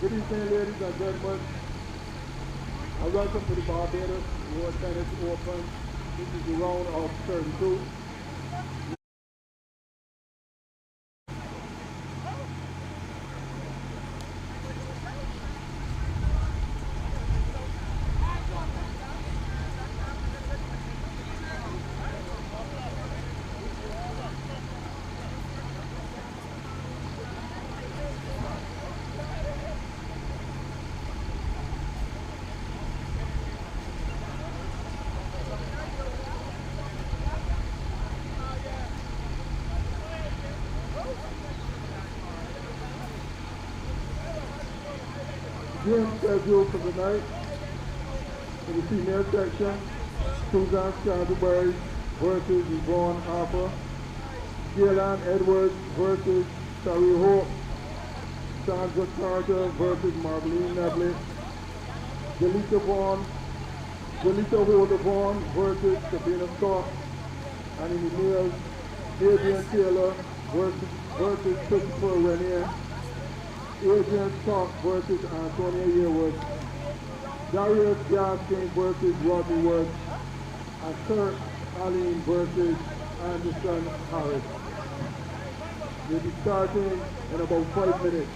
Good evening, ladies and gentlemen, and welcome to the Barbados World Tennis Open. This is the round of 32. Game scheduled for the night in the female section, Susan Scantlebury versus Yvonne Harper, Gail Edwards versus Shari, Sandra versus Marvalene Neblett, Vaughn versus Sabrina Scott, and in the males, Davien versus Renee, Adrain versus Yearwood, Darius Gaskin versus Rodney, and Kirk, Alleyne versus Harris. We'll be starting in about 5 minutes.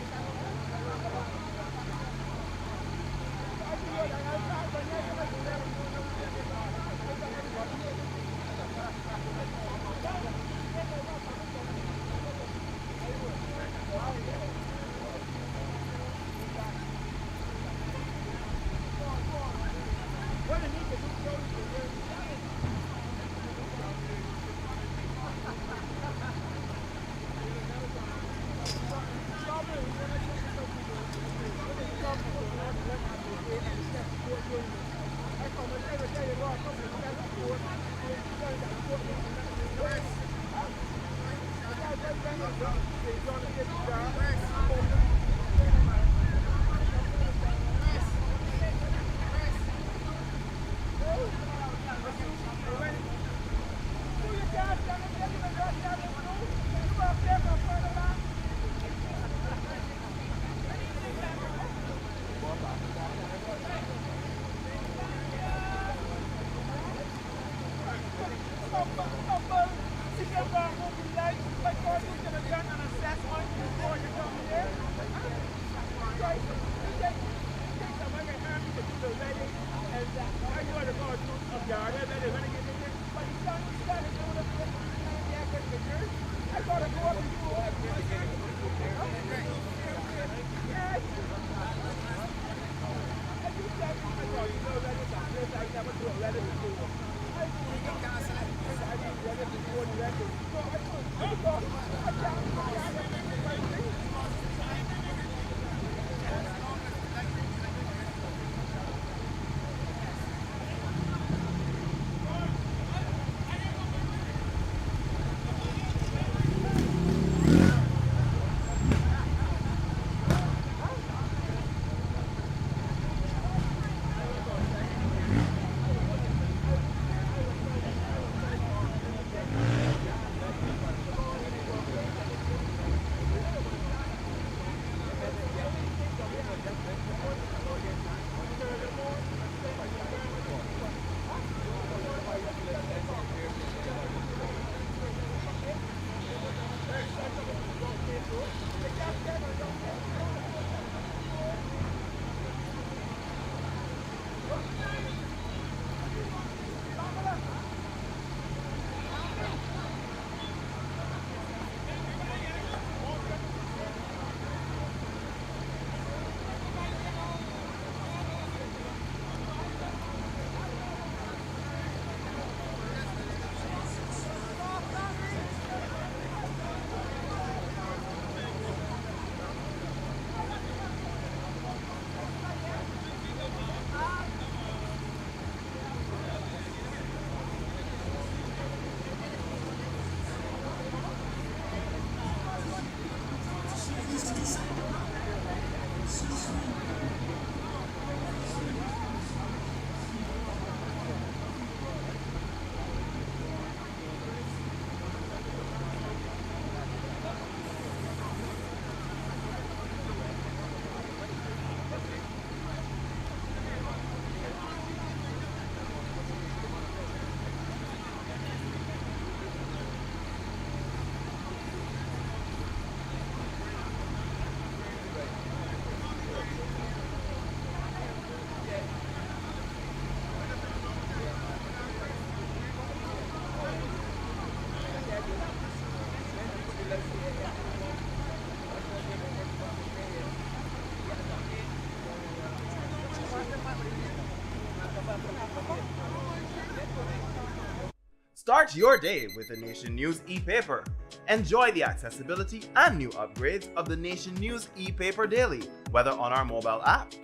Start your day with the Nation News e-paper. Enjoy the accessibility and new upgrades of the Nation News e-paper daily, whether on our mobile app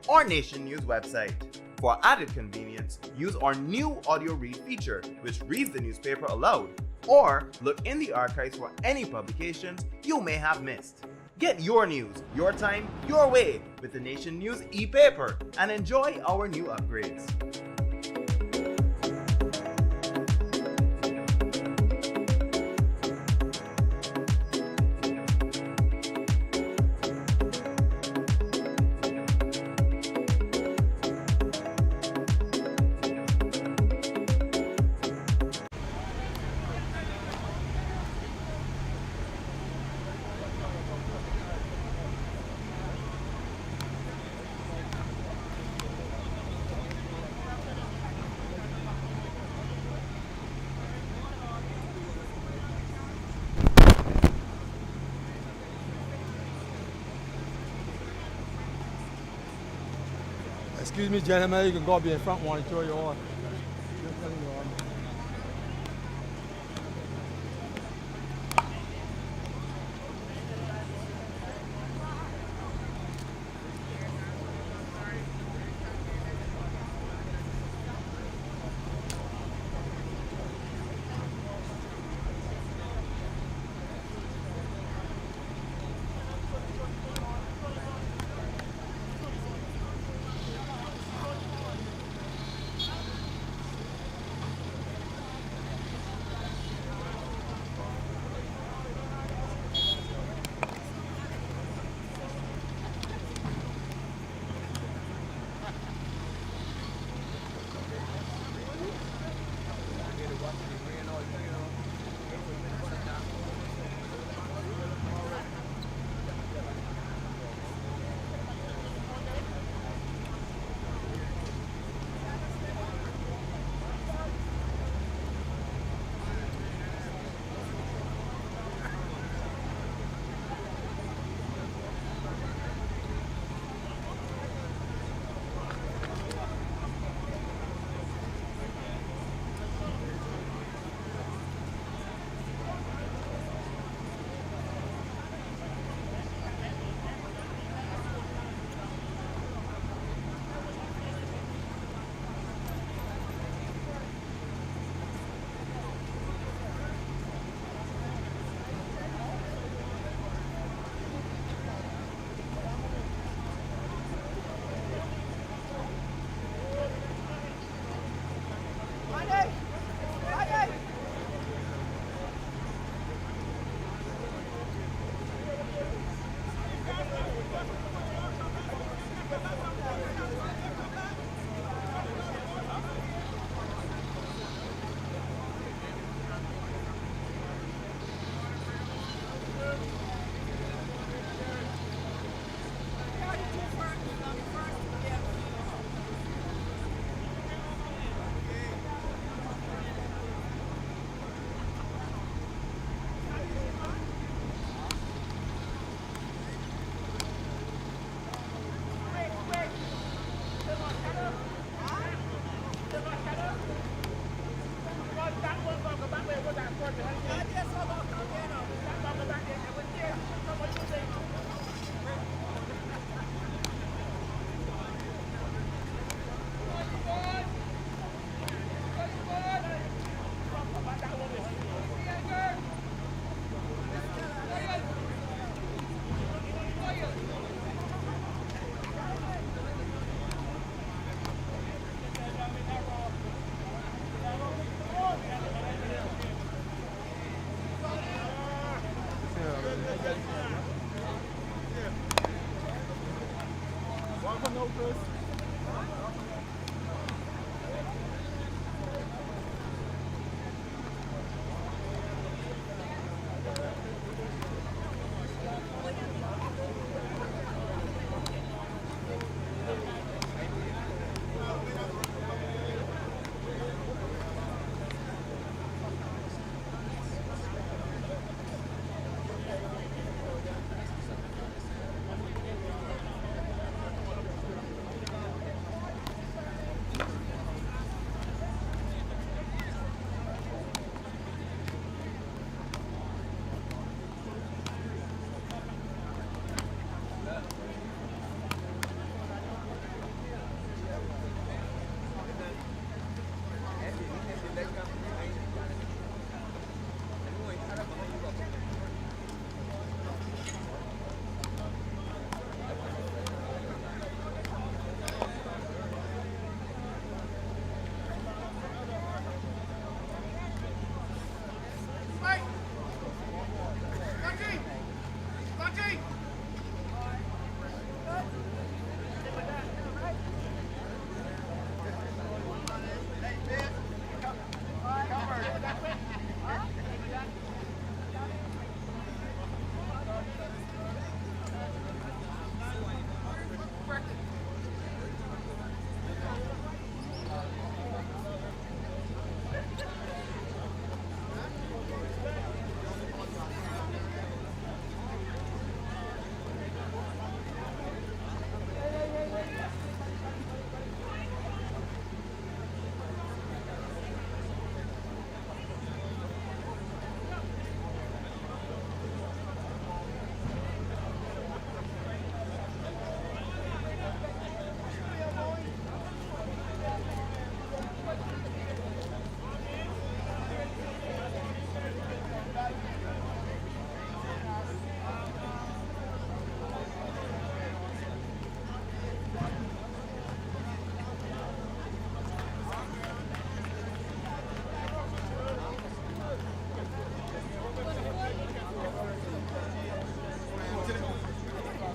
or Nation News website. For added convenience, use our new audio read feature, which reads the newspaper aloud, or look in the archives for any publications you may have missed. Get your news, your time, your way with the Nation News e-paper and enjoy our new upgrades. Excuse me, gentlemen, you can go up in front one and throw your on.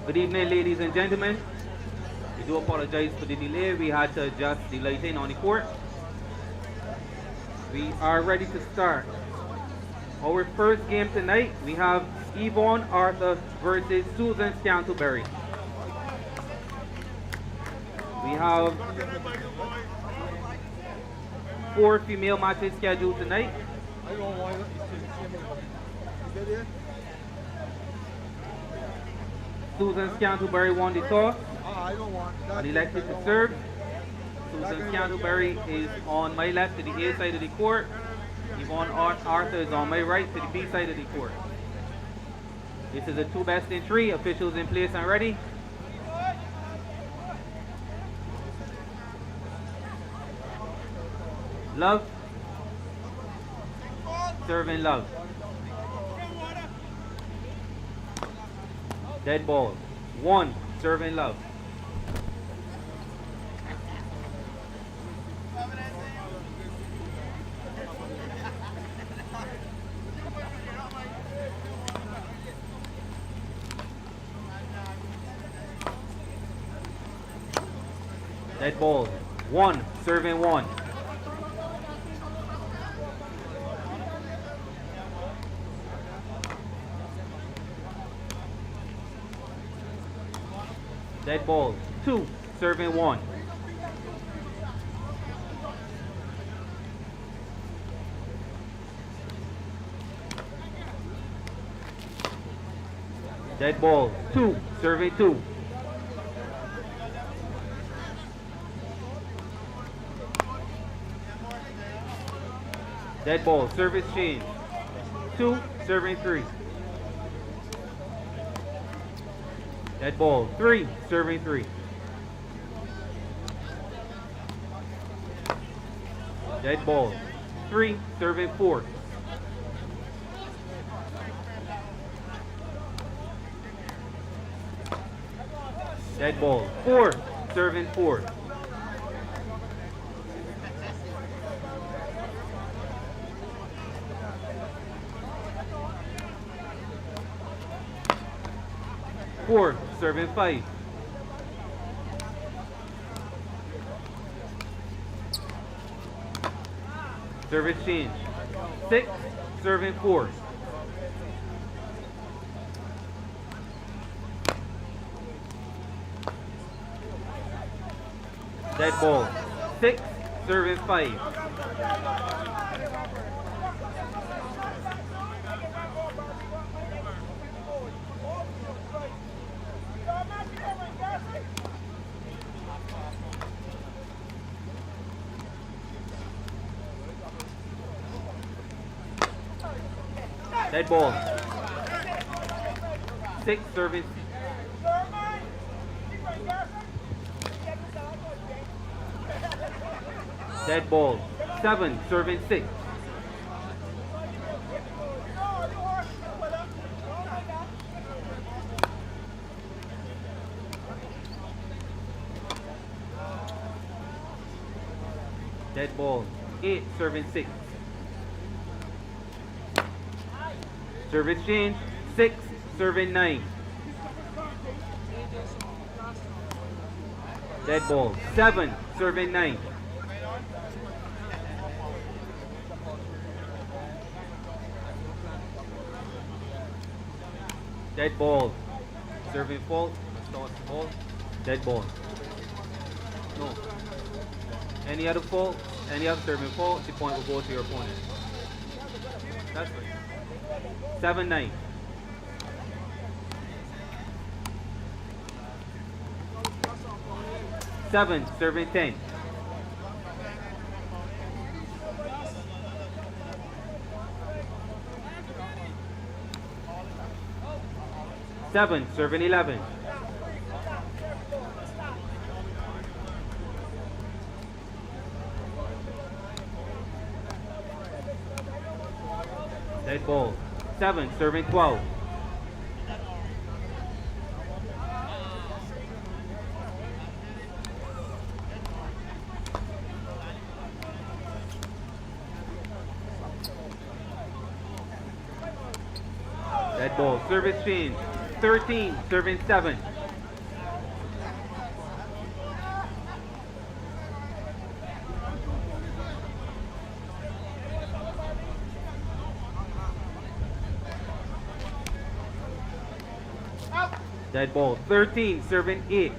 Good evening, ladies and gentlemen. We do apologize for the delay. We had to adjust the lighting on the court. We are ready to start. Our first game tonight, we have Yvonne Arthur versus Susan Scantlebury. We have 4 female matches scheduled tonight. Susan Scantlebury won the toss and elected to serve. Susan Scantlebury is on my left to the A side of the court. Yvonne Arthur is on my right to the B side of the court. This is a 2 best in 3. Officials in place and ready. Love. Serving love. Dead ball. 1. Serving love. Dead ball. 1. Serving 1. Dead ball. 2. Serving 1. Dead ball. 2. Serving 2. Dead ball. Service change. 2. Serving 3. Dead ball. 3. Serving 3. Dead ball. 3. Serving 4. Dead ball. 4. Serving 4. Four, serving 5. Service change. 6, serving 4. Dead ball. 6, serving 5. Dead ball. 6, serving. Dead ball. 7, serving 6. Dead ball. 8, serving 6. Service change. 6, serving 9. Dead ball. 7, serving 9. Dead ball. Serving fault. Start ball. Dead ball. No. Any other fault, any other serving fault, the point will go to your opponent. That's right. 7-9. Seven, serving 10. Seven, serving 11. Dead ball. 7, serving 12. Dead ball. Service change. 13, serving 7. Dead ball. 13, serving 8.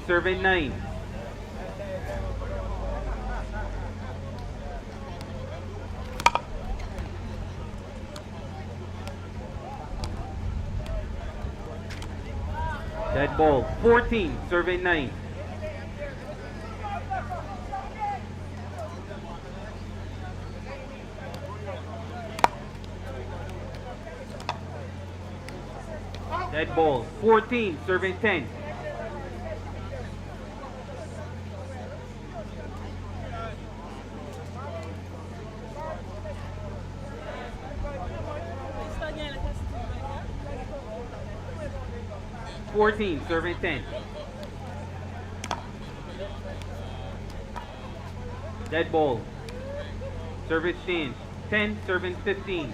Serving 9. Dead ball. 14, serving 9. Dead ball. 14, serving 10. Serving 10. Dead ball. Service change. 10, serving 15.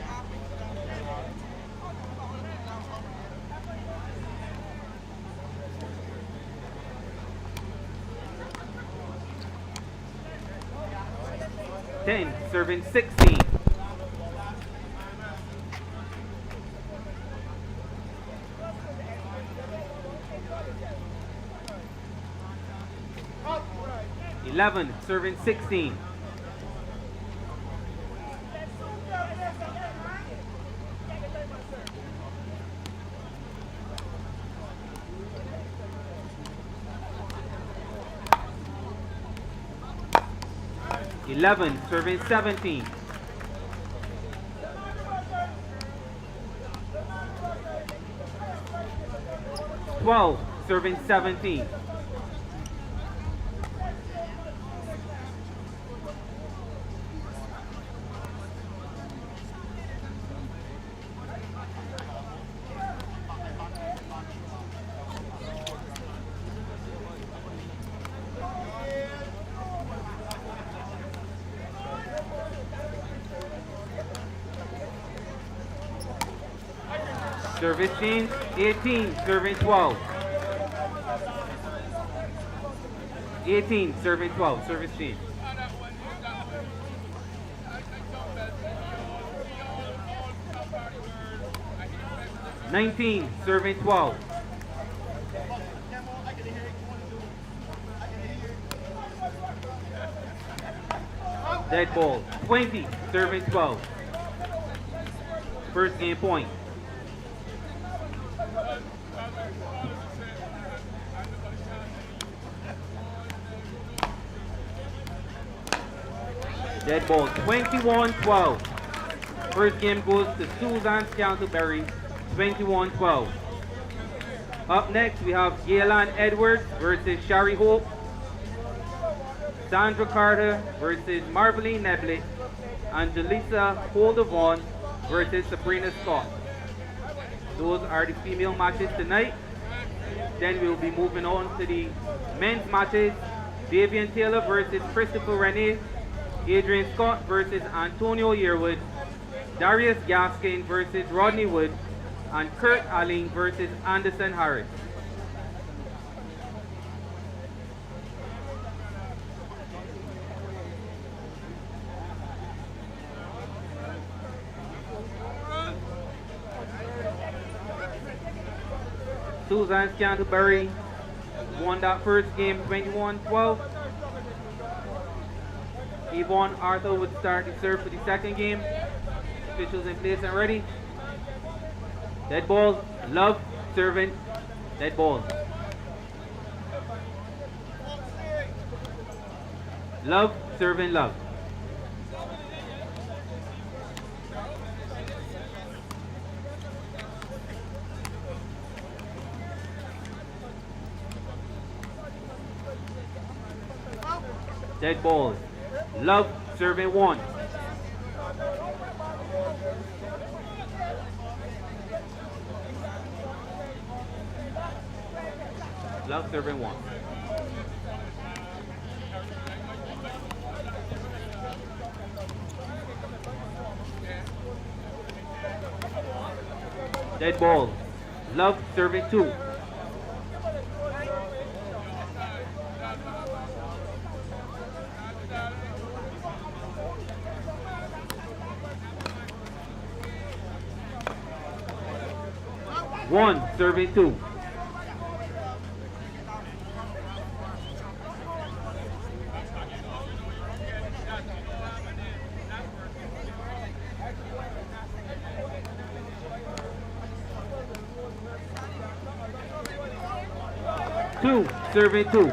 Serving 16. Serving 16. Serving 17. 12, serving 17. Service change, 18, serving 12. 18, serving 12, service change. $19, serving 12. Dead ball, 20, serving 12. First game point. Dead ball, 21-12. First game goes to Susan Scantlebury, 21-12. Up next, we have Gail Edwards versus Shari Hope. Sandra Carter versus Marvalene Neblett. And Jalesa Vaughn versus Sabrina Scott. Those are the female matches tonight. Then we'll be moving on to the men's matches. Davien Taylor versus Christopher Renee. Adrain Scott versus Antonio Yearwood. Darius Gaskin versus Rodney Wood. And Kirk Alleyne versus Anderson Harris. Susan Scantlebury won that first game 21-12. Yvonne Arthur would start the serve for the second game. Officials in place and ready. Dead ball, Love, serving, dead ball. Love, serving, Love. Dead ball. Love, serving 1. Love, serving 1. Dead ball. Love, serving 2. 1, serving 2. Two, serving 2.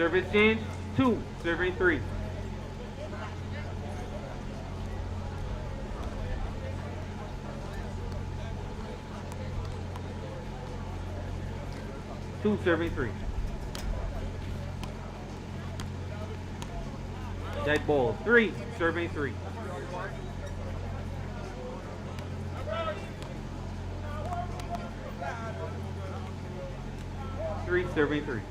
Service change, 2, serving 3. Two, serving 3. Dead ball, 3, serving 3. Three, serving 3.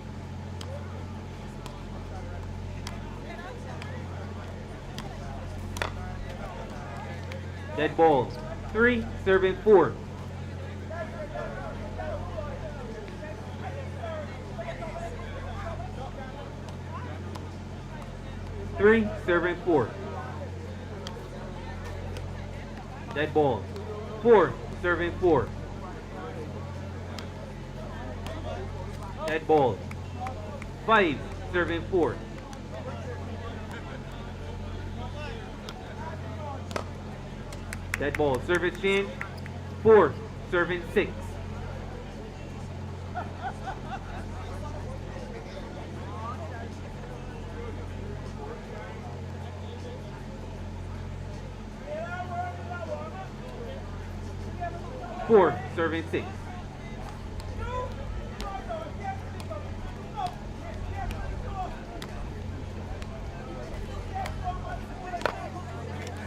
Dead balls. 3, serving 4. Three, serving 4. Dead balls. 4, serving 4. Dead balls. 5, serving 4. Dead ball, service change, 4, serving 6. Four, serving 6.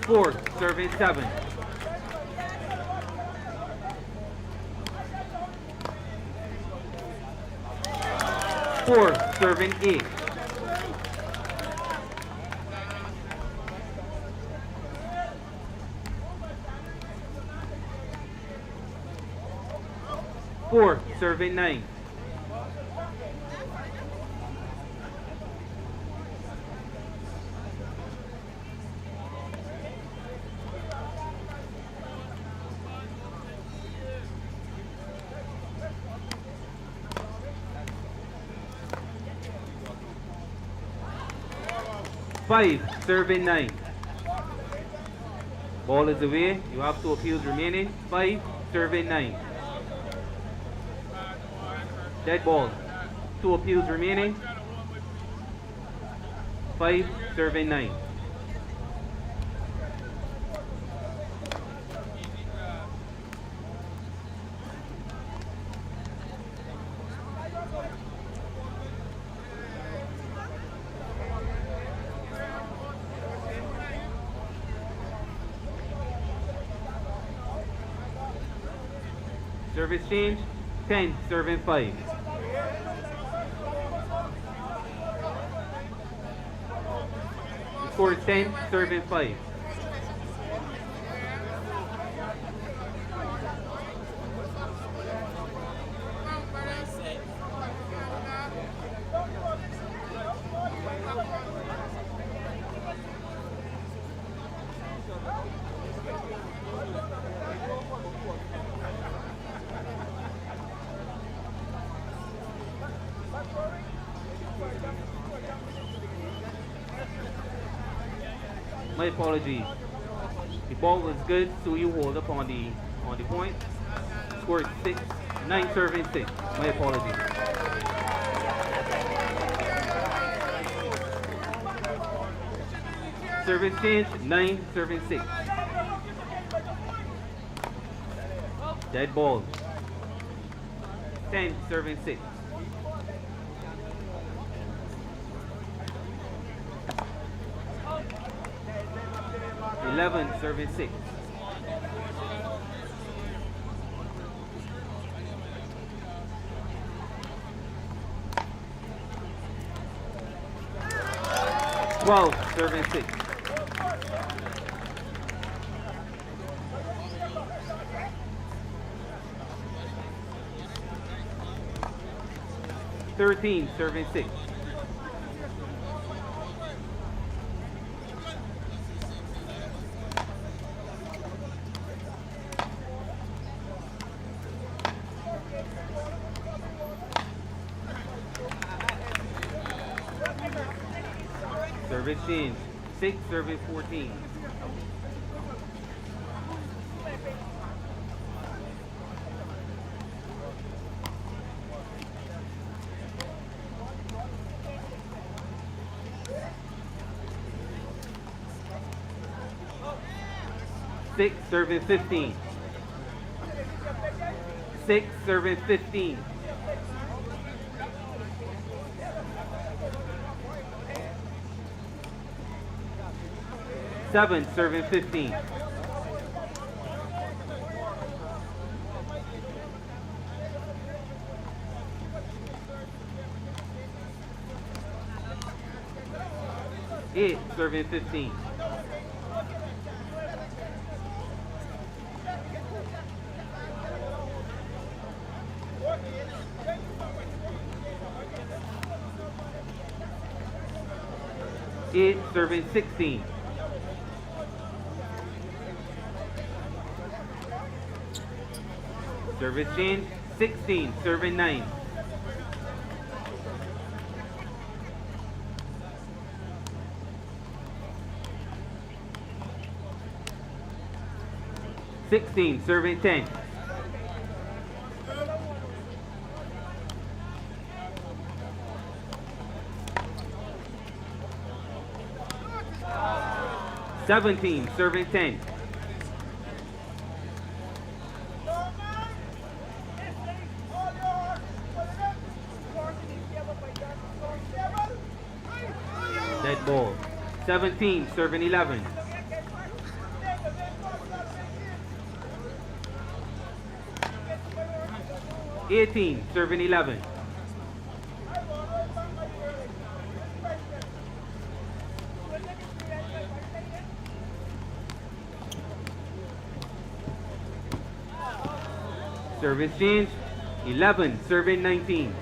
Four, serving 7. Four, serving 8. Four, serving 9. Five, serving 9. Ball is away. You have 2 appeals remaining. 5, serving 9. Dead ball. 2 appeals remaining. 5, serving 9. Service change, 10, serving 5. The score is 10, serving 5. My apologies. The ball was good, so you hold up on the point. Scored 6, 9 serving 6. My apologies. Service change, 9 serving 6. Dead ball. 10 serving 6. 11 serving 6. Serving 6. 13, serving 6. Service change. 6, service 14. Six, serving 15. 6, serving 15. 7, serving 15. 8, serving 15. 8, serving 16. 16, serving 9. 16, serving 10. 17, serving 10. 17, serving 11. 18, serving 11. 11, serving 19.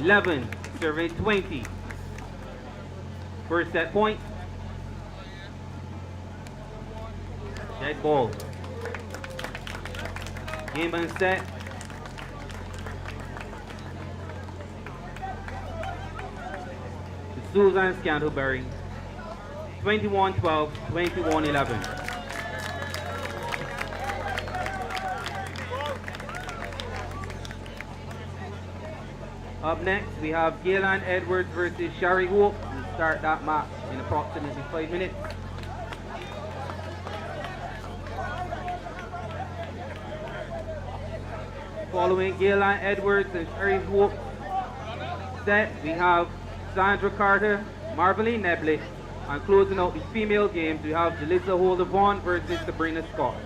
11, serving 20. First set point. Dead ball. Game and set. Susan Scantlebury. 21-12, 21-11. Up next, we have Gail and Edwards versus Shari. We'll start that match in approximately 5 minutes. Following Gail and Edwards and Shari set, we have Sandra Carter, Marvalene Neblett, and closing out the female games, we have Jalesa Vaughn versus Sabrina Scott.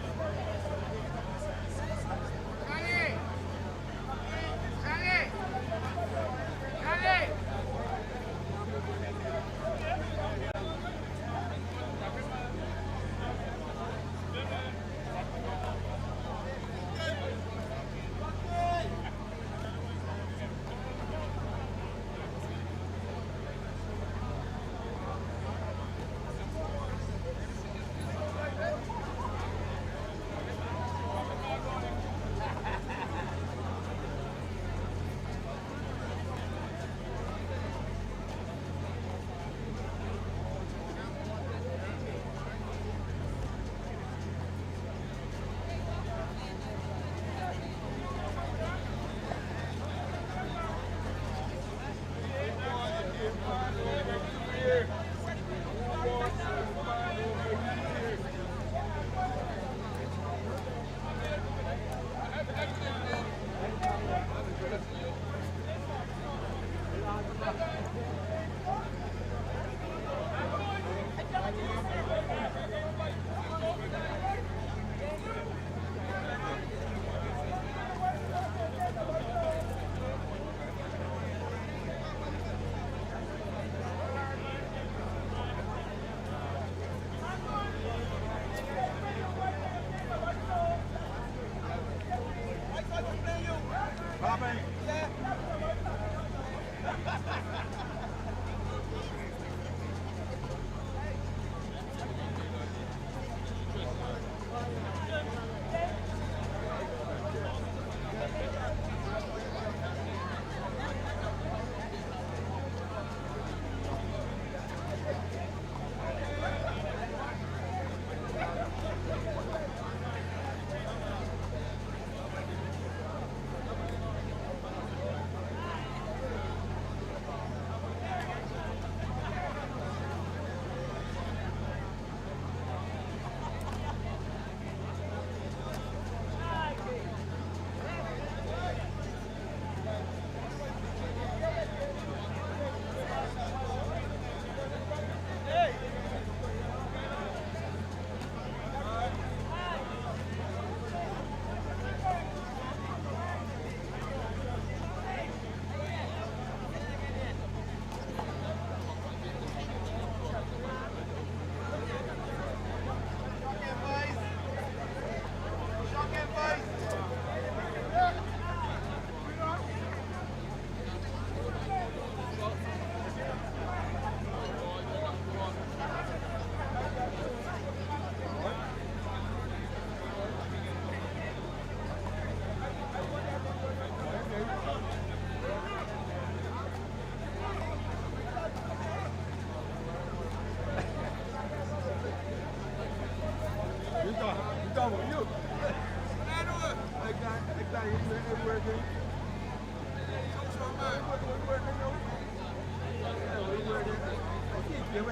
Good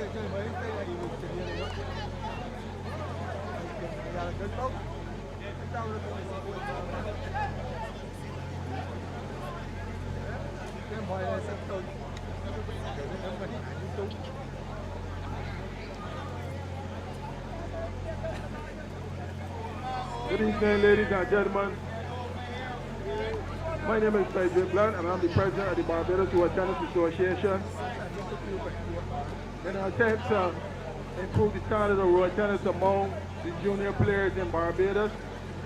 evening, ladies and gentlemen. My name is Neblett, and I'm the president of the Barbados Road Tennis Association. In an attempt to improve the standard of road tennis among the junior players in Barbados,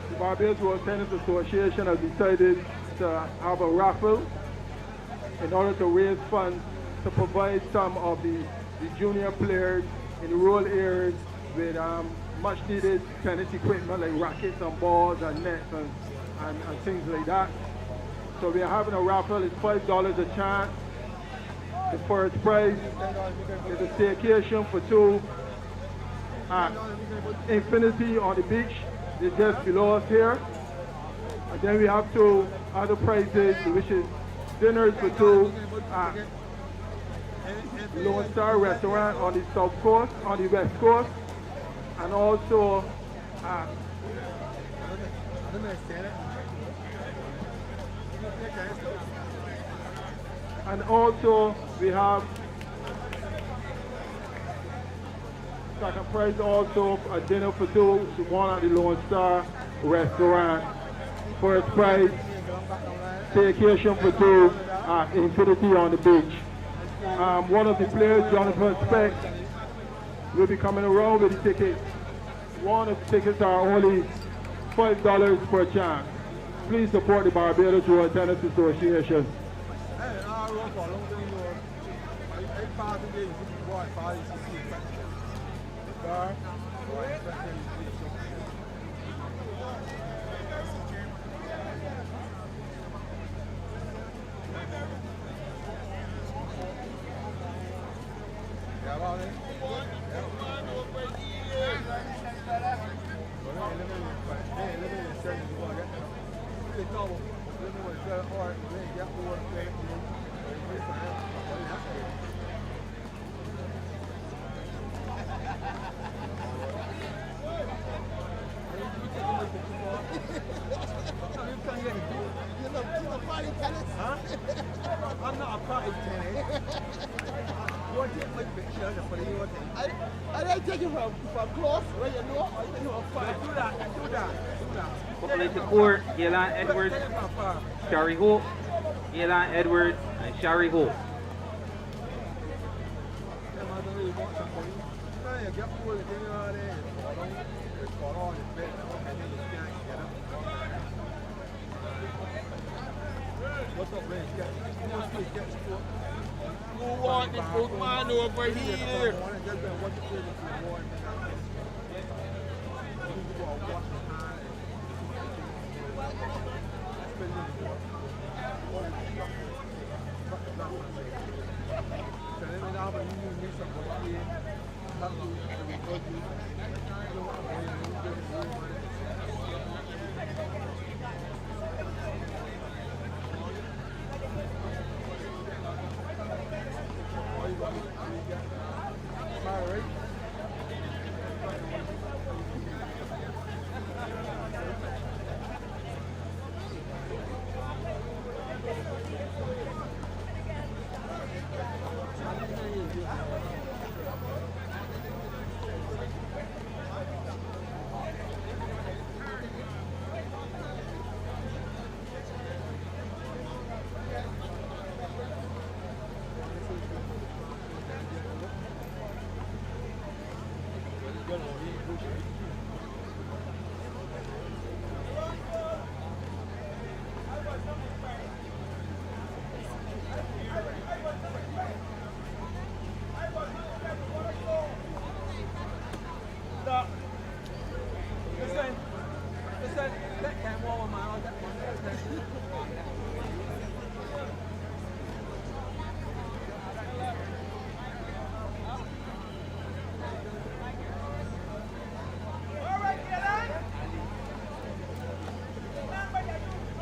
the Barbados Road Tennis Association has decided to have a raffle in order to raise funds to provide some of the junior players in the rural areas with much needed tennis equipment like rackets and balls and nets and things like that. So we are having a raffle. It's $5 a chance. The first prize is a staycation for two at Infinity on the beach. It's just below us here. And then we have two other prizes, which is dinners for two at Lone Star Restaurant on the south coast, on the west coast, and also we have second prize also a dinner for two, one at the Lone Star Restaurant. First prize, staycation for two at Infinity on the beach. One of the players, Jonathan Speck, will be coming around with the tickets. One of the tickets are only $5 per chance. Please support the Barbados Road Tennis Association. I'm not a party tennis. You want to take my picture for the new thing? I don't take it from close, where you know, or you know, I'm fine. Do that. Couple into court, Gail Edwards, Shari Hope, Gail Edwards, and Shari Hope. What's up, man? Who want this book man over here?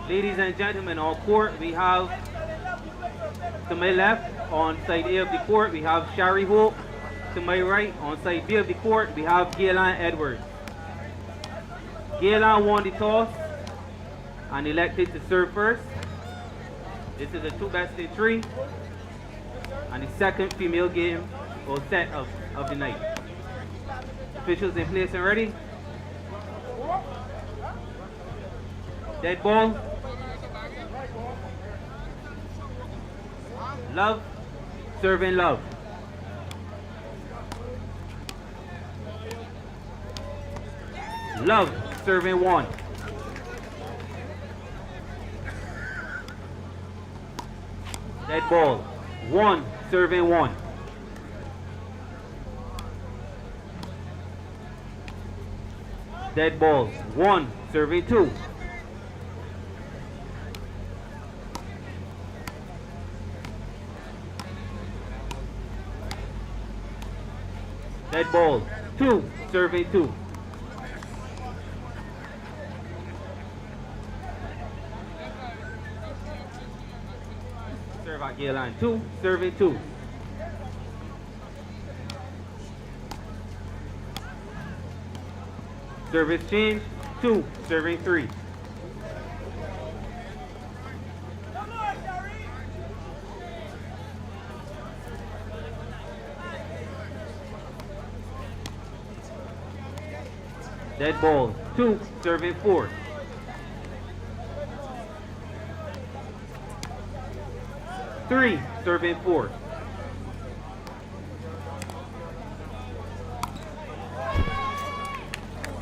Ladies and gentlemen, on court we have, to my left, on side A of the court, we have Shari Hope, to my right, on side B of the court, we have Gail and Edwards. Gail won the toss and elected to serve first. This is a 2-best-of-3 and the second female game or set of the night. Officials in place and ready. Dead ball. Love. Serving love. Love. Serving 1. Dead ball. 1. Serving 1. Dead ball. 1. Serving 2. Dead ball. 2. Serving 2. Serve at Gail line. 2. Serving 2. Service change. 2. Serving 3. Dead ball. 2. Serving 4. Three. Serving 4.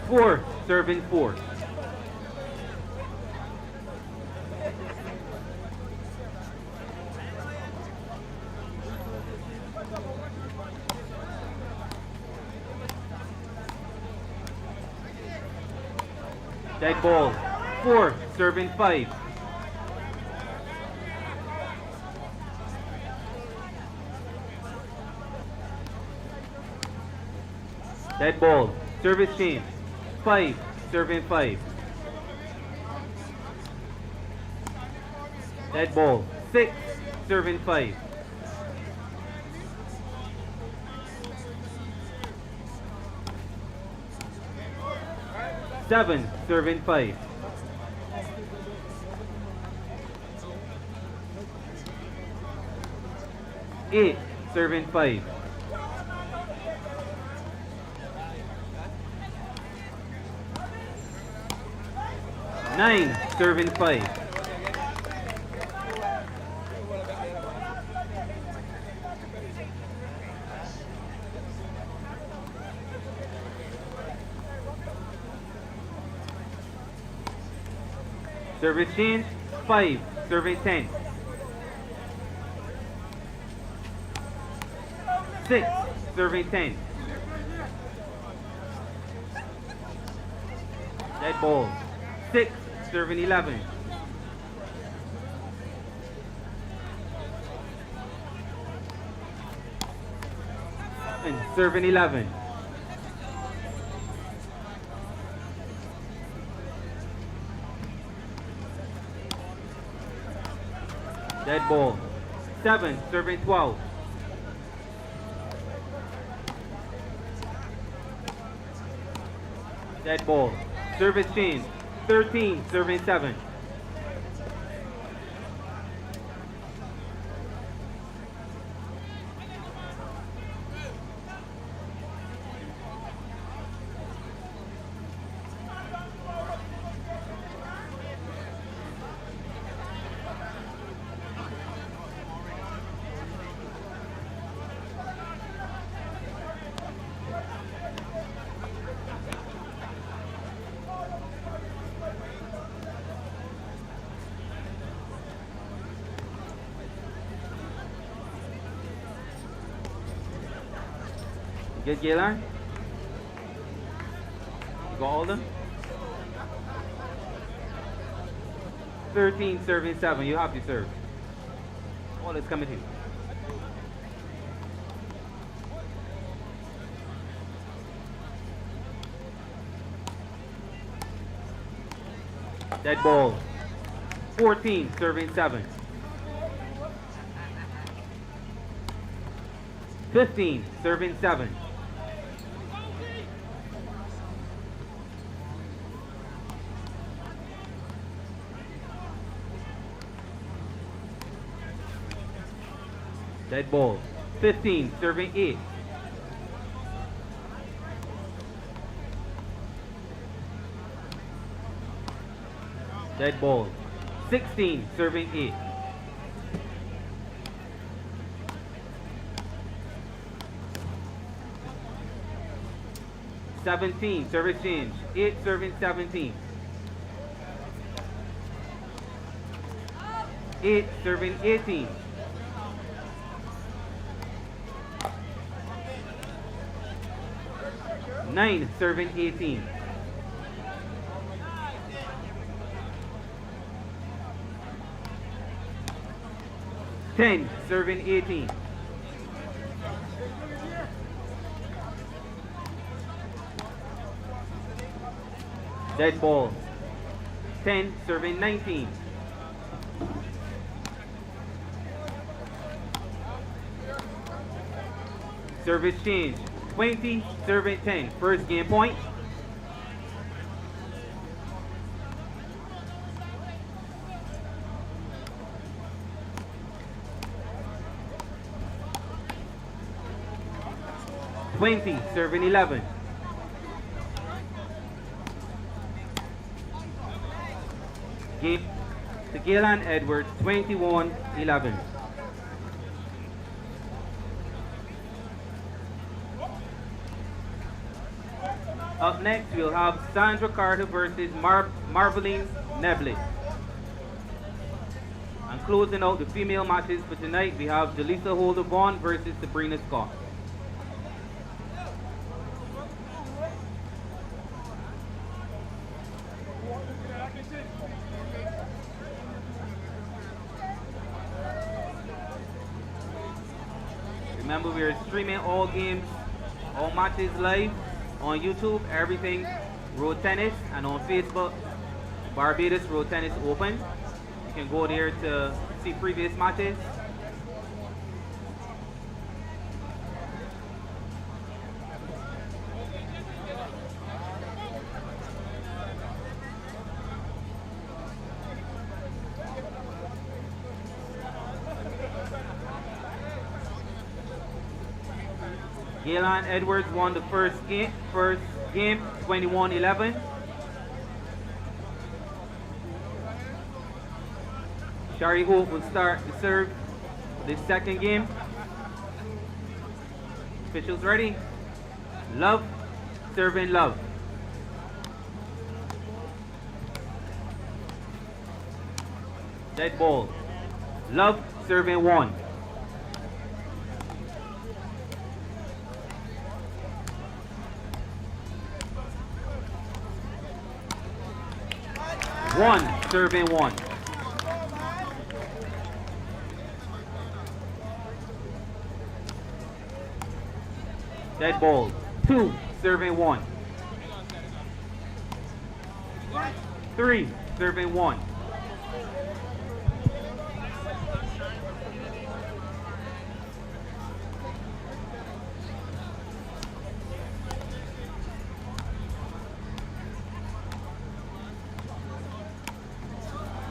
Four. Serving 4. Dead ball. 4. Serving 5. Dead ball. Service change. 5. Serving 5. Dead ball. 6. Serving 5. Seven. Serving 5. 8. Serving 5. 9. Serving 5. Service change. 5. Serving 10. 6. Serving 10. Dead ball. 6. Serving 11. 7. Serving 11. 'Dead ball. 7. Serving 12. 'Dead ball. Service change. 13. Serving 7. Get Gail on? You got all of them? 13 serving 7. You have to serve. All is coming to you. Dead ball. 14 serving 7. 15, serving 7. Dead ball. 15, serving 8. Dead ball. 16, serving 8. $17, service change. 8, serving 17. 8, serving 18. 9, serving 18. 10, serving 18. Dead ball. 10, serving 19. Service change. 20, serving 10. First game point. Serving 11. Game to Gail and Edwards, 21-11. Up next, we'll have Sandra Carter versus Marvalene Neblett. And closing out the female matches for tonight, we have Jalesa Vaughn versus Sabrina Scott. Remember, we are streaming all games, all matches live on YouTube, everything Road Tennis, and on Facebook, Barbados Road Tennis Open. You can go there to see previous matches. Gail and Edwards won the first game 21-11. Shari Hope will start to serve the second game. Officials ready? Love, serving love. Dead ball. Love, serving 1. Serving 1. Dead ball. 2, serving 1. 3, serving 1.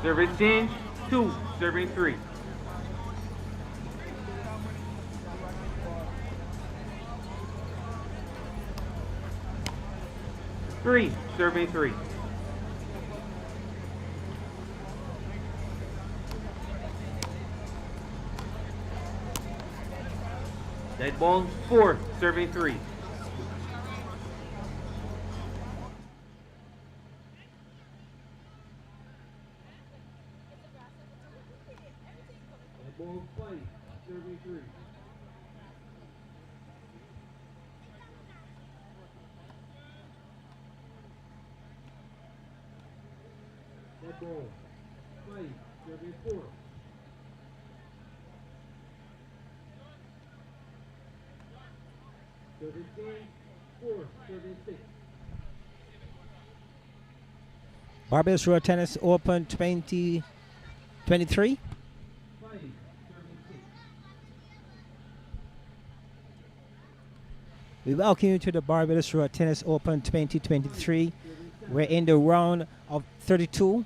Service change, 2, serving 3. Three, serving 3. Dead ball, 4, serving 3. Ball 5, serving 3. Dead ball 5, serving 4. Serving 4, serving 6. Barbados Road Tennis Open 2023. We welcome you to the Barbados Road Tennis Open 2023. We're in the round of 32.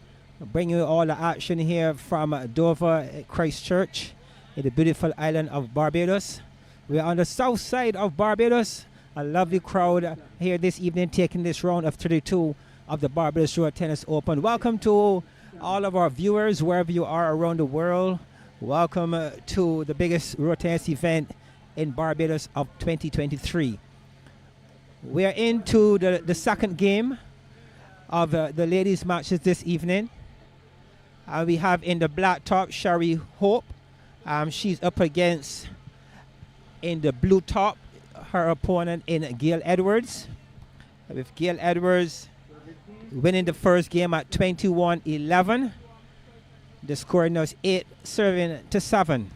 Bringing you all the action here from Dover, Christchurch, in the beautiful island of Barbados. We're on the south side of Barbados. A lovely crowd here this evening taking this round of 32 of the Barbados Road Tennis Open. Welcome to all of our viewers wherever you are around the world. Welcome to the biggest road tennis event in Barbados of 2023. We are into the second game of the ladies' matches this evening. We have in the black top Shari Hope. She's up against, in the blue top, her opponent in Gail Edwards. With Gail Edwards winning the first game at 21-11. The score now is 8-7.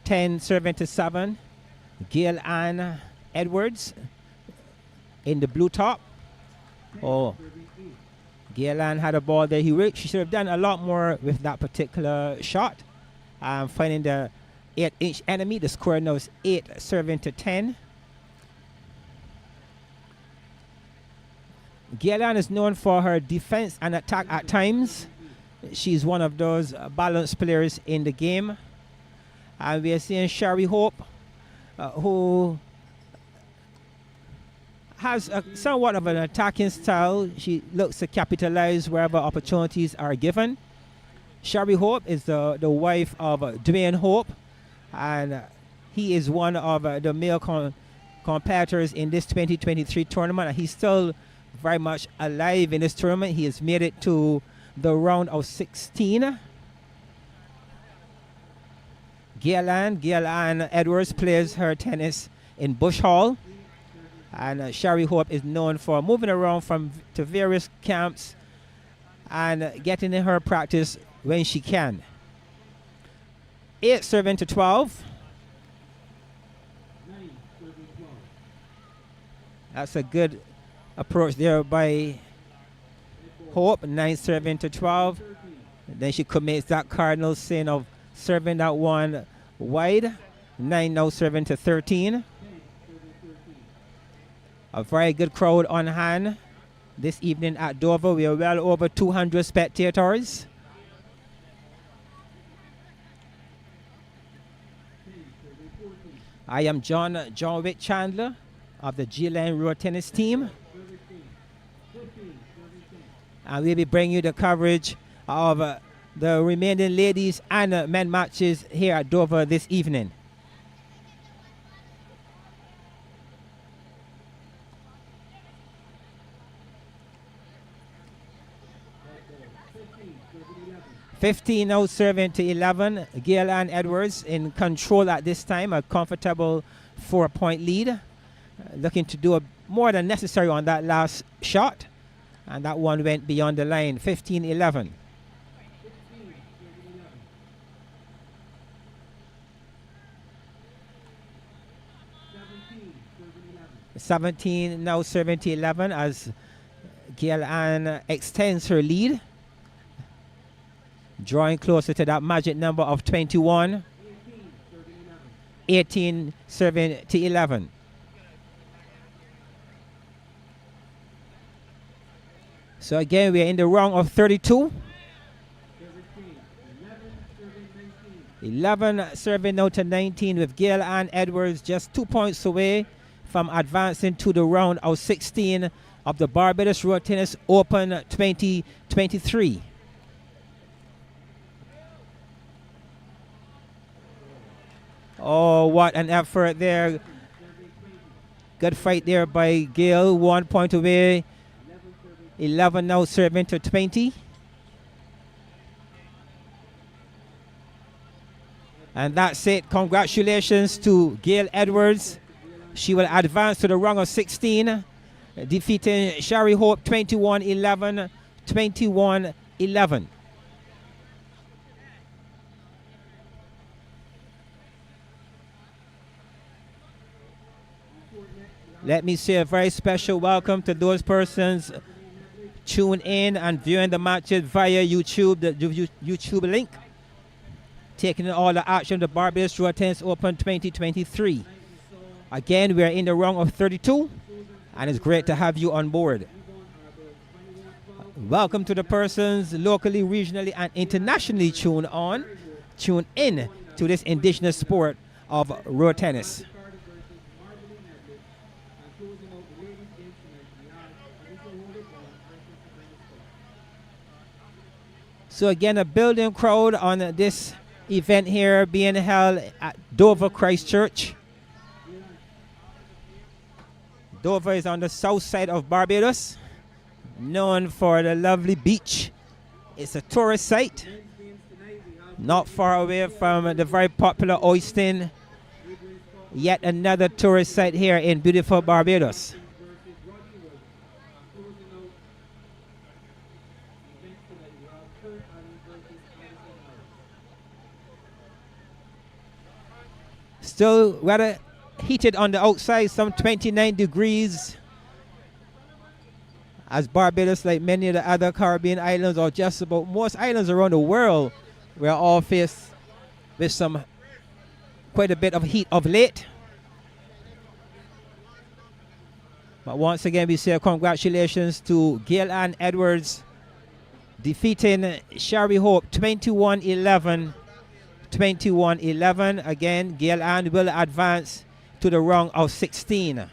10-7. Gail Ann Edwards in the blue top. Oh, Gail Ann had a ball there. She should have done a lot more with that particular shot. Finding the 8-inch enemy. The score now is 8-10. Gail Ann is known for her defense and attack at times. She's one of those balanced players in the game. And we are seeing Shari Hope, who has somewhat of an attacking style. She looks to capitalize wherever opportunities are given. Shari Hope is the wife of Davien Hope, and he is one of the male competitors in this 2023 tournament. And he's still very much alive in this tournament. He has made it to the round of 16. Gail Ann Edwards plays her tennis in Bush Hall, and Shari Hope is known for moving around to various camps and getting in her practice when she can. 8-12. That's a good approach there by Hope. 9-12. Then she commits that cardinal sin of serving that one wide. 9-13. A very good crowd on hand this evening at Dover. We are well over 200 spectators. I am John Wick Chandler of the G-Line Road Tennis team. And we'll be bringing you the coverage of the remaining ladies and men matches here at Dover this evening. Now serving to 11. Gail Ann Edwards in control at this time, a comfortable 4-point lead. Looking to do more than necessary on that last shot. And that one went beyond the line. 15-11. 17 now 70-11 as Gail Ann extends her lead, drawing closer to that magic number of 21. 18-11. So again, we are in the round of 32. 11 serving now to 19 with Gail Ann Edwards just 2 points away from advancing to the round of 16 of the Barbados Road Tennis Open 2023. Oh, what an effort there. Good fight there by Gail. 1 point away. 11 now serving to 20. And that's it. Congratulations to Gail Edwards. She will advance to the round of 16, defeating Shari Hope 21-11, 21-11. Let me say a very special welcome to those persons tune in and viewing the matches via YouTube, the YouTube link, taking in all the action of the Barbados Road Tennis Open 2023. Again, we are in the round of 32, and it's great to have you on board. Welcome to the persons locally, regionally, and internationally tuned in to this indigenous sport of road tennis. So again, a building crowd on this event here being held at Dover Christchurch. Dover is on the south side of Barbados, known for the lovely beach. It's a tourist site, not far away from the very popular Oyston. Yet another tourist site here in beautiful Barbados. Still rather heated on the outside, some 29 degrees. As Barbados, like many of the other Caribbean islands, or just about most islands around the world, we are all faced with quite a bit of heat of late. But once again, we say congratulations to Gail and Edwards defeating Shari Hope 21-11. 21-11. Again, Gail Ann will advance to the round of 16.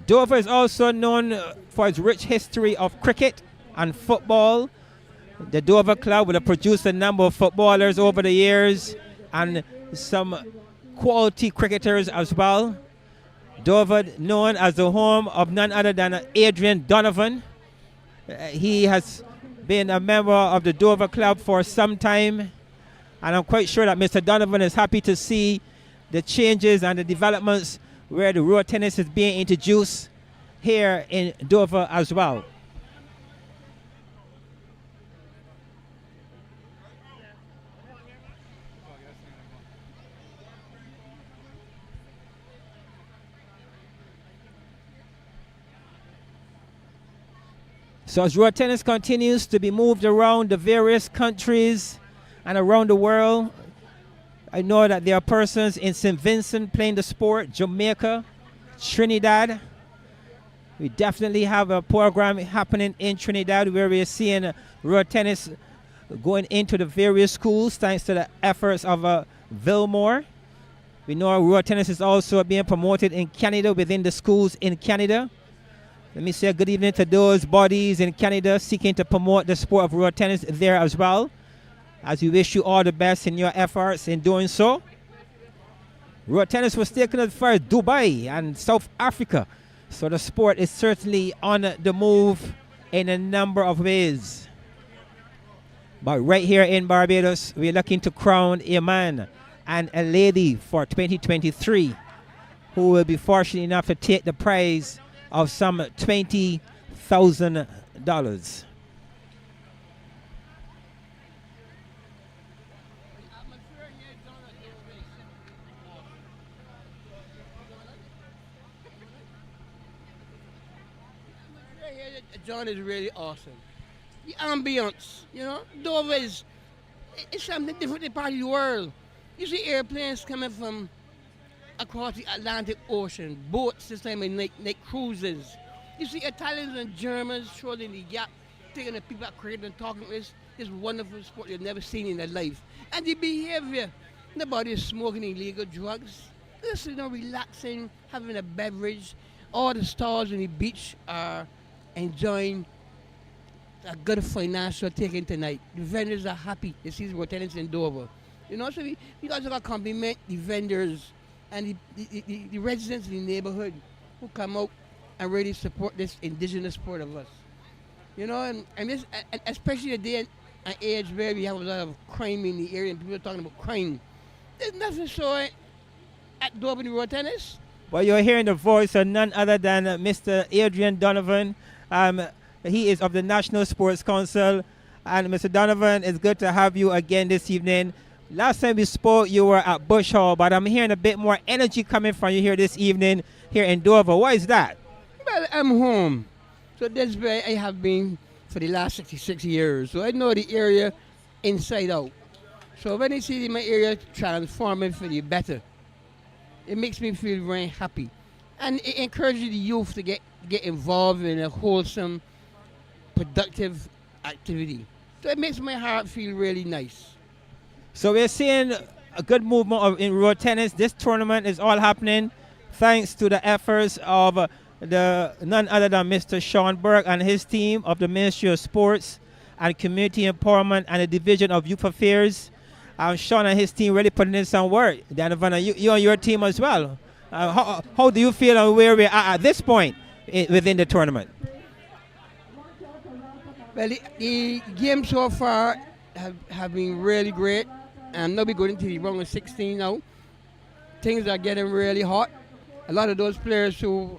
Dover is also known for its rich history of cricket and football. The Dover Club will have produced a number of footballers over the years and some quality cricketers as well. Dover, known as the home of none other than Adrain Donovan. He has been a member of the Dover Club for some time, and I'm quite sure that Mr. Donovan is happy to see the changes and the developments where the road tennis is being introduced here in Dover as well. So as road tennis continues to be moved around the various countries and around the world, I know that there are persons in St. Vincent playing the sport, Jamaica, Trinidad. We definitely have a program happening in Trinidad where we are seeing road tennis going into the various schools thanks to the efforts of Vilmore. We know road tennis is also being promoted in Canada within the schools in Canada. Let me say good evening to those bodies in Canada seeking to promote the sport of road tennis there as well, as we wish you all the best in your efforts in doing so. Road tennis was taken as far as Dubai and South Africa, so the sport is certainly on the move in a number of ways. But right here in Barbados, we're looking to crown a man and a lady for 2023 who will be fortunate enough to take the prize of some $20,000. John is really awesome. The ambience, Dover it's something different than part of the world. You see airplanes coming from across the Atlantic Ocean, boats this time and night cruises. You see Italians and Germans shorting the gap, taking the people at cricket and talking with this wonderful sport you've never seen in their life. And the behavior, nobody is smoking illegal drugs. This is relaxing, having a beverage. All the stars on the beach are enjoying a good financial taking tonight. The vendors are happy to see road tennis in Dover. So we also got to compliment the vendors and the residents in the neighborhood who come out and really support this indigenous sport of us. And this, and especially a day and age where we have a lot of crime in the area and people are talking about crime. There's nothing so at Dover road tennis. Well, you're hearing the voice of none other than Mr. Adrain Donovan. He is of the National Sports Council. And Mr. Donovan, it's good to have you again this evening. Last time we spoke, you were at Bush Hall, but I'm hearing a bit more energy coming from you here this evening here in Dover. Why is that? Well, I'm home. So that's where I have been for the last 66 years. So I know the area inside out. So when I see my area transforming for the better, it makes me feel very happy. And it encourages the youth to get involved in a wholesome, productive activity. So it makes my heart feel really nice. So we're seeing a good movement in road tennis. This tournament is all happening thanks to the efforts of the none other than Mr. Sean Burke and his team of the Ministry of Sports and Community Empowerment and the Division of Youth Affairs. Sean and his team really putting in some work. Donovan, you and your team as well. How do you feel on where we're at this point within the tournament? Well, the games so far have been really great. And now we're going into the round of 16 now. Things are getting really hot. A lot of those players who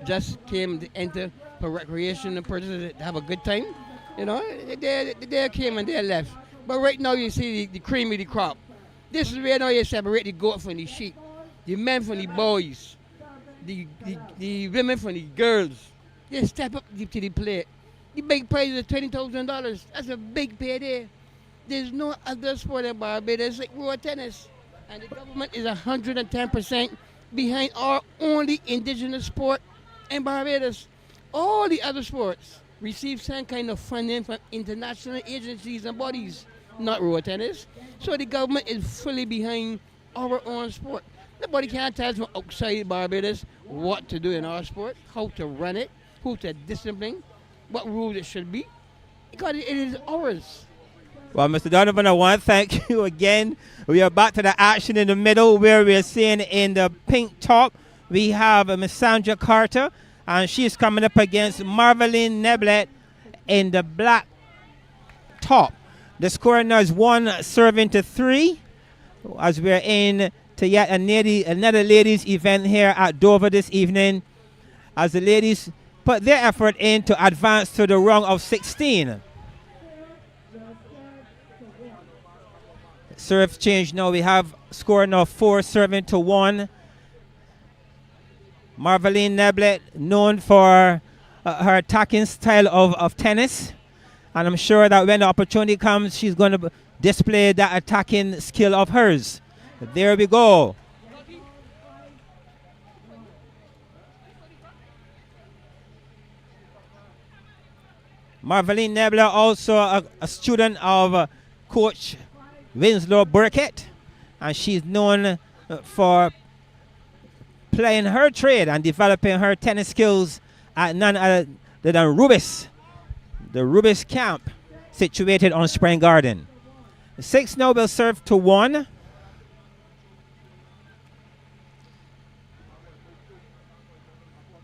just came to enter for recreation and purposes to have a good time, you know, they came and they left. But right now you see the cream of the crop. This is where now you separate the goat from the sheep, the men from the boys, the women from the girls. They step up to the plate. The big prize is $20,000. That's a big payday. There's no other sport in Barbados like road tennis. And the government is 110% behind our only indigenous sport in Barbados. All the other sports receive some kind of funding from international agencies and bodies, not road tennis. So the government is fully behind our own sport. Nobody can tell us from outside Barbados what to do in our sport, how to run it, who to discipline, what rules it should be, because it is ours. Well, Mr. Donovan, I want to thank you again. We are back to the action in the middle where we are seeing in the pink top, we have Miss Sandra Carter, and she's coming up against Marvalene Neblett in the black top. The score now is 1-3 as we're in to yet another ladies event here at Dover this evening as the ladies put their effort in to advance to the round of 16. Serve change now. We have score now 4-1. Marvalene Neblett, known for her attacking style of tennis. And I'm sure that when the opportunity comes, she's going to display that attacking skill of hers. There we go. Marvalene Neblett, also a student of Coach Winslow Burkett, and she's known for playing her trade and developing her tennis skills at none other than Rubis, the Rubis camp situated on Spring Garden. 6 now will serve to 1.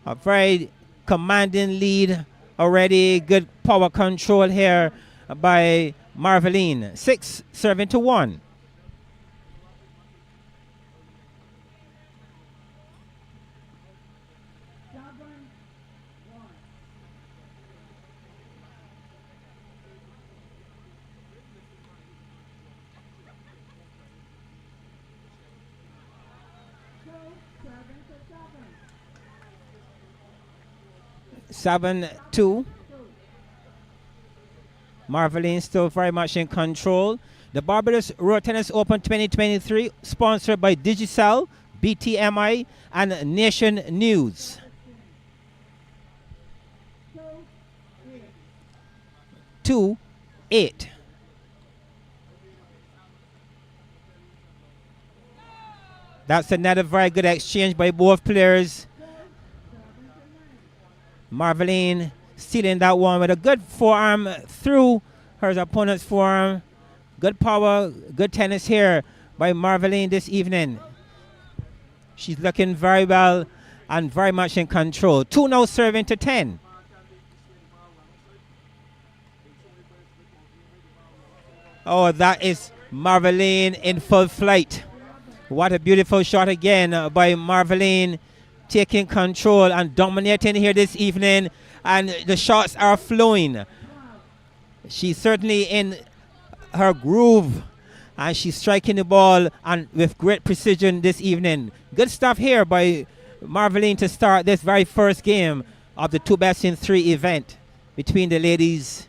A very commanding lead already. Good power control here by Marvalene. 6-1. Seven, 2. Marvalene still very much in control. The Barbados Road Tennis Open 2023 sponsored by Digicel, BTMI, and Nation News. 2-8. That's another very good exchange by both players. Marvalene stealing that one with a good forearm through her opponent's forearm. Good power, good tennis here by Marvalene this evening. She's looking very well and very much in control. 2 now serving to 10. Oh, that is Marvalene in full flight. What a beautiful shot again by Marvalene, taking control and dominating here this evening, and the shots are flowing. She's certainly in her groove And she's striking the ball and with great precision this evening. Good stuff here by Marvalene to start this very first game of the 2-best-in-3 event between the ladies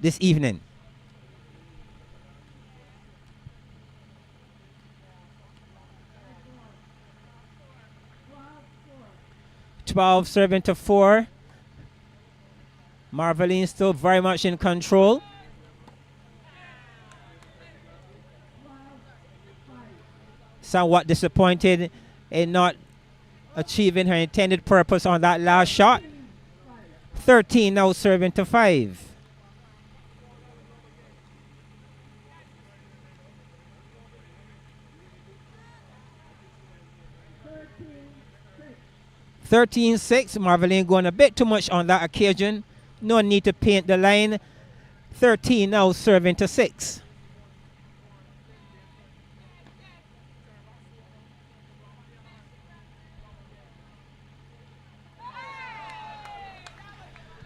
this evening. Serving to 4. Marvalene still very much in control. Somewhat disappointed in not achieving her intended purpose on that last shot. 13 now serving to 5. Marvalene going a bit too much on that occasion. No need to paint the line. 13 now serving to 6.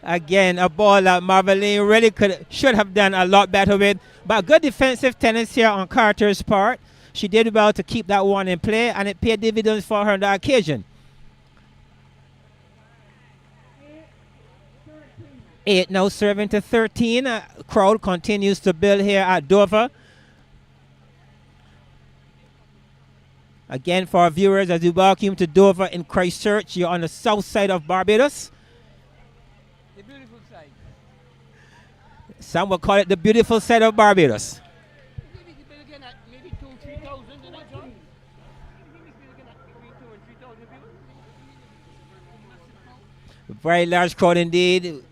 Again, a ball that Marvalene really should have done a lot better with. But good defensive tennis here on Carter's part. She did well to keep that one in play, and it paid dividends for her on that occasion. 8 now serving to 13. Crowd continues to build here at Dover. Again, for our viewers, as you welcome to Dover in Christchurch, you're on the south side of Barbados. The beautiful side. Some will call it the beautiful side of Barbados. Maybe you're looking at maybe 2,000 or 3,000 in that job. Maybe you're looking at between 2,000 and 3,000 people. Very large crowd indeed.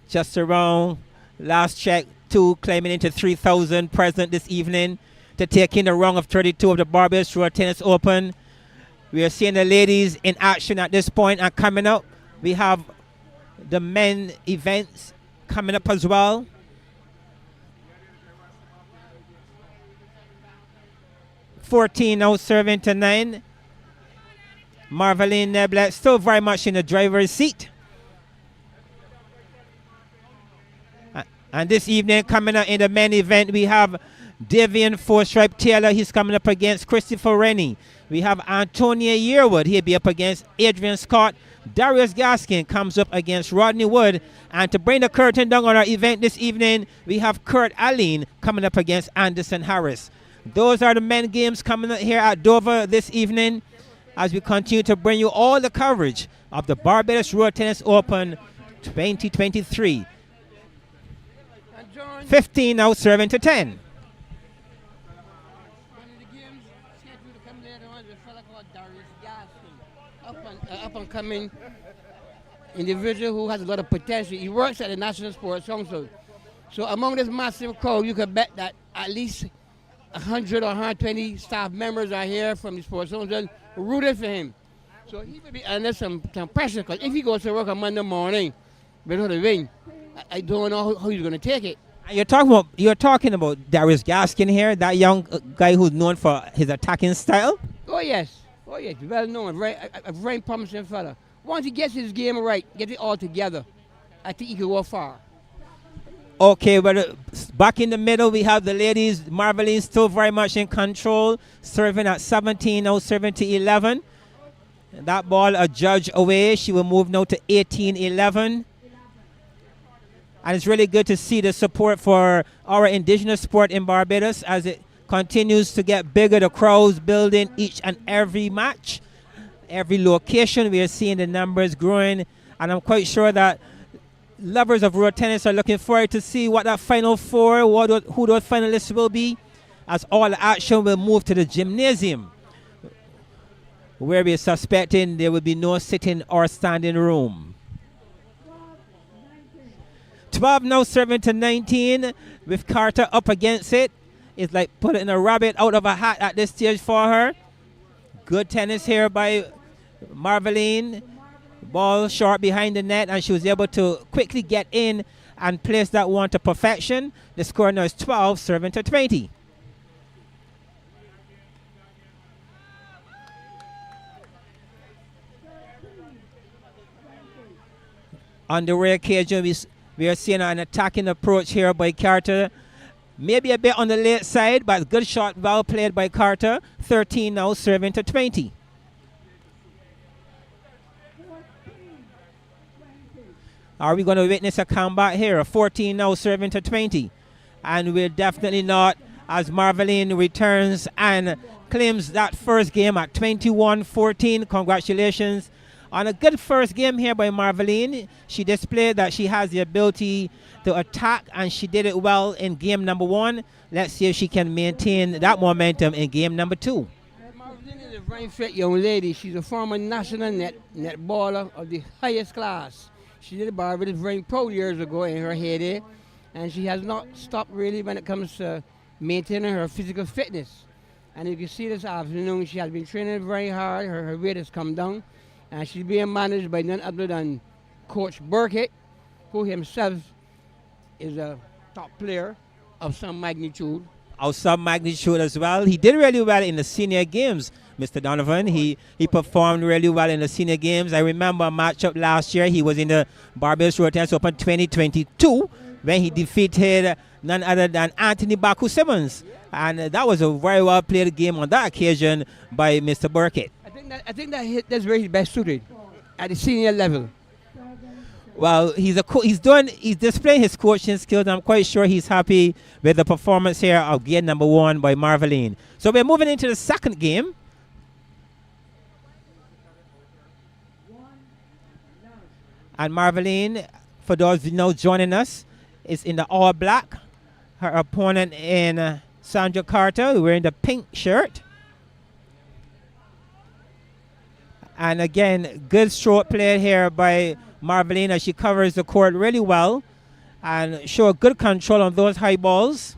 Just around, last check, 2 climbing into 3,000 present this evening to take in the round of 32 of the Barbados Road Tennis Open. We are seeing the ladies in action at this point, and coming up, we have the men events coming up as well. $14 now serving to 9. Marvalene Neblett still very much in the driver's seat. And this evening, coming up in the men event, we have Davien Four-Stripe Taylor. He's coming up against Christopher Rennie. We have Antonia Yearwood. He'll be up against Adrian Scott. Darius Gaskin comes up against Rodney Wood. And to bring the curtain down on our event this evening, we have Kurt Alleyne coming up against Anderson Harris. Those are the men games coming up here at Dover this evening as we continue to bring you all the coverage of the Barbados Road Tennis Open 2023. 15 now serving to 10. One of the games scheduled to come later on is a fella called Darius Gaskin. Up and coming individual who has a lot of potential. He works at the National Sports Council. So among this massive crowd, you can bet that at least 100 or 120 staff members are here from the Sports Council rooting for him. So he will be under some pressure, because if he goes to work on Monday morning without a ring, I don't know how he's going to take it. You're talking about Darius Gaskin here, that young guy who's known for his attacking style? Oh yes, well known, a very promising fella. Once he gets his game right, get it all together, I think he can go far. Okay, but back in the middle, we have the ladies. Marvalene still very much in control, serving at 17, now serving to 11. That ball a judge away. She will move now to 18-11. And it's really good to see the support for our indigenous sport in Barbados as it continues to get bigger. The crowds building each and every match, every location. We are seeing the numbers growing, and I'm quite sure that lovers of road tennis are looking forward to see what that final four, who those finalists will be, as all the action will move to the gymnasium, where we are suspecting there will be no sitting or standing room. 12 now serving to 19 with Carter up against it. It's like putting a rabbit out of a hat at this stage for her. Good tennis here by Marvalene. Ball short behind the net, and she was able to quickly get in and place that one to perfection. The score now is 12 serving to 20. On the rare occasion, we are seeing an attacking approach here by Carter. Maybe a bit on the late side, but good shot, well played by Carter. 13 now, serving to 20. Are we going to witness a comeback here? 14 now, serving to 20. And we're definitely not, as Marvalene returns and claims that first game at 21-14. Congratulations on a good first game here by Marvalene. She displayed that she has the ability to attack, and she did it well in game number 1. Let's see if she can maintain that momentum in game number 2. Marvalene is a very fit young lady. She's a former national netballer of the highest class. She did Barbados very proud years ago in her heyday, and she has not stopped really when it comes to maintaining her physical fitness. And you can see this afternoon she has been training very hard. Her weight has come down, and she's being managed by none other than Coach Burkett, who himself is a top player of some magnitude. Of some magnitude as well. He did really well in the senior games, Mr. Donovan. He performed really well in the senior games. I remember a matchup last year. He was in the Barbados Road Tennis Open 2022 when he defeated none other than Anthony Baku Simmons. And that was a very well played game on that occasion by Mr. Burkett. I think that's where he's best suited, at the senior level. Well, he's displaying his coaching skills. I'm quite sure he's happy with the performance here of game number 1 by Marvalene. So we're moving into the second game. And Marvalene, for those now joining us, is in the all black. Her opponent in Sandra Carter wearing the pink shirt. And again, good stroke play here by Marvalene as she covers the court really well and show good control on those high balls.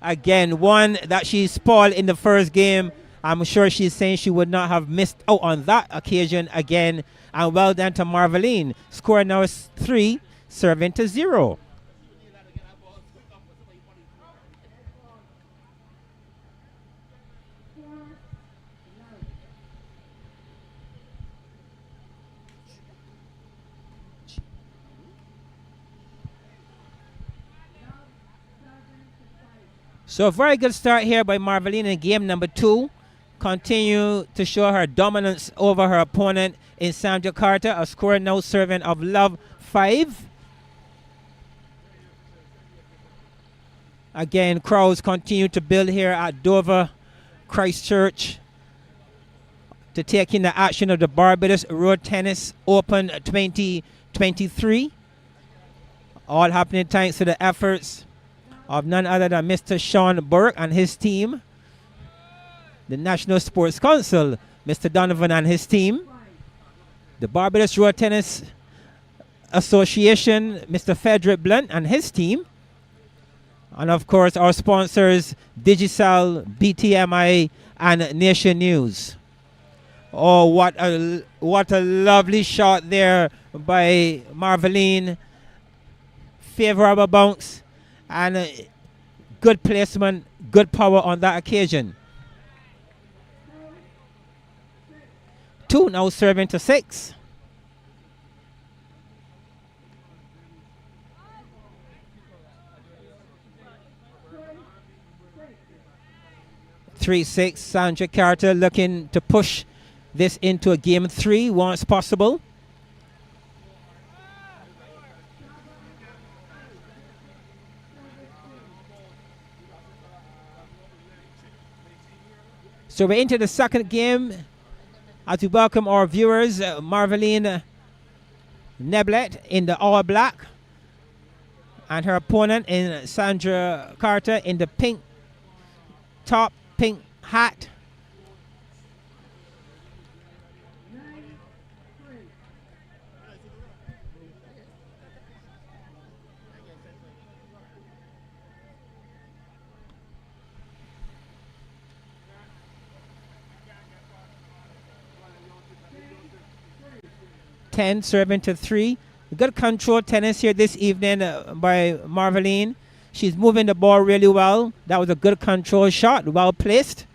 Again, one that she spoiled in the first game. I'm sure she's saying she would not have missed out on that occasion again. And well done to Marvalene. Score now is 3, serving to 0. So a very good start here by Marvalene in game number 2. Continue to show her dominance over her opponent in Sandra Carter. A score now serving of love 5. Again, crowds continue to build here at Dover Christchurch to take in the action of the Barbados Road Tennis Open 2023. All happening thanks to the efforts of none other than Mr. Sean Burke and his team, the National Sports Council, Mr. Donovan and his team, the Barbados Road Tennis Association, Mr. Frederick Blunt and his team, and of course our sponsors, Digicel, BTMI, and Nation News. Oh, what a lovely shot there by Marvalene. Favorable bounce and good placement, good power on that occasion. 2 now serving to 6. Three, 6. Sandra Carter looking to push this into a game 3 once possible. So we're into the second game as we welcome our viewers. Marvalene Neblett in the all black and her opponent in Sandra Carter in the pink top, pink hat. Serving to 3. Good control tennis here this evening by Marvalene. She's moving the ball really well. That was a good control shot, well placed.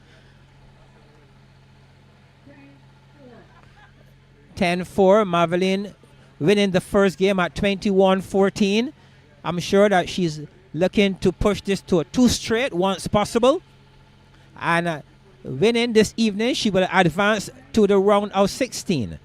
10-4. Marvalene winning the first game at 21-14. I'm sure that she's looking to push this to a 2 straight once possible. And winning this evening, she will advance to the round of 16.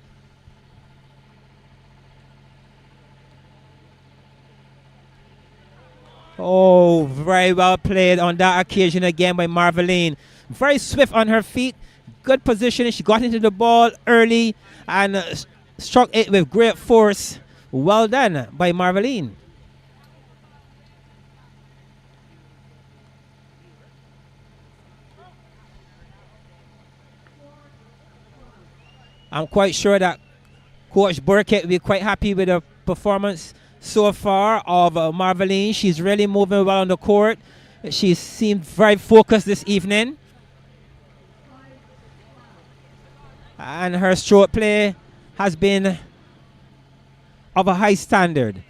Oh, very well played on that occasion again by Marvalene. Very swift on her feet. Good positioning. She got into the ball early and struck it with great force. Well done by Marvalene. I'm quite sure that Coach Burkett will be quite happy with the performance so far of Marvalene. She's really moving well on the court. She seemed very focused this evening. And her stroke play has been of a high standard.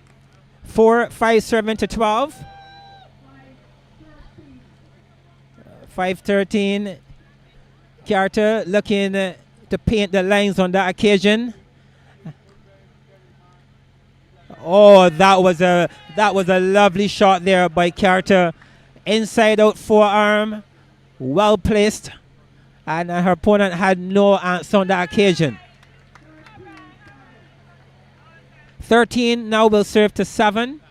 4-5 serving to 12. 5-13. Carter looking to paint the lines on that occasion. Oh, that was a lovely shot there by Carter. Inside out forearm, well placed, and her opponent had no answer on that occasion. 13 now will serve to 7.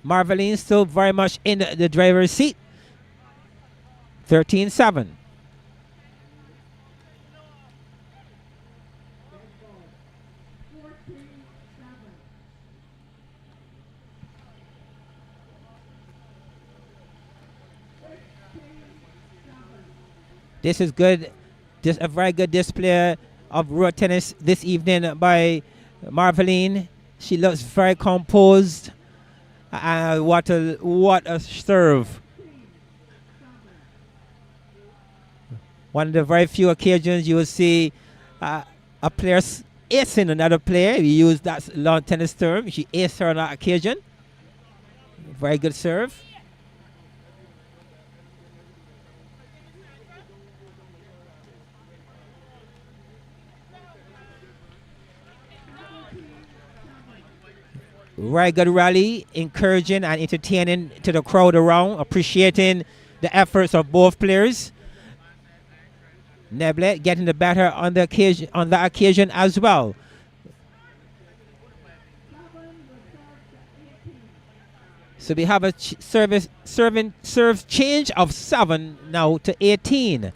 Marvalene still very much in the driver's seat. 13-7. This is good. Just a very good display of road tennis this evening by Marvalene. She looks very composed. What a serve. One of the very few occasions you will see a player acing another player. We use that lawn tennis term. She aced her on that occasion. Very good serve. Very good rally, encouraging and entertaining to the crowd around, appreciating the efforts of both players. Neblett getting the better on the occasion as well. So we have a serve change of 7 now to 18.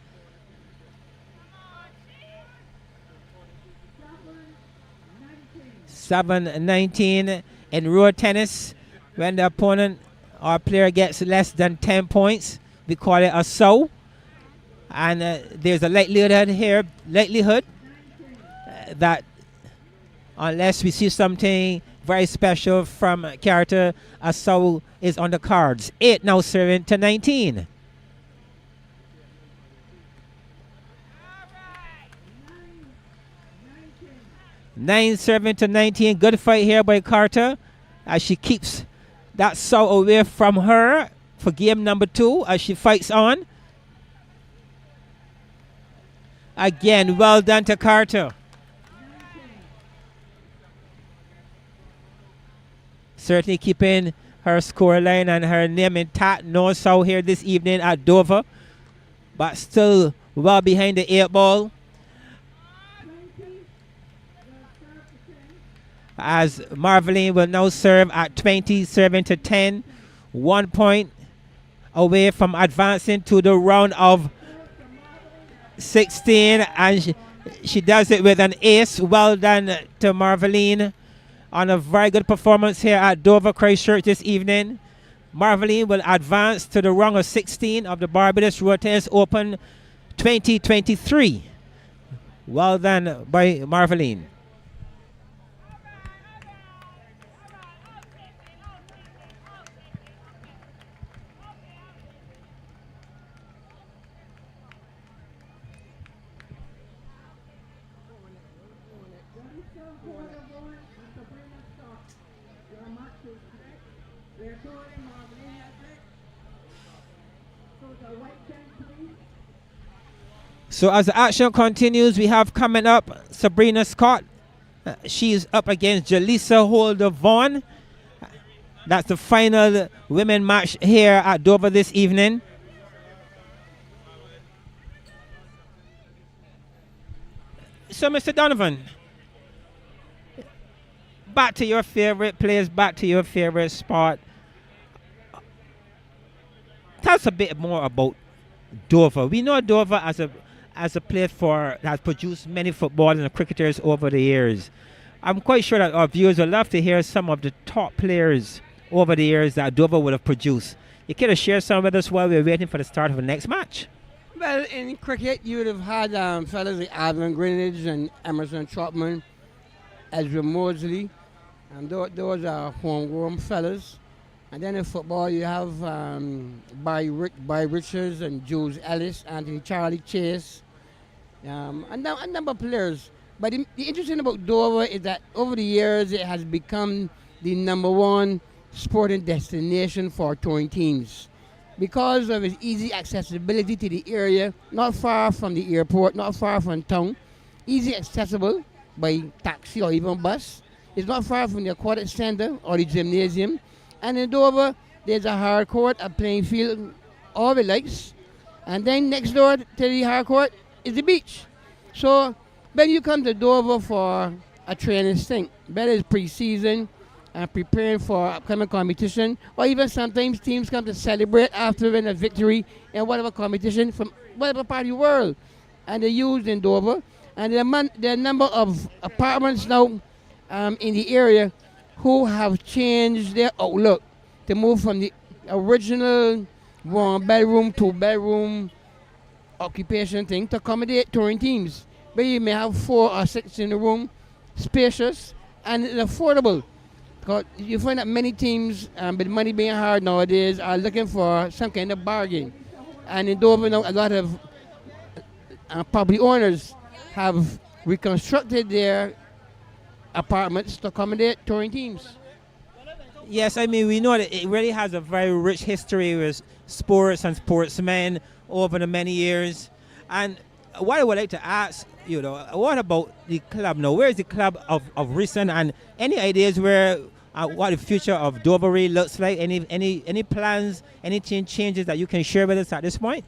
(7-19) in road tennis. When the opponent or player gets less than 10 points, we call it a sow. And there's a likelihood that unless we see something very special from Carter, a sow is on the cards. 8 now serving to 19. Nine serving to 19. Good fight here by Carter as she keeps that sow away from her for game number 2 as she fights on. Again, well done to Carter. Certainly keeping her scoreline and her name intact. No sow here this evening at Dover, but still well behind the 8 ball. As Marvalene will now serve at 20, serving to 10. 1 point away from advancing to the round of 16, and she does it with an ace. Well done to Marvalene on a very good performance here at Dover Christchurch this evening. Marvalene will advance to the round of 16 of the Barbados Road Tennis Open 2023. Well done by Marvalene. So as the action continues, we have coming up Sabrina Scott. She's up against Jalesa Vaughn. That's the final women match here at Dover this evening. So, Mr. Donovan, back to your favorite place, back to your favorite spot. Tell us a bit more about Dover. We know Dover as a place that has produced many footballers and cricketers over the years. I'm quite sure that our viewers would love to hear some of the top players over the years that Dover would have produced. You care to share some with us while we're waiting for the start of the next match? Well, in cricket, you would have had fellas like Adrain Greenwich and Emerson Trotman, Ezra Mosley, and those are homegrown fellas. And then in football, you have Barry Richards and Jules Ellis, Anthony Charlie Chase, a number of players. But the interesting about Dover is that over the years, it has become the #1 sporting destination for touring teams. Because of its easy accessibility to the area, not far from the airport, not far from town, easy accessible by taxi or even bus. It's not far from the aquatic center or the gymnasium. And in Dover, there's a hard court, a playing field, all the likes. And then next door to the hard court is the beach. So when you come to Dover for a training stint, whether it's pre-season and preparing for upcoming competition, or even sometimes teams come to celebrate after winning a victory in whatever competition from whatever part of the world. And they're used in Dover. And there are a number of apartments now in the area who have changed their outlook to move from the original 1-bedroom, 2-bedroom occupation thing to accommodate touring teams. Where you may have 4 or 6 in the room, spacious and affordable. Because you find that many teams, with money being hard nowadays, are looking for some kind of bargain. And in Dover now, a lot of property owners have reconstructed their apartments to accommodate touring teams. Yes, I mean, we know that it really has a very rich history with sports and sportsmen over the many years. And what I would like to ask, what about the club now? Where is the club of recent, and any ideas where what the future of Dover really looks like? Any plans, any changes that you can share with us at this point?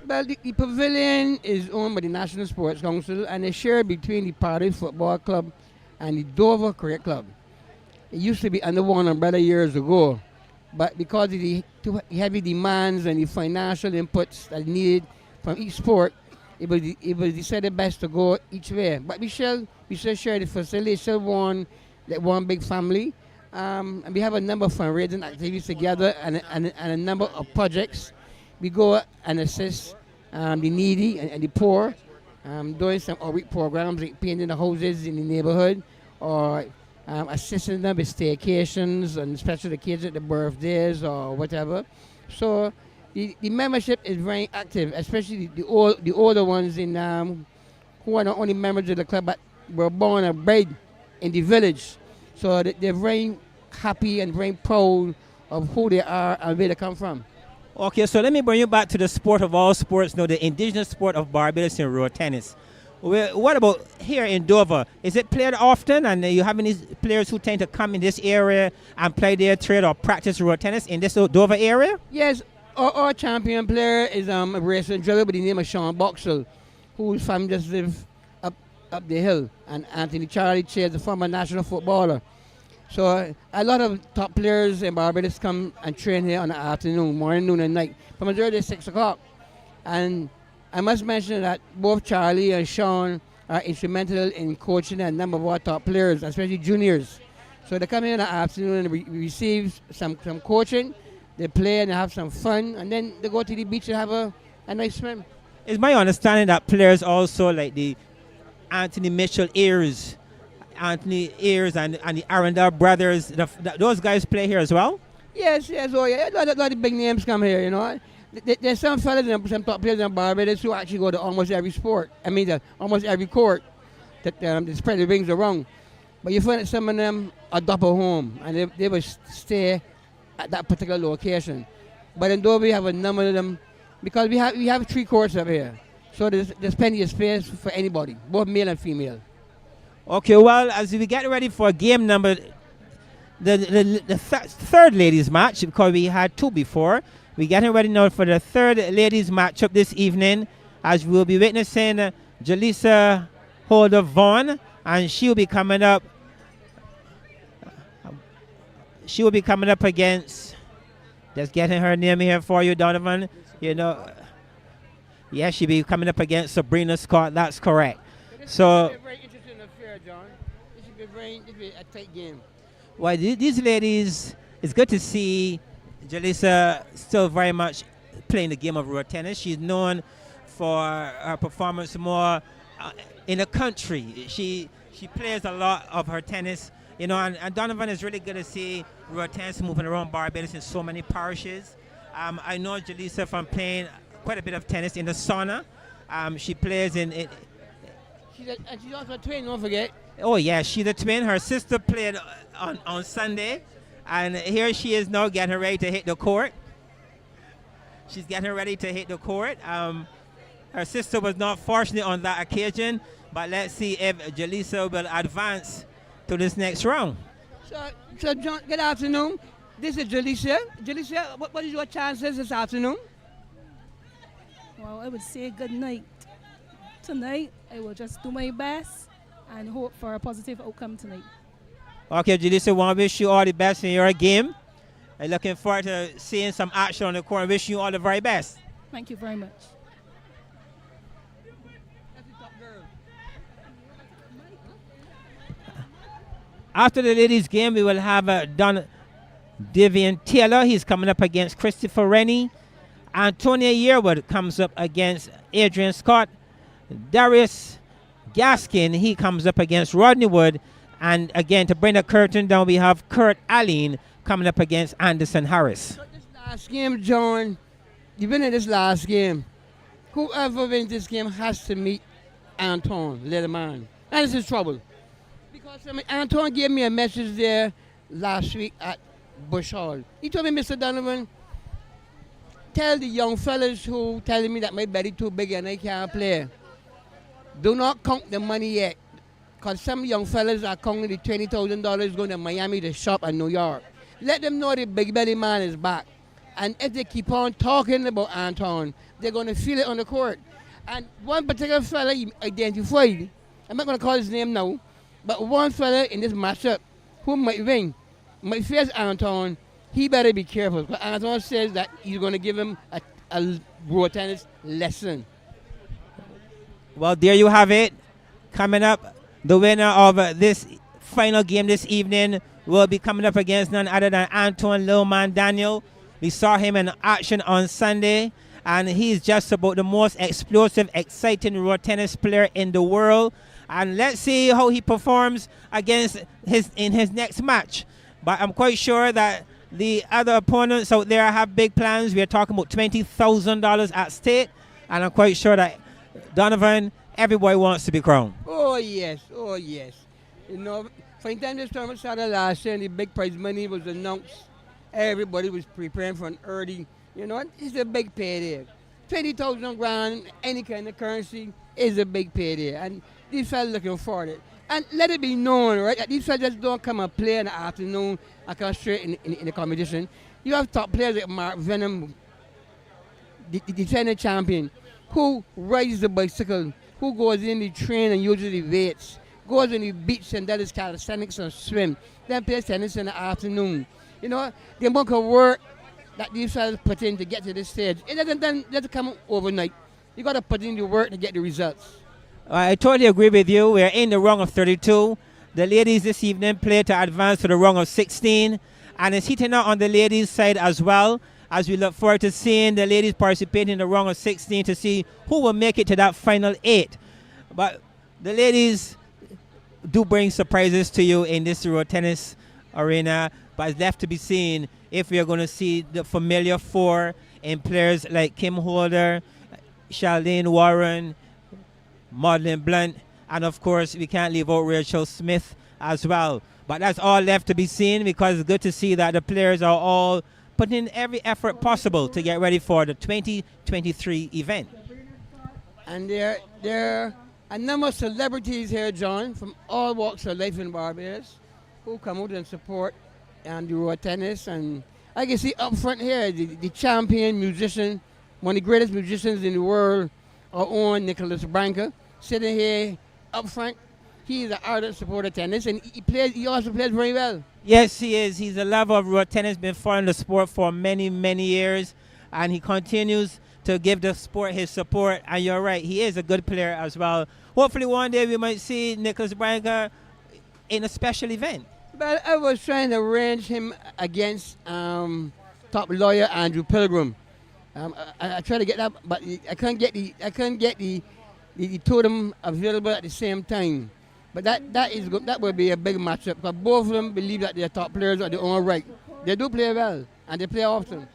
Well, the pavilion is owned by the National Sports Council, and it's shared between the Party Football Club and the Dover Cricket Club. It used to be under one umbrella years ago, but because of the heavy demands and the financial inputs that needed from each sport, it was decided best to go each way. But we shall share the facility, still one big family, and we have a number of fundraising activities together and a number of projects. We go and assist the needy and the poor, doing some outreach programs like painting the houses in the neighborhood, or assisting them with staycations and special occasions, like the birthdays or whatever. So the membership is very active, especially the older ones in who are not only members of the club but were born and bred in the village. So they're very happy and very proud of who they are and where they come from. Okay, so let me bring you back to the sport of all sports now, the indigenous sport of Barbados in road tennis. What about here in Dover? Is it played often, and you have any players who tend to come in this area and play their trade or practice road tennis in this Dover area? Yes, our champion player is a racing driver by the name of Sean Boxall, whose family just live up the hill, and Anthony Charlie Chase, the former national footballer. So a lot of top players in Barbados come and train here on the afternoon, morning, noon, and night, from as early as 6 o'clock. And I must mention that both Charlie and Sean are instrumental in coaching a number of our top players, especially juniors. So they come in the afternoon and receive some coaching, they play and they have some fun, and then they go to the beach and have a nice swim. It's my understanding that players also like the Anthony Mitchell Anthony Ayers and the Arundel brothers, those guys play here as well? Yes, oh yeah, a lot of big names come here, you know. There's some fellas and some top players in Barbados who actually go to almost every sport. I mean, almost every court that they spread the rings around. But you find that some of them adopt a home and they will stay at that particular location. But in Dover we have a number of them because we have 3 courts up here. So there's plenty of space for anybody, both male and female. Okay, well, as we get ready for game number third ladies match, because we had two before. We're getting ready now for the third ladies matchup this evening, as we'll be witnessing Jalesa Holder Vaughn, and she'll be coming up. She will be coming up against. Just getting her name here for you, Donovan. You know, yeah, she'll be coming up against Sabrina Scott. That's correct. So. Very interesting affair, John. This should be a tight game. Well, these ladies, it's good to see Jalesa still very much playing the game of road tennis. She's known for her performance more in the country. She plays a lot of her tennis, you know, and Donovan is really good to see road tennis moving around Barbados in so many parishes. I know Jalesa from playing quite a bit of tennis in the sauna. She plays in She's also a twin, don't forget. Oh, yeah, she's a twin. Her sister played on Sunday, and here she is now getting ready to hit the court. She's getting ready to hit the court. Her sister was not fortunate on that occasion, but let's see if Jalesa will advance to this next round. So John, good afternoon. This is Jalesa. Jalesa, what is your chances this afternoon? Well, I would say good night. Tonight, I will just do my best and hope for a positive outcome tonight. Okay, Jalesa, want to wish you all the best in your game. I'm looking forward to seeing some action on the court. Wish you all the very best. Thank you very much. After the ladies' game, we will have Davien Taylor. He's coming up against Christopher Rennie. Antonia Yearwood comes up against Adrain Scott. Darius Gaskin, he comes up against Rodney Wood. And again, to bring the curtain down, we have Kirk Alleyne coming up against Anderson Harris. So this last game, John, you've been in this last game. Whoever wins this game has to meet Anton, little man. And this is trouble. Because Anton gave me a message there last week at Bush Hall. He told me, Mr. Donovan, tell the young fellas who telling me that my belly too big and I can't play, do not count the money yet. Because some young fellas are counting the $20,000 going to Miami to shop in New York. Let them know the big belly man is back. And if they keep on talking about Anton, they're going to feel it on the court. And one particular fella he identified, I'm not going to call his name now, but one fella in this matchup who might win, might face Anton, he better be careful. Because Anton says that he's going to give him a road tennis lesson. Well, there you have it. Coming up, the winner of this final game this evening will be coming up against none other than Anton Lilman Daniel. We saw him in action on Sunday, and he's just about the most explosive, exciting road tennis player in the world. And let's see how he performs against in his next match. But I'm quite sure that the other opponents out there have big plans. We're talking about $20,000 at stake, and I'm quite sure that Donovan, everybody wants to be crowned. Oh, yes. Oh, yes. You know, from the time this tournament started last year and the big prize money was announced, everybody was preparing for an early, you know, it's a big payday. 20,000 grand, any kind of currency is a big payday. And these fellas looking for it. And let it be known, right, that these fellas just don't come and play in the afternoon and come straight in the competition. You have top players like Marvalene, the defending champion, who rides the bicycle, who goes in the train and uses the weights, goes on the beach and does calisthenics and swim, then plays tennis in the afternoon. You know, the amount of work that these fellas put in to get to this stage, it doesn't come overnight. You got to put in the work to get the results. I totally agree with you. We're in the round of 32. The ladies this evening play to advance to the round of 16. And it's heating up on the ladies' side as well, as we look forward to seeing the ladies participate in the round of 16 to see who will make it to that final 8. But the ladies do bring surprises to you in this road tennis arena, but it's left to be seen if we are going to see the familiar four in players like Kim Holder, Charlene Warren, Madeline Blunt, and of course we can't leave out Rachel Smith as well. But that's all left to be seen, because it's good to see that the players are all putting in every effort possible to get ready for the 2023 event. And there are a number of celebrities here, John, from all walks of life in Barbados, who come out and support and the road tennis. And I can see up front here the champion musician, one of the greatest musicians in the world, our own Nicholas Branca, sitting here up front. He's an ardent supporter of tennis, and he also plays very well. Yes, he is. He's a lover of road tennis, been following the sport for many, many years, and he continues to give the sport his support. And you're right, he is a good player as well. Hopefully one day we might see Nicholas Branca in a special event. But I was trying to arrange him against top lawyer Andrew Pilgrim. I tried to get that, but I couldn't get the two of them available at the same time. But that would be a big matchup because both of them believe that they're top players at their own right. They do play well and they play often.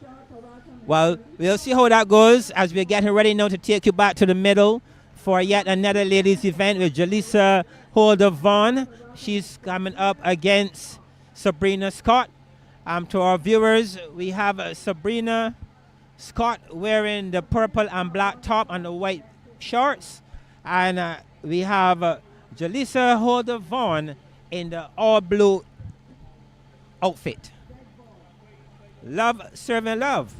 Well, we'll see how that goes as we're getting ready now to take you back to the middle for yet another ladies event with Jalesa Vaughn. She's coming up against Sabrina Scott. To our viewers, we have Sabrina Scott wearing the purple and black top and the white shorts. And we have Jalesa Vaughn in the all blue outfit. Love, serving love.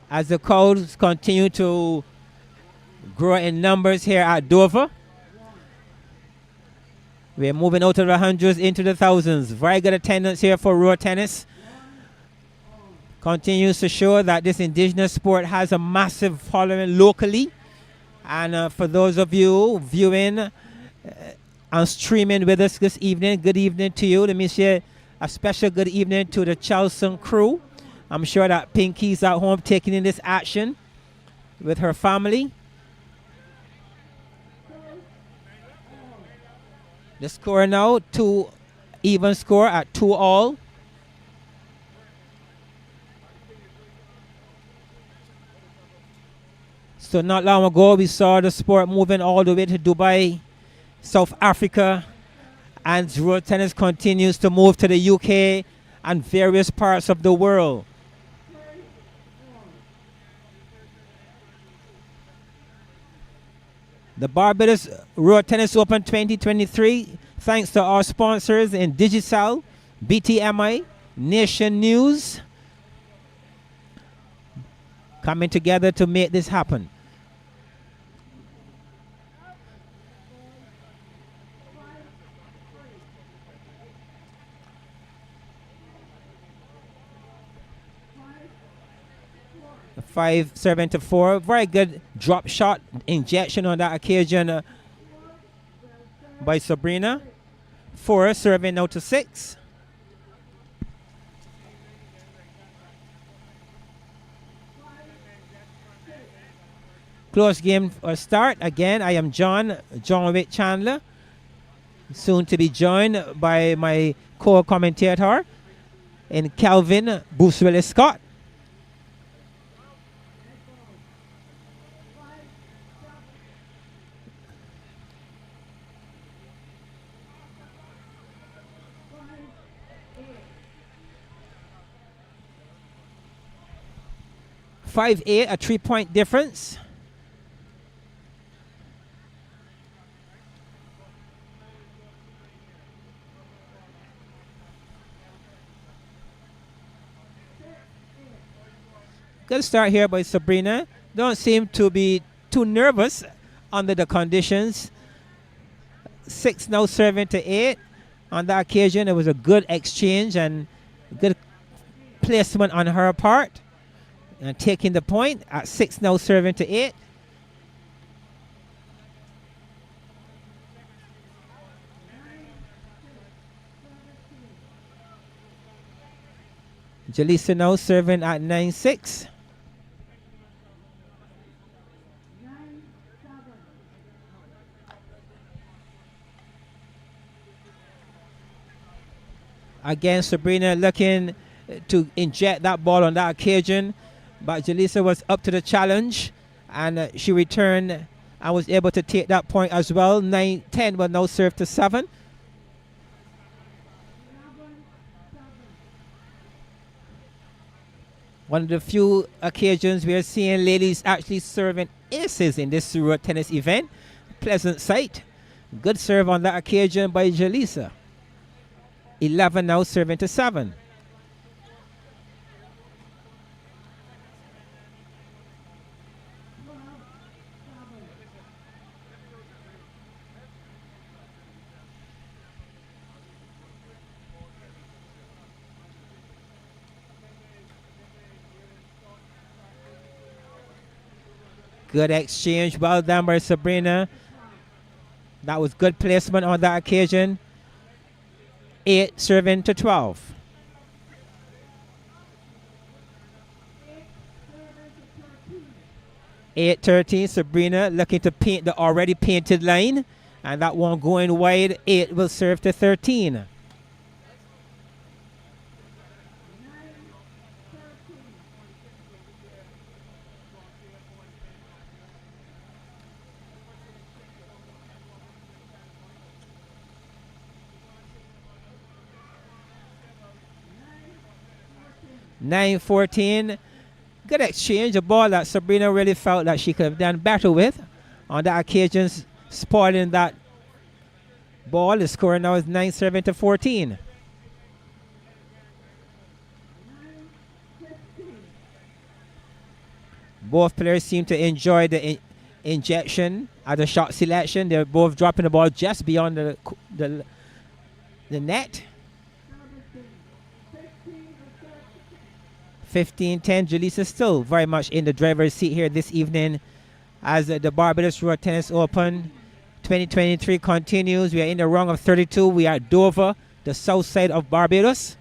As the crowds continue to grow in numbers here at Dover, we're moving out of the hundreds into the thousands. Very good attendance here for road tennis. Continues to show that this indigenous sport has a massive following locally. And for those of you viewing and streaming with us this evening, good evening to you. Let me say a special good evening to the Charleston crew. I'm sure that Pinky's at home taking in this action with her family. The score now, 2 even score at 2-all. So not long ago, we saw the sport moving all the way to Dubai, South Africa, and road tennis continues to move to the UK and various parts of the world. The Barbados Road Tennis Open 2023, thanks to our sponsors in Digicel, BTMI, Nation News, coming together to make this happen. A 5-7-4, very good drop shot injection on that occasion by Sabrina. 4 serving now to 6. Close game start. Again, I am John Wick Chandler, soon to be joined by my co-commentator in Calvin Bruce Willis Scott. A 3-point difference. Good start here by Sabrina. Don't seem to be too nervous under the conditions. 6 now serving to 8. On that occasion, it was a good exchange and good placement on her part. And taking the point at 6 now serving to 8. Jalesa now serving at 9-6. Again, Sabrina looking to inject that ball on that occasion. But Jalesa was up to the challenge, and she returned and was able to take that point as well. 9-10 will now serve to 7. One of the few occasions we are seeing ladies actually serving aces in this road tennis event. Pleasant sight. Good serve on that occasion by Jalesa. 11 now serving to 7. Good exchange, well done by Sabrina. That was good placement on that occasion. 8 serving to 12. Eight 13. Sabrina looking to paint the already painted line, and that one going wide. 8 will serve to 13. Nine 14. Good exchange, a ball that Sabrina really felt that she could have done better with. On that occasion, spoiling that ball. The score now is 9-7 to 14. Both players seem to enjoy the injection at the shot selection. They're both dropping the ball just beyond the net. 15-10. Jalesa still very much in the driver's seat here this evening as the Barbados Road Tennis Open 2023 continues. We are in the round of 32. We are at Dover, the south side of Barbados.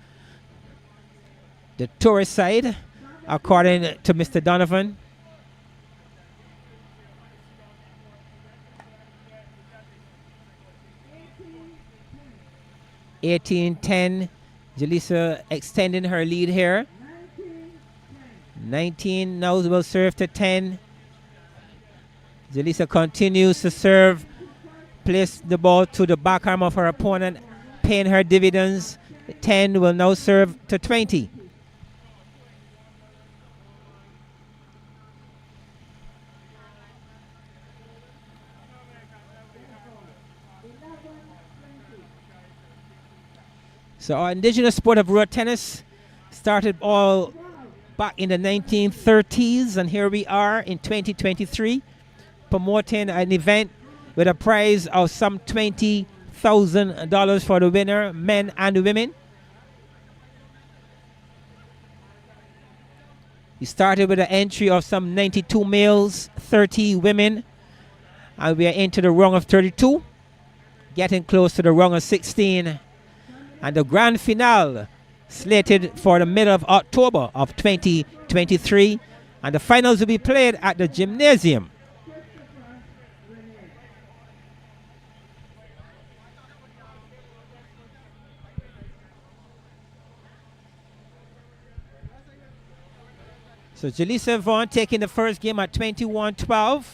The tourist side, according to Mr. Donovan. (18-10). Jalesa extending her lead here. 19 now will serve to 10. Jalesa continues to serve. Place the ball to the back arm of her opponent, paying her dividends. 10 will now serve to 20. So our indigenous sport of road tennis started all back in the 1930s, and here we are in 2023 promoting an event with a prize of some $20,000 for the winner, men and women. We started with an entry of some 92 males, 30 women, and we are into the round of 32, getting close to the round of 16, and the grand finale slated for the middle of October of 2023, and the finals will be played at the gymnasium. So Jalesa Vaughn taking the first game at 21-12.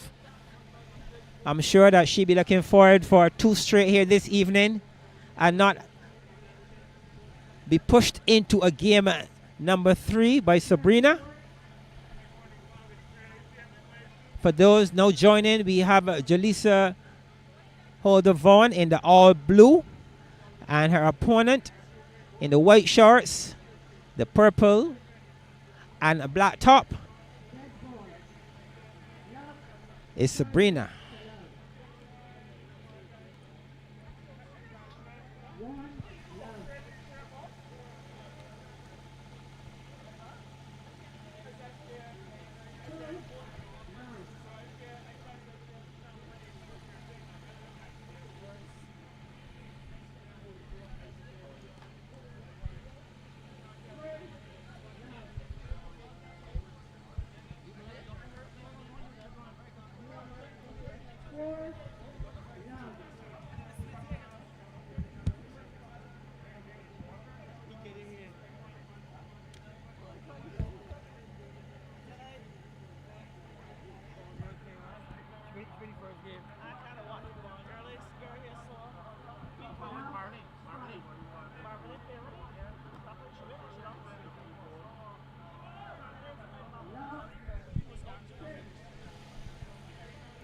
I'm sure that she'll be looking forward for 2 straight here this evening and not be pushed into a game number 3 by Sabrina. For those now joining, we have Jalesa Vaughn in the all blue and her opponent in the white shorts, the purple and a black top is Sabrina.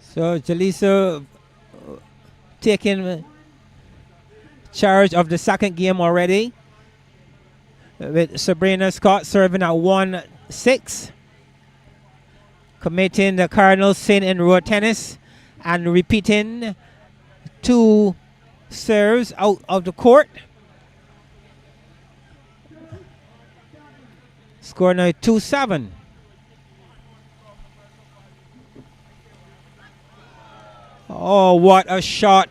So Jalesa taking charge of the second game already, with Sabrina Scott serving at 1-6, committing the cardinal sin in road tennis and repeating 2 serves out of the court. Score now 2-7. Oh, what a shot.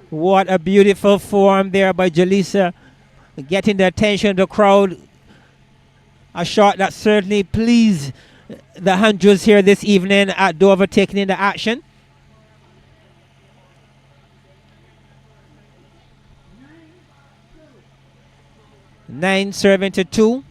What a beautiful form there by Jalesa, getting the attention of the crowd. A shot that certainly pleased the hundreds here this evening at Dover, taking in the action. Nine serving to 2.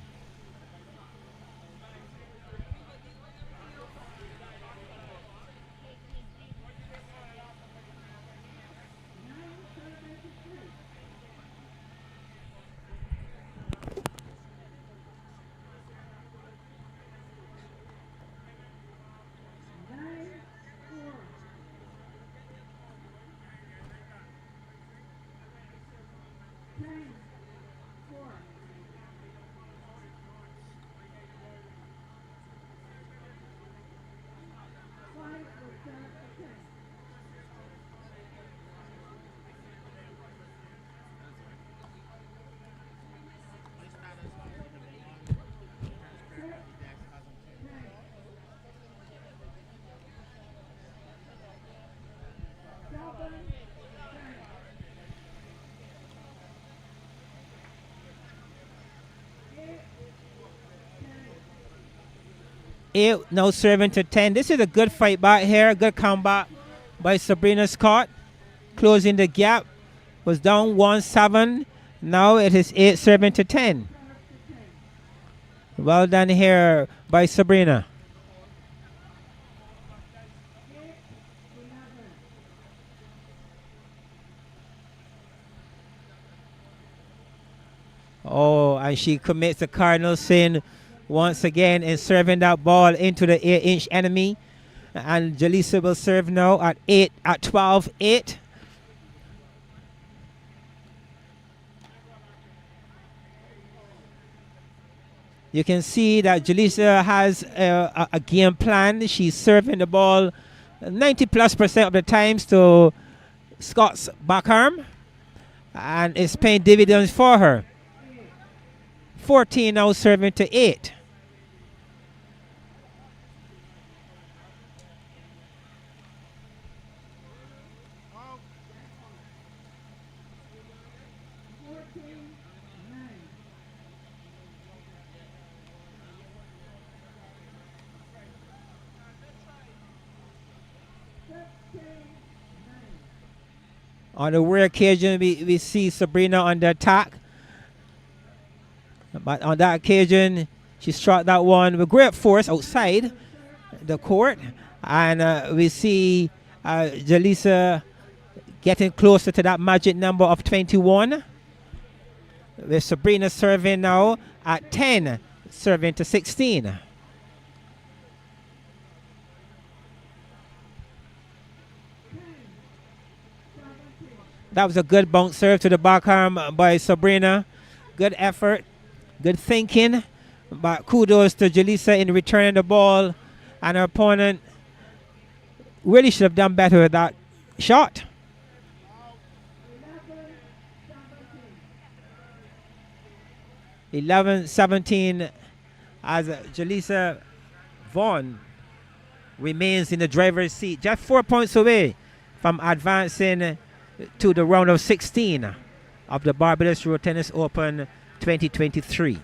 Eight now serving to 10. This is a good fight back here. Good comeback by Sabrina Scott, closing the gap. Was down 1-7. Now it is 8 serving to 10. Well done here by Sabrina. Oh, and she commits the cardinal sin once again in serving that ball into the 8-inch enemy. And Jalesa will serve now at 12-8. You can see that Jalesa has a game plan. She's serving the ball 90+% of the times to Scott's backarm, and it's paying dividends for her. 14 now serving to 8. On the rare occasion, we see Sabrina on the attack. But on that occasion, she struck that one with great force outside the court. And we see Jalesa getting closer to that magic number of 21. With Sabrina serving now at 10, serving to 16. That was a good bounce serve to the backarm by Sabrina. Good effort, good thinking. But kudos to Jalesa in returning the ball. And her opponent really should have done better with that shot. (11-17) as Jalesa Vaughn remains in the driver's seat, just 4 points away from advancing to the round of 16 of the Barbados Road Tennis Open 2023.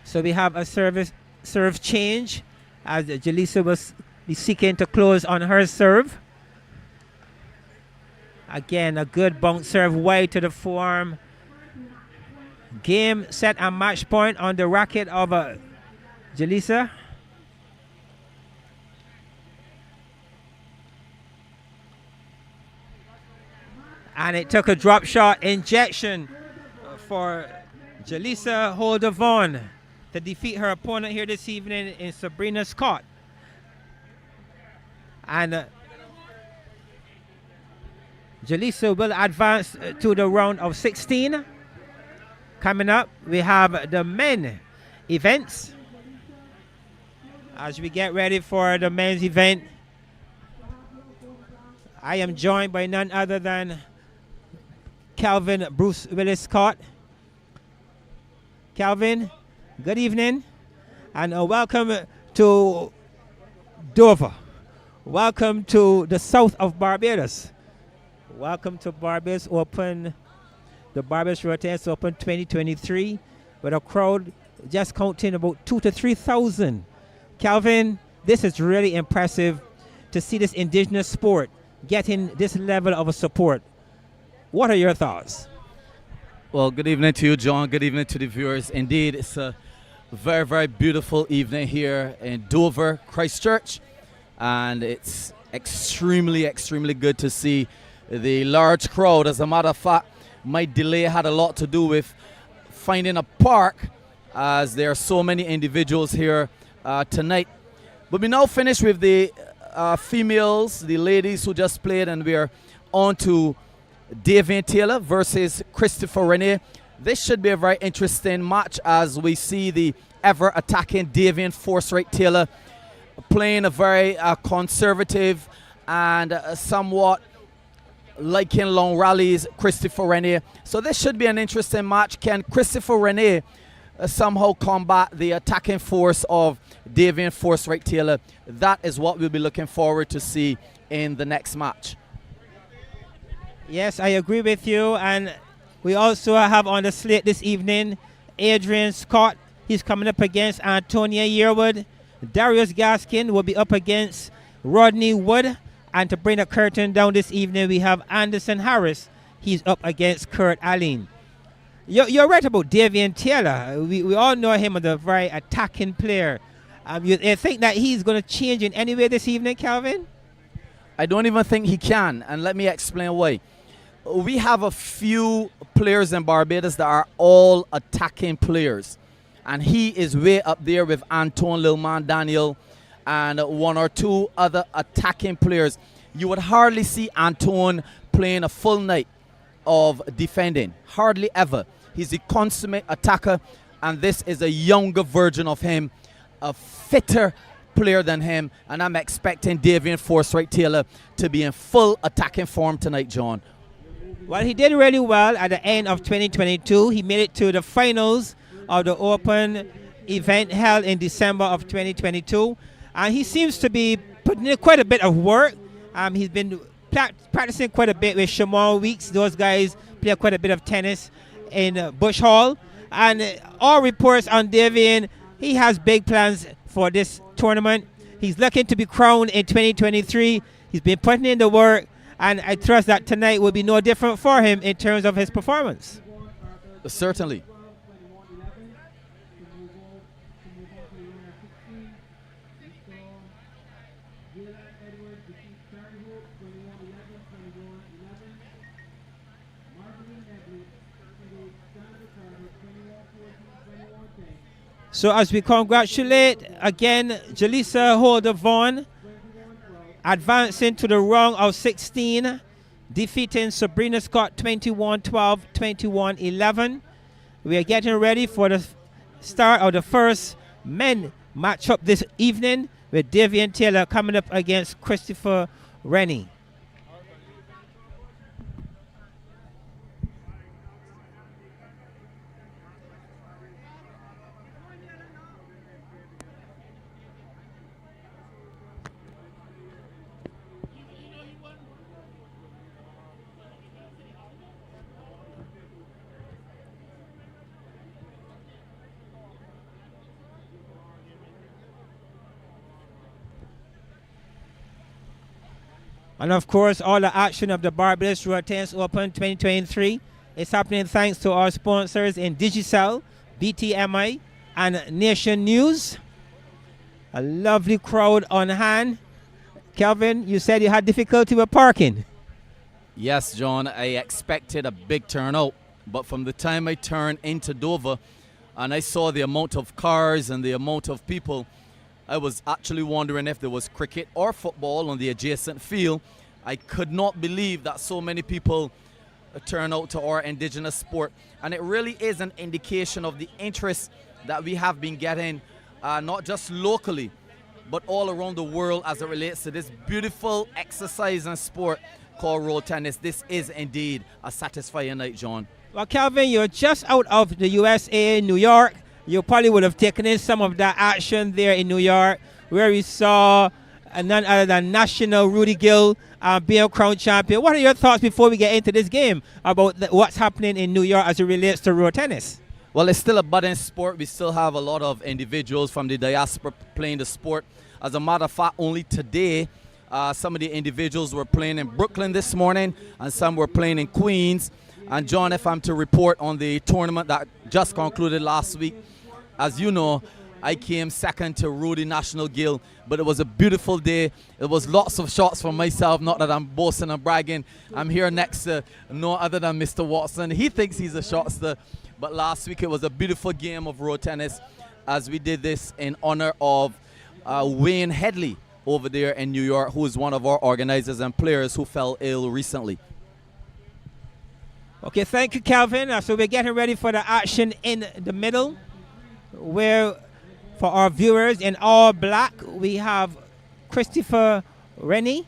So we have a serve change as Jalesa was seeking to close on her serve. Again, a good bounce serve wide to the forearm. Game, set, and match point on the racket of Jalesa. And it took a drop shot injection for Jalesa hold Vaughn to defeat her opponent here this evening in Sabrina Scott. And Jalesa will advance to the round of 16. Coming up, we have the men events. As we get ready for the men's event, I am joined by none other than Calvin Bruce Willis Scott. Calvin, good evening, and welcome to Dover. Welcome to the south of Barbados. Welcome to Barbados Open, the Barbados Road Tennis Open 2023, with a crowd just counting about 2,000 to 3,000. Calvin, this is really impressive to see this indigenous sport getting this level of a support. What are your thoughts? Well, good evening to you, John. Good evening to the viewers. Indeed, it's a very, very beautiful evening here in Dover, Christchurch. And it's extremely, extremely good to see the large crowd. As a matter of fact, my delay had a lot to do with finding a park, as there are so many individuals here tonight. But we now finish with the females, the ladies who just played, and we're on to Davien Taylor versus Christopher Renee. This should be a very interesting match, as we see the ever-attacking Davien Force-Right Taylor playing a very conservative and somewhat liking long rallies Christopher Renee. So this should be an interesting match. Can Christopher Renee somehow combat the attacking force of Davien Force-Right Taylor? That is what we'll be looking forward to see in the next match. Yes, I agree with you. And we also have on the slate this evening Adrain Scott. He's coming up against Antonia Yearwood. Darius Gaskin will be up against Rodney Wood. And to bring the curtain down this evening, we have Anderson Harris. He's up against Kurt Alleyne. You're right about Davien Taylor. We all know him as a very attacking player. You think that he's going to change in any way this evening, Calvin? I don't even think he can, and let me explain why. We have a few players in Barbados that are all attacking players, and he is way up there with Anton Lilman Daniel and one or two other attacking players. You would hardly see Anton playing a full night of defending, hardly ever. He's a consummate attacker, and this is a younger version of him, a fitter player than him, and I'm expecting Davien Force-Right Taylor to be in full attacking form tonight, John. Well, he did really well at the end of 2022. He made it to the finals of the Open event held in December of 2022, and he seems to be putting in quite a bit of work. He's been practicing quite a bit with Shimon Weeks. Those guys play quite a bit of tennis in Bush Hall, and all reports on Davien, he has big plans for this tournament. He's looking to be crowned in 2023. He's been putting in the work, and I trust that tonight will be no different for him in terms of his performance. Certainly. So as we congratulate again Jalesa Holder Vaughn, advancing to the round of 16, defeating Sabrina Scott 21-12, 21-11. We are getting ready for the start of the first men matchup this evening, with Davien Taylor coming up against Christopher Renee. And of course, all the action of the Barbados Road Tennis Open 2023 is happening thanks to our sponsors in Digicel, BTMI, and Nation News. A lovely crowd on hand. Kelvin, you said you had difficulty with parking. Yes, John, I expected a big turnout, But from the time I turned into Dover and I saw the amount of cars and the amount of people, I was actually wondering if there was cricket or football on the adjacent field. I could not believe that so many people turn out to our indigenous sport. And it really is an indication of the interest that we have been getting, not just locally, but all around the world as it relates to this beautiful exercise and sport called road tennis. This is indeed a satisfying night, John. Well, Calvin, you're just out of the USA, New York. You probably would have taken in some of that action there in New York, where we saw none other than national Rudy Gill being crowned champion. What are your thoughts before we get into this game about what's happening in New York as it relates to road tennis? Well, it's still a budding sport. We still have a lot of individuals from the diaspora playing the sport. As a matter of fact, only today, some of the individuals were playing in Brooklyn this morning, and some were playing in Queens. And John, if I'm to report on the tournament that just concluded last week, as you know, I came second to Rudy National Gill, but it was a beautiful day. It was lots of shots from myself, not that I'm boasting and bragging. I'm here next to no other than Mr. Watson. He thinks he's a shotster, but last week it was a beautiful game of road tennis as we did this in honor of Wayne Headley over there in New York, who is one of our organizers and players who fell ill recently. Okay, thank you, Calvin. So we're getting ready for the action in the middle, where for our viewers in all black, we have Christopher Renee.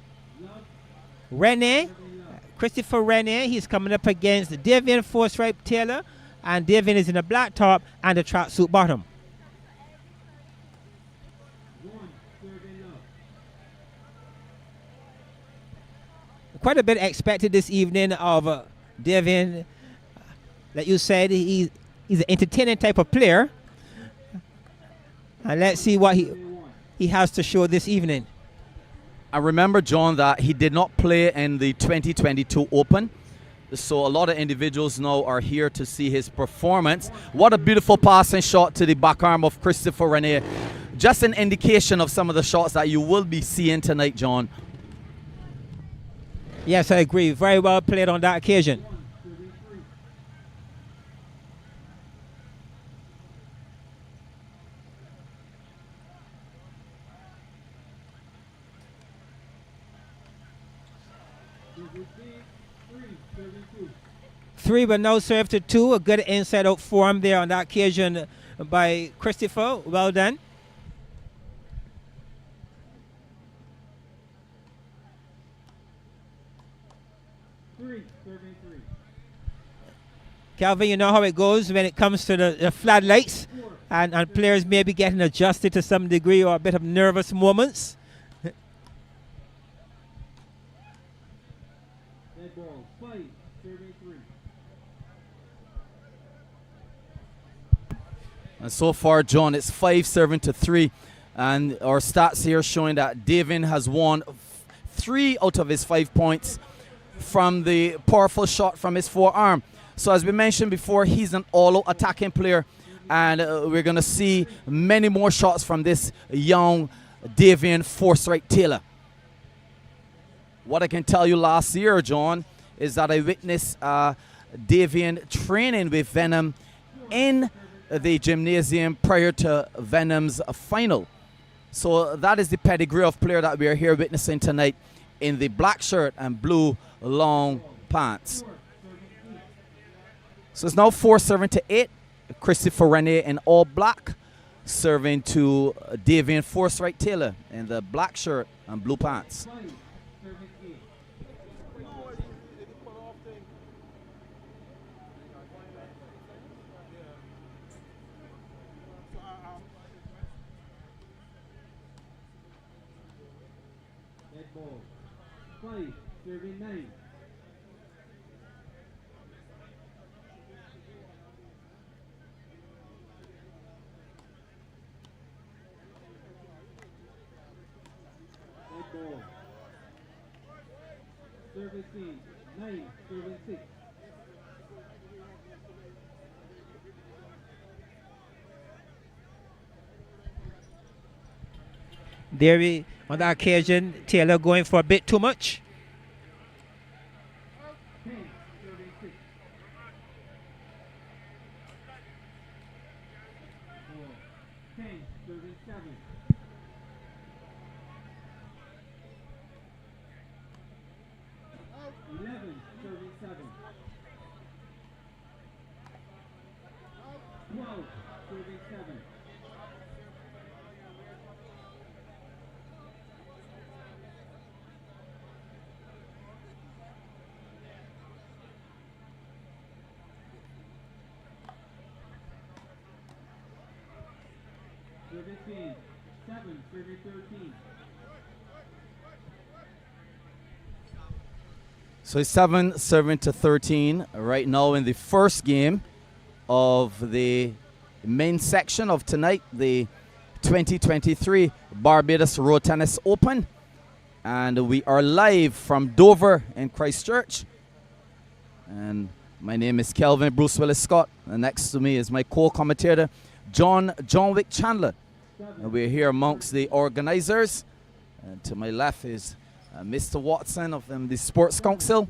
Christopher Renee, he's coming up against Davien Forsyth Taylor, and Davien is in the black top and the tracksuit bottom. Quite a bit expected this evening of Davien. Like you said, he's an entertaining type of player. And let's see what he has to show this evening. I remember, John, that he did not play in the 2022 Open. So a lot of individuals now are here to see his performance. What a beautiful passing shot to the back arm of Christopher Renee. Just an indication of some of the shots that you will be seeing tonight, John. Yes, I agree. Very well played on that occasion. Three, but no serve to two. A good inside-out form there on that occasion by Christopher. Well done. Calvin, you know how it goes when it comes to the floodlights, and players may be getting adjusted to some degree or a bit of nervous moments. And so far, John, it's 5-7-3. And our stats here showing that Davien has won 3 out of his 5 points from the powerful shot from his forearm. So as we mentioned before, he's an all-out attacking player. And we're going to see many more shots from this young Davien Forsyth Taylor. What I can tell you last year, John, is that I witnessed Davien training with Venom in the gymnasium prior to Venom's final. So that is the pedigree of player that we are here witnessing tonight in the black shirt and blue long pants. So it's now 4-7-8. Christopher Renee in all black serving to Davien Forsyth Taylor in the black shirt and blue pants. There, on that occasion, Taylor going for a bit too much. change. 7, serving 13. So it's 7 serving to 13 right now in the first game of the main section of tonight, the 2023 Barbados Road Tennis Open. And we are live from Dover in Christchurch. And my name is Kelvin Bruce Willis Scott. And next to me is my co-commentator, John Wick Chandler. And we're here amongst the organizers. And to my left is Mr. Watson of the Sports Council.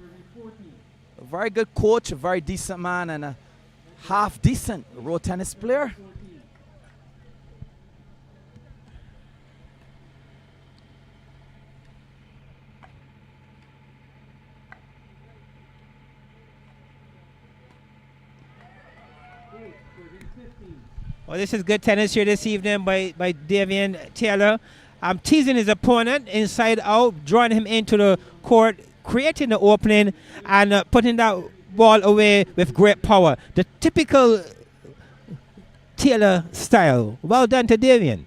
A very good coach, a very decent man, and a half-decent road tennis player. Well, this is good tennis here this evening by Davien Taylor. Teasing his opponent inside out, drawing him into the court, creating the opening, and putting that ball away with great power. The typical Taylor style. Well done to Davien.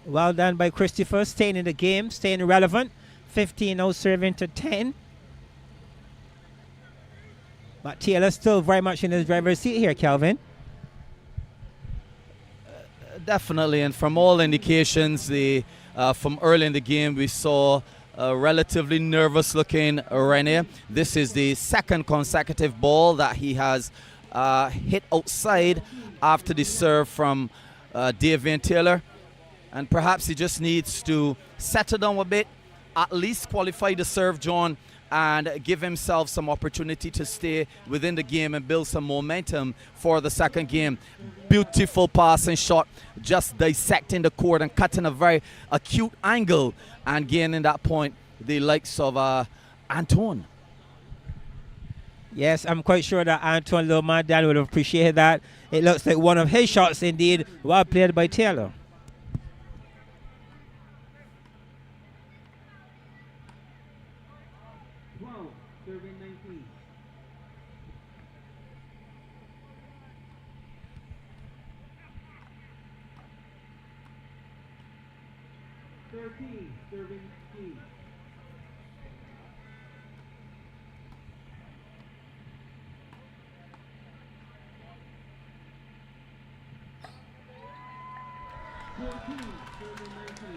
Well done by Christopher, staying in the game, staying relevant. 15 now serving to 10. But Taylor still very much in his driver's seat here, Kelvin. Definitely, and from all indications, from early in the game, we saw a relatively nervous-looking Renee. This is the second consecutive ball that he has hit outside after the serve from Davien Taylor. And perhaps he just needs to settle down a bit, at least qualify the serve, John, and give himself some opportunity to stay within the game and build some momentum for the second game. Beautiful passing shot, just dissecting the court and cutting a very acute angle and gaining that point, the likes of Antoine. Yes, I'm quite sure that Antoine Lomadan would appreciate that. It looks like one of his shots indeed, well played by Taylor. Serving 19. 13, serving 16.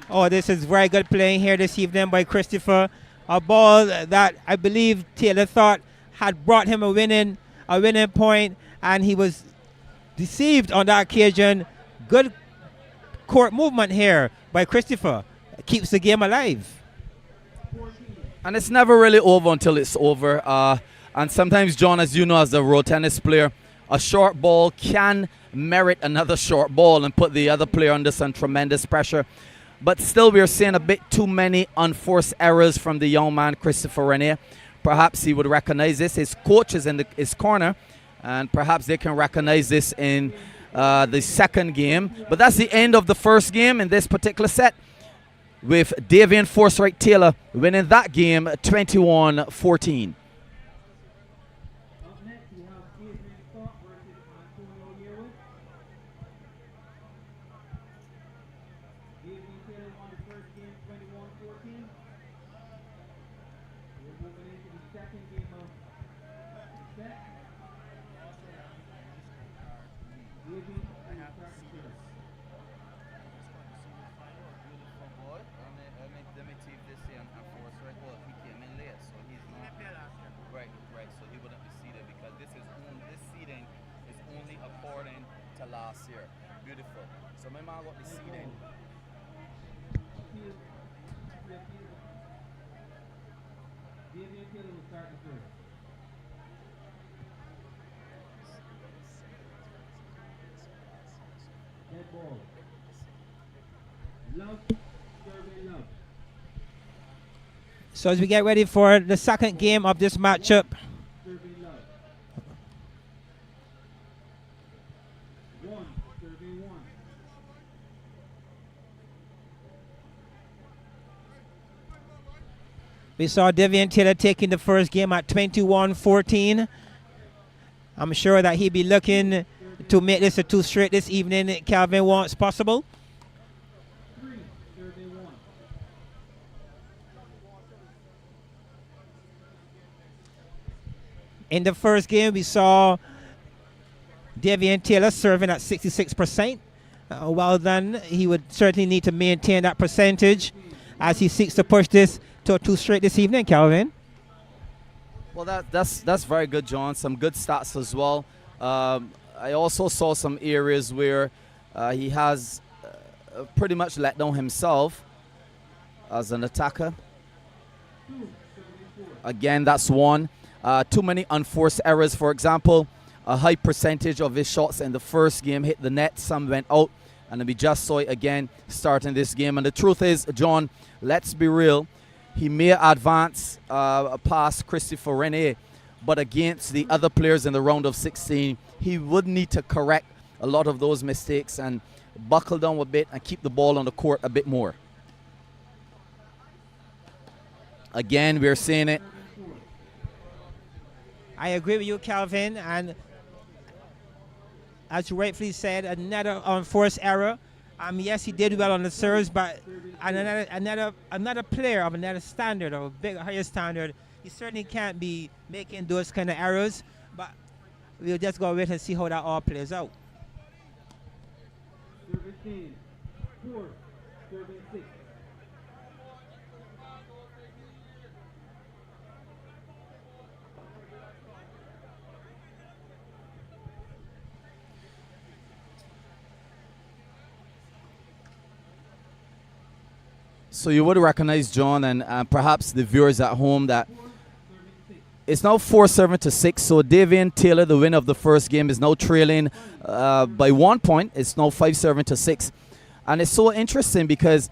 Oh, this is very good playing here this evening by Christopher. A ball that I believe Taylor thought had brought him a winning point, and he was deceived on that occasion. Good court movement here by Christopher. Keeps the game alive. And it's never really over until it's over. And sometimes, John, as you know, as a road tennis player, a short ball can merit another short ball and put the other player under some tremendous pressure. But still, we're seeing a bit too many unforced errors from the young man, Christopher Renee. Perhaps he would recognize this. His coach is in his corner, and perhaps they can recognize this in the second game. But that's the end of the first game in this particular set, with Davien Forsyth Taylor winning that game 21-14. Love, serving love. So as we get ready for the second game of this matchup, we saw Davien Taylor taking the first game at 21-14. I'm sure that he'll be looking to make this a 2 straight this evening, Calvin, once possible. In the first game, we saw Davien Taylor serving at 66%. Well done. He would certainly need to maintain that percentage as he seeks to push this to a 2 straight this evening, Calvin. Well, that's very good, John. Some good stats as well. I also saw some areas where he has pretty much let down himself as an attacker. Again, that's one. Too many unforced errors. For example, a high percentage of his shots in the first game hit the net. Some went out. And we just saw it again starting this game. And the truth is, John, let's be real. He may advance past Christopher Renee, but against the other players in the round of 16, he would need to correct a lot of those mistakes and buckle down a bit and keep the ball on the court a bit more. Again, we're seeing it. I agree with you, Calvin, and as you rightfully said, another unforced error. Yes, he did well on the serves, but another player of another standard, of a big higher standard, he certainly can't be making those kind of errors. But we'll just go wait and see how that all plays out. 17, 4, 36. So you would recognize, John, and perhaps the viewers at home, that it's now 4-7-6. So Davien Taylor, the winner of the first game, is now trailing by 1 point. It's now 5-7-6. And it's so interesting because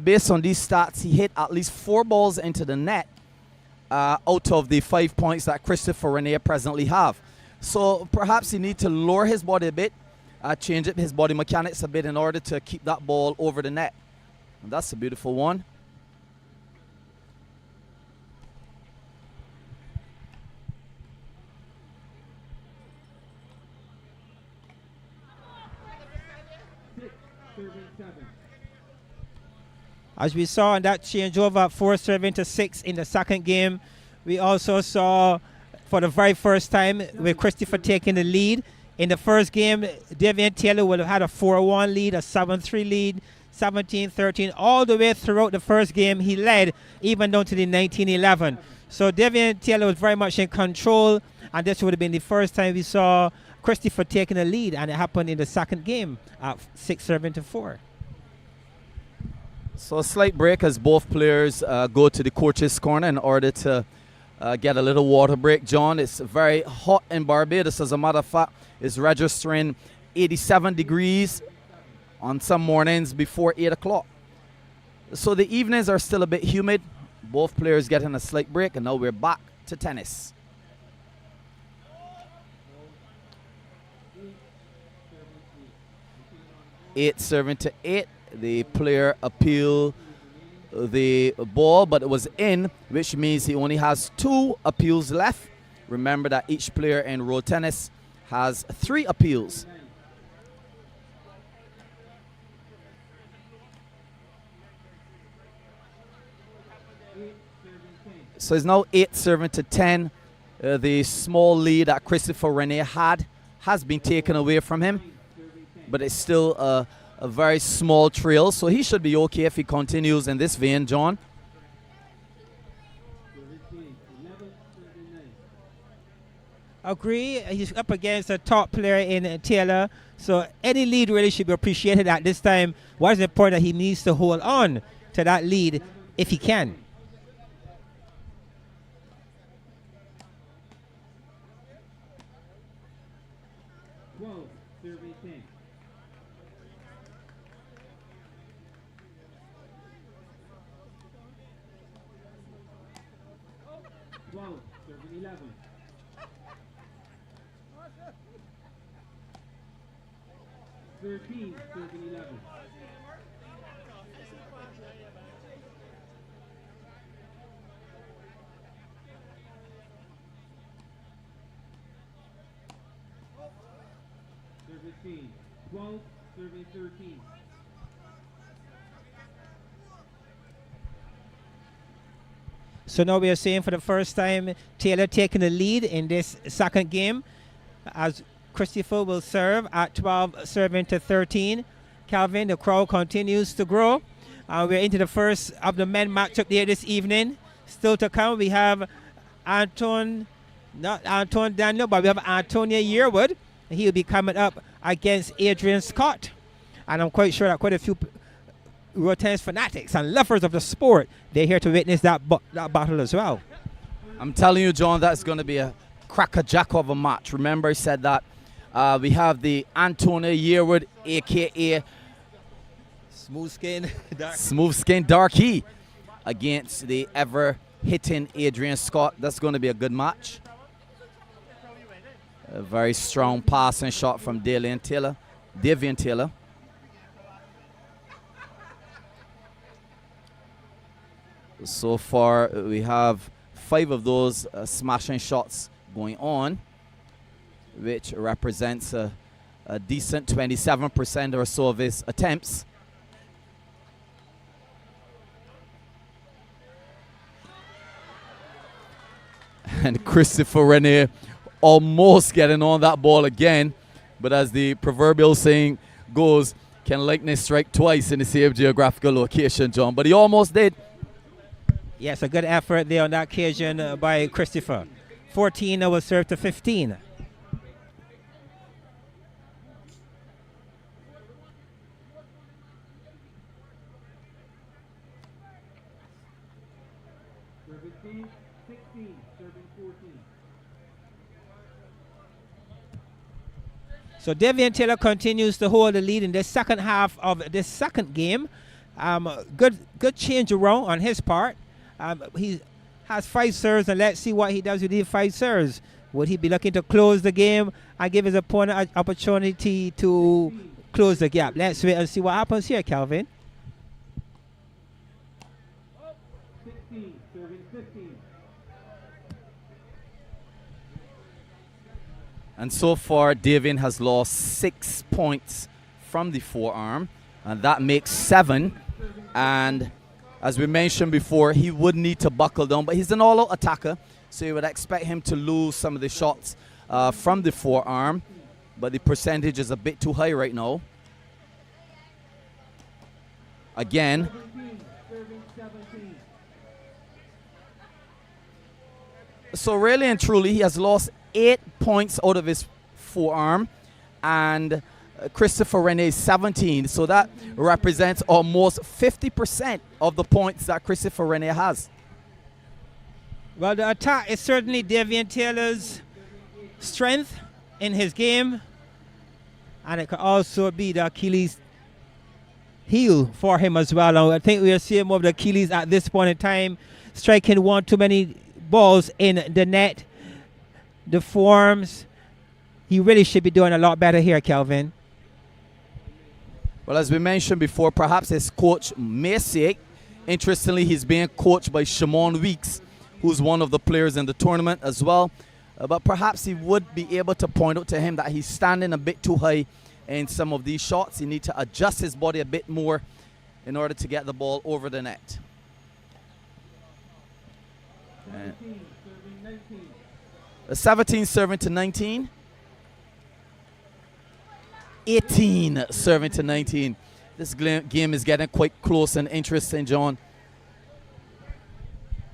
based on these stats, he hit at least 4 balls into the net out of the 5 points that Christopher Renee presently have. So perhaps he needs to lower his body a bit, change up his body mechanics a bit in order to keep that ball over the net. And that's a beautiful one. As we saw in that changeover, 4-7-6 in the second game, we also saw for the very first time with Christopher taking the lead. In the first game, Davien Taylor would have had a 4-1 lead, a 7-3 lead, 17-13, all the way throughout the first game. He led even down to the 19-11. So Davien Taylor was very much in control, and this would have been the first time we saw Christopher taking a lead, and it happened in the second game at 6-7-4. So a slight break as both players go to the coach's corner in order to get a little water break. John, it's very hot in Barbados. As a matter of fact, it's registering 87 degrees on some mornings before 8 o'clock. So the evenings are still a bit humid. Both players getting a slight break, and now we're back to tennis. Eight serving to 8. The player appealed the ball, but it was in, which means he only has 2 appeals left. Remember that each player in road tennis has 3 appeals. So it's now 8-7-10. The small lead that Christopher Renee had has been taken away from him, but it's still a very small trail, so he should be okay if he continues in this vein, John. Agree. He's up against a top player in Taylor, so any lead really should be appreciated at this time. What is important that he needs to hold on to that lead if he can. 12, serving 11. Thirteen, serving 11. 12, serving 13. So now we are seeing for the first time Taylor taking the lead in this second game as Christopher will serve at 12, serving to 13. Calvin, the crowd continues to grow. We're into the first of the men matchup there this evening. Still to come, we have not Anton Daniel, but we have Antonia Yearwood. He'll be coming up against Adrian Scott. And I'm quite sure that quite a few road tennis fanatics and lovers of the sport, they're here to witness that battle as well. I'm telling you, John, that's going to be a crackerjack of a match. Remember, I said that we have the Antonia Yearwood, a.k.a. Smooth Skin Darky, against the ever-hitting Adrian Scott. That's going to be a good match. A very strong passing shot from Davien Taylor. So far, we have 5 of those smashing shots going on, which represents a decent 27% or so of his attempts. And Christopher Renee almost getting on that ball again, but as the proverbial saying goes, can lightning strike twice in the same geographical location, John? But he almost did. Yes, a good effort there on that occasion by Christopher. 14 will serve to 15. So Davien Taylor continues to hold the lead in the second half of this second game. Good change around on his part. He has 5 serves, and let's see what he does with these 5 serves. Would he be looking to close the game and give his opponent an opportunity to close the gap? Let's wait and see what happens here, Calvin. 16, serving 15. And so far, Davien has lost 6 points from the forearm, and that makes 7. And as we mentioned before, he would need to buckle down, but he's an all-out attacker, so you would expect him to lose some of the shots from the forearm, but the percentage is a bit too high right now. Again. So really and truly, he has lost 8 points out of his forearm, and Christopher Renee 17. So that represents almost 50% of the points that Christopher Renee has. Well, the attack is certainly Davien Taylor's strength in his game, and it could also be the Achilles heel for him as well. And I think we are seeing more of the Achilles at this point in time, striking one too many balls in the net. The forms, he really should be doing a lot better here, Calvin. Well, as we mentioned before, perhaps his coach may say, interestingly, he's being coached by Shimon Weeks, who's one of the players in the tournament as well. But perhaps he would be able to point out to him that he's standing a bit too high in some of these shots. He needs to adjust his body a bit more in order to get the ball over the net. 17 serving to 19. 18 serving to 19. This game is getting quite close and interesting, John.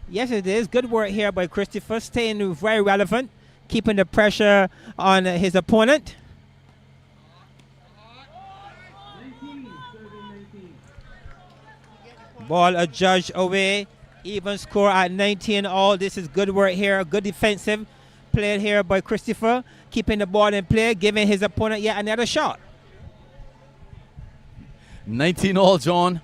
Yes, it is. Good work here by Christopher, staying very relevant, keeping the pressure on his opponent. 19, serving 19. Ball adjudged away. Even score at 19 all. This is good work here. Good defensive play here by Christopher, keeping the ball in play, giving his opponent yet another shot. 19 all, John.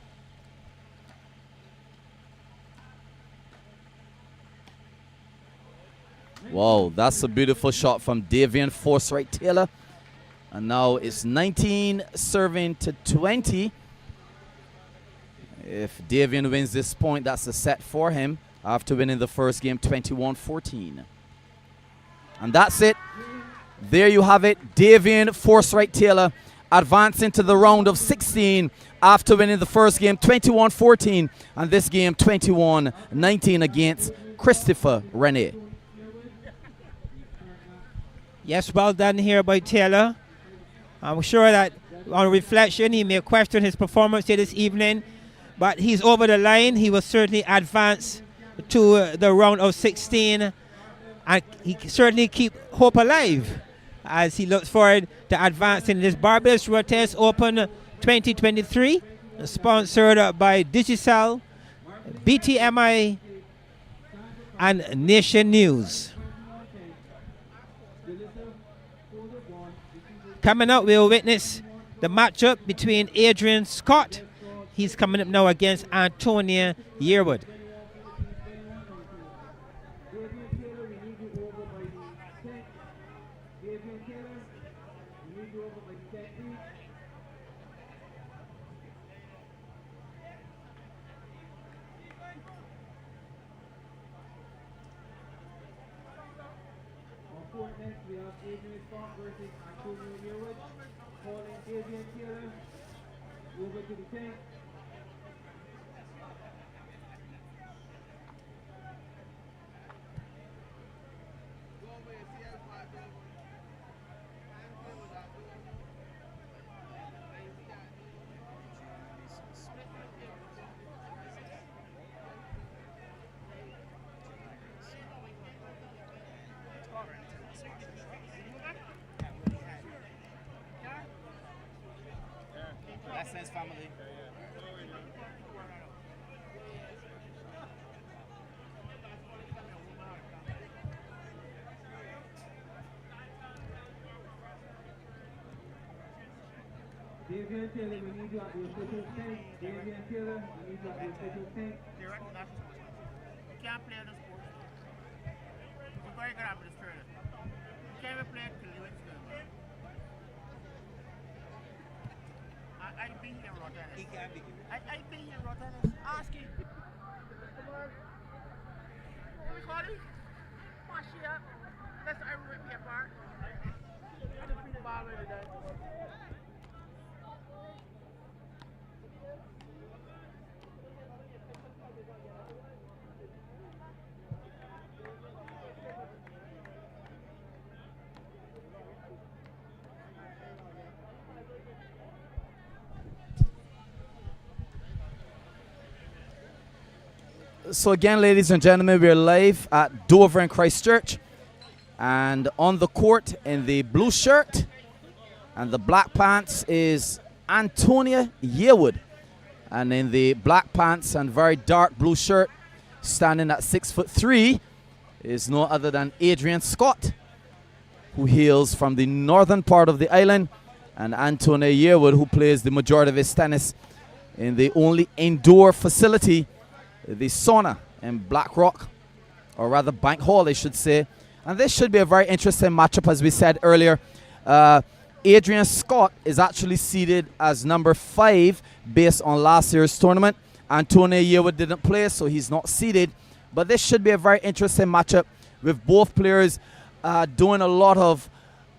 Wow, that's a beautiful shot from Davien, force right Taylor. And now it's 19 serving to 20. If Davien wins this point, that's a set for him after winning the first game 21-14. And that's it. There you have it. Davien, force right Taylor, advancing to the round of 16 after winning the first game 21-14 and this game 21-19 against Christopher Renee. Yes, well done here by Taylor. I'm sure that on reflection he may question his performance here this evening, but he's over the line. He will certainly advance to the round of 16, and he can certainly keep hope alive as he looks forward to advancing this Barbados Road Tennis Open 2023, sponsored by Digicel, BTMI, and Nation News. Coming up, we'll witness the matchup between Adrain Scott. He's coming up now against Antonia Yearwood. Family. Davien Taylor, we need you at the official tank. Davien Taylor, we need you at the official tank. They're right, that's the sport. You can't play the sport. You're very good at this tournament. You can't even play it till you win school. I've been here in Rotterdam. I've been here in Rotterdam. Ask him. Come on. What we call it? Mash it up. Let's rip me apart. I just beat the ball really done. So again, ladies and gentlemen, we're live at Dover and Christchurch, and on the court in the blue shirt and the black pants is Antonia Yearwood, and in the black pants and very dark blue shirt, standing at 6'3", is no other than Adrain Scott, who hails from the northern part of the island, and Antonia Yearwood, who plays the majority of his tennis in the only indoor facility, the sauna in Blackrock, or rather Bank Hall, I should say. And this should be a very interesting matchup, as we said earlier. Adrain Scott is actually seeded as number 5 based on last year's tournament. Antonia Yearwood didn't play, so he's not seeded. But this should be a very interesting matchup with both players doing a lot of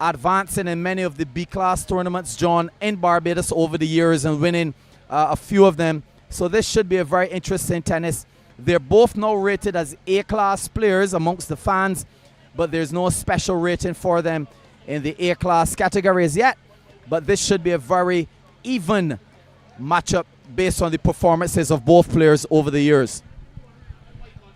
advancing in many of the B-class tournaments, John, in Barbados over the years and winning a few of them. So this should be a very interesting tennis. They're both now rated as A-class players amongst the fans, but there's no special rating for them in the A-class categories yet. But this should be a very even matchup based on the performances of both players over the years.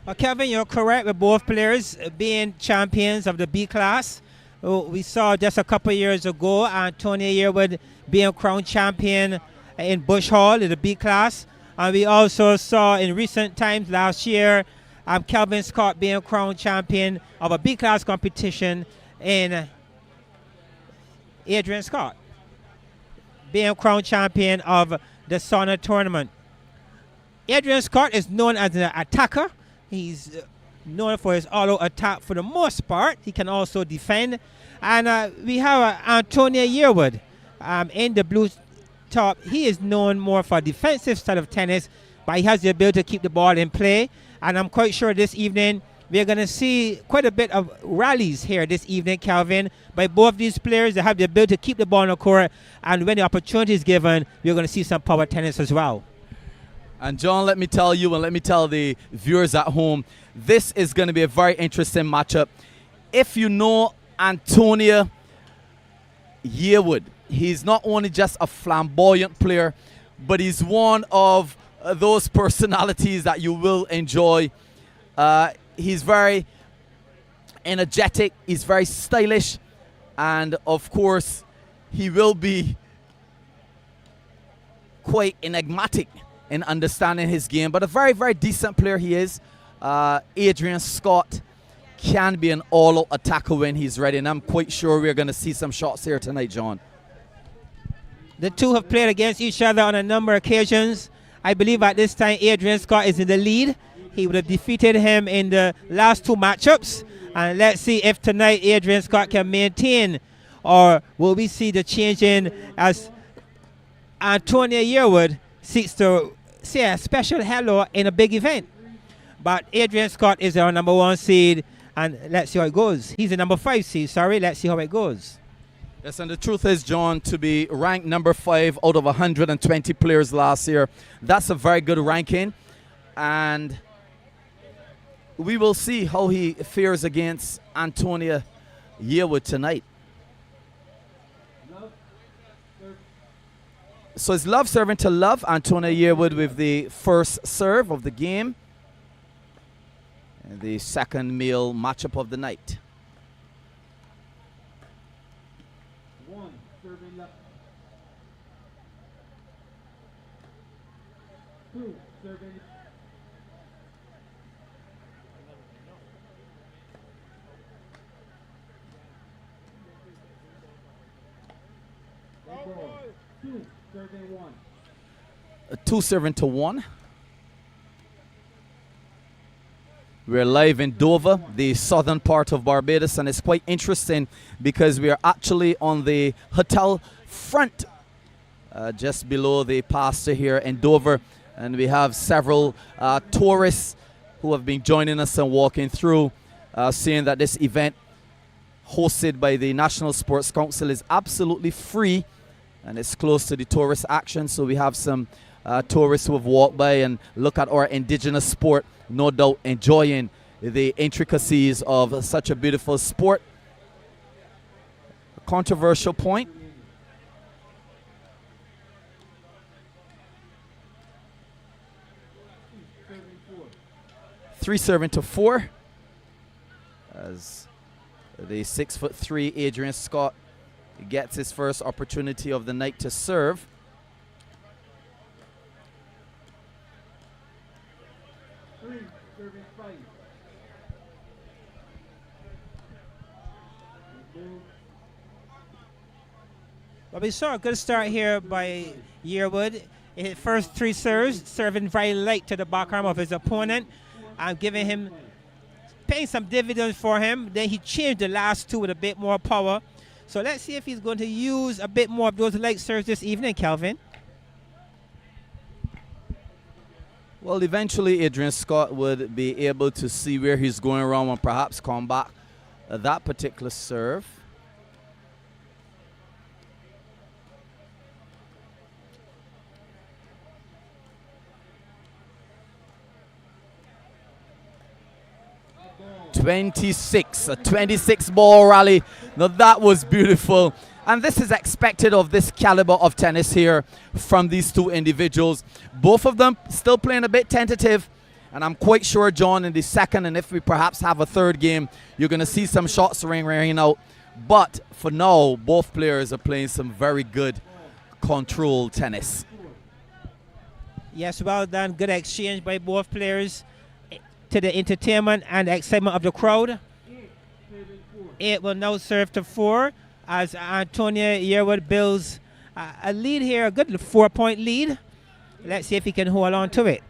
Well, Kevin, you're correct with both players being champions of the B-class. We saw just a couple of years ago Antonia Yearwood being crowned champion in Bush Hall in the B-class. And we also saw in recent times last year Calvin Scott being crowned champion of a B-class competition in Adrain Scott being crowned champion of the sauna tournament. Adrain Scott is known as an attacker. He's known for his all-out attack for the most part. He can also defend. And we have Antonia Yearwood in the blue top. He is known more for defensive style of tennis, but he has the ability to keep the ball in play. And I'm quite sure this evening we're going to see quite a bit of rallies here this evening, Calvin, by both these players. They have the ability to keep the ball on the court, and when the opportunity is given, we're going to see some power tennis as well. And John, let me tell you and let me tell the viewers at home, this is going to be a very interesting matchup. If you know Antonia Yearwood, he's not only just a flamboyant player, but he's one of those personalities that you will enjoy. He's very energetic, he's very stylish, and of course he will be quite enigmatic in understanding his game, but a very, very decent player he is. Adrian Scott can be an all-out attacker when he's ready, and I'm quite sure we're going to see some shots here tonight, John. The two have played against each other on a number of occasions. I believe at this time Adrian Scott is in the lead. He would have defeated him in the last two matchups. And let's see if tonight Adrian Scott can maintain, or will we see the change in as Antonia Yearwood seeks to say a special hello in a big event. But Adrian Scott is our number 1 seed, and let's see how it goes. He's the number 5 seed, sorry. Let's see how it goes. Yes, and the truth is, John, to be ranked number 5 out of 120 players last year, that's a very good ranking. And we will see how he fares against Antonia Yearwood tonight. So it's love serving to love. Antonia Yearwood with the first serve of the game. And the second male matchup of the night. 1 serving left. 2 serving. Two serving to 1. We're live in Dover, the southern part of Barbados, and it's quite interesting because we are actually on the hotel front, just below the pastor here in Dover, and we have several tourists who have been joining us and walking through, seeing that this event hosted by the National Sports Council is absolutely free, and it's close to the tourist action. So we have some tourists who have walked by and look at our indigenous sport, no doubt enjoying the intricacies of such a beautiful sport. A controversial point. Three serving to 4 as the 6'3" Adrian Scott gets his first opportunity of the night to serve. Well, we saw a good start here by Yearwood. His first 3 serves, serving very light to the backarm of his opponent, and giving him, paying some dividends for him. Then he changed the last 2 with a bit more power. So let's see if he's going to use a bit more of those light serves this evening, Calvin. Well, eventually Adrian Scott would be able to see where he's going around and perhaps combat that particular serve. A 26 ball rally. Now that was beautiful, and this is expected of this caliber of tennis here from these two individuals. Both of them still playing a bit tentative, and I'm quite sure, John, in the second, and if we perhaps have a third game, you're going to see some shots ringing out. But for now, both players are playing some very good control tennis. Yes, well done. Good exchange by both players, to the entertainment and excitement of the crowd. 8 will now serve to 4 as Antonia Yearwood builds a lead here, a good 4-point lead. Let's see if he can hold on to it.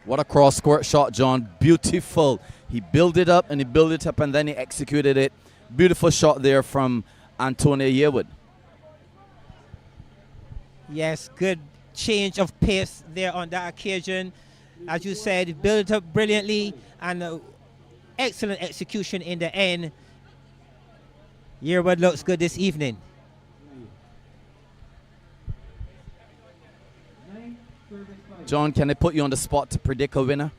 What a cross-court shot, John. Beautiful. He built it up and then he executed it. Beautiful shot there from Antonio Yearwood. Yes, good change of pace there on that occasion. As you said, built it up brilliantly and excellent execution in the end. Yearwood looks good this evening. John, can I put you on the spot to predict a winner?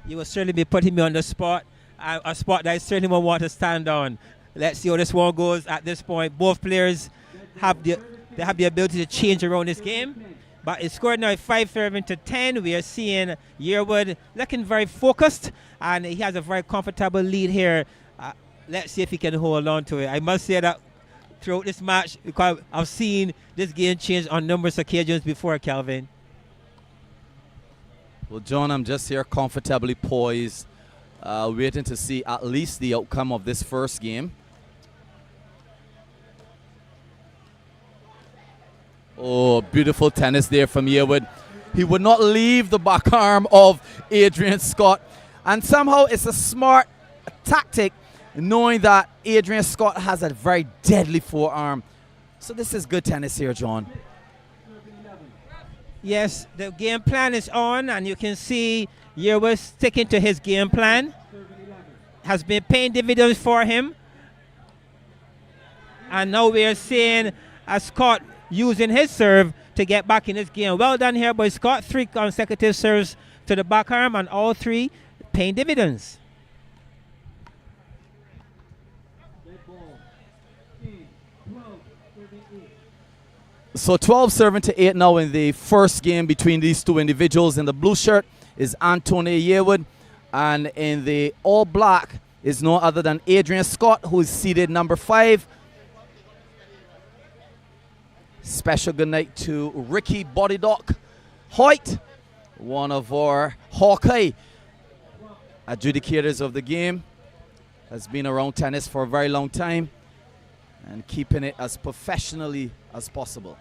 You will certainly be putting me on the spot, a spot that I certainly won't want to stand on. Let's see how this one goes at this point. Both players have the ability to change around this game. But it's scored now 5-10. We are seeing Yearwood looking very focused, and he has a very comfortable lead here. Let's see if he can hold on to it. I must say that throughout this match, because I've seen this game change on numerous occasions before, Calvin. Well, John, I'm just here comfortably poised, waiting to see at least the outcome of this first game. Oh, beautiful tennis there from Yearwood. He would not leave the back arm of Adrian Scott. And somehow it's a smart tactic, knowing that Adrian Scott has a very deadly forearm. So this is good tennis here, John. Yes, the game plan is on, and you can see Yearwood sticking to his game plan. Has been paying dividends for him. And now we are seeing Scott using his serve to get back in this game. Well done here by Scott. 3 consecutive serves to the back arm, and all 3 paying dividends. So 12-8 now in the first game between these two individuals. In the blue shirt is Antonio Yearwood, and in the all black is no other than Adrian Scott, who is seeded number 5. Special good night to Ricky Bodydock Hoyt, one of our Hawkeye adjudicators of the game. Has been around tennis for a very long time and keeping it as professionally as possible.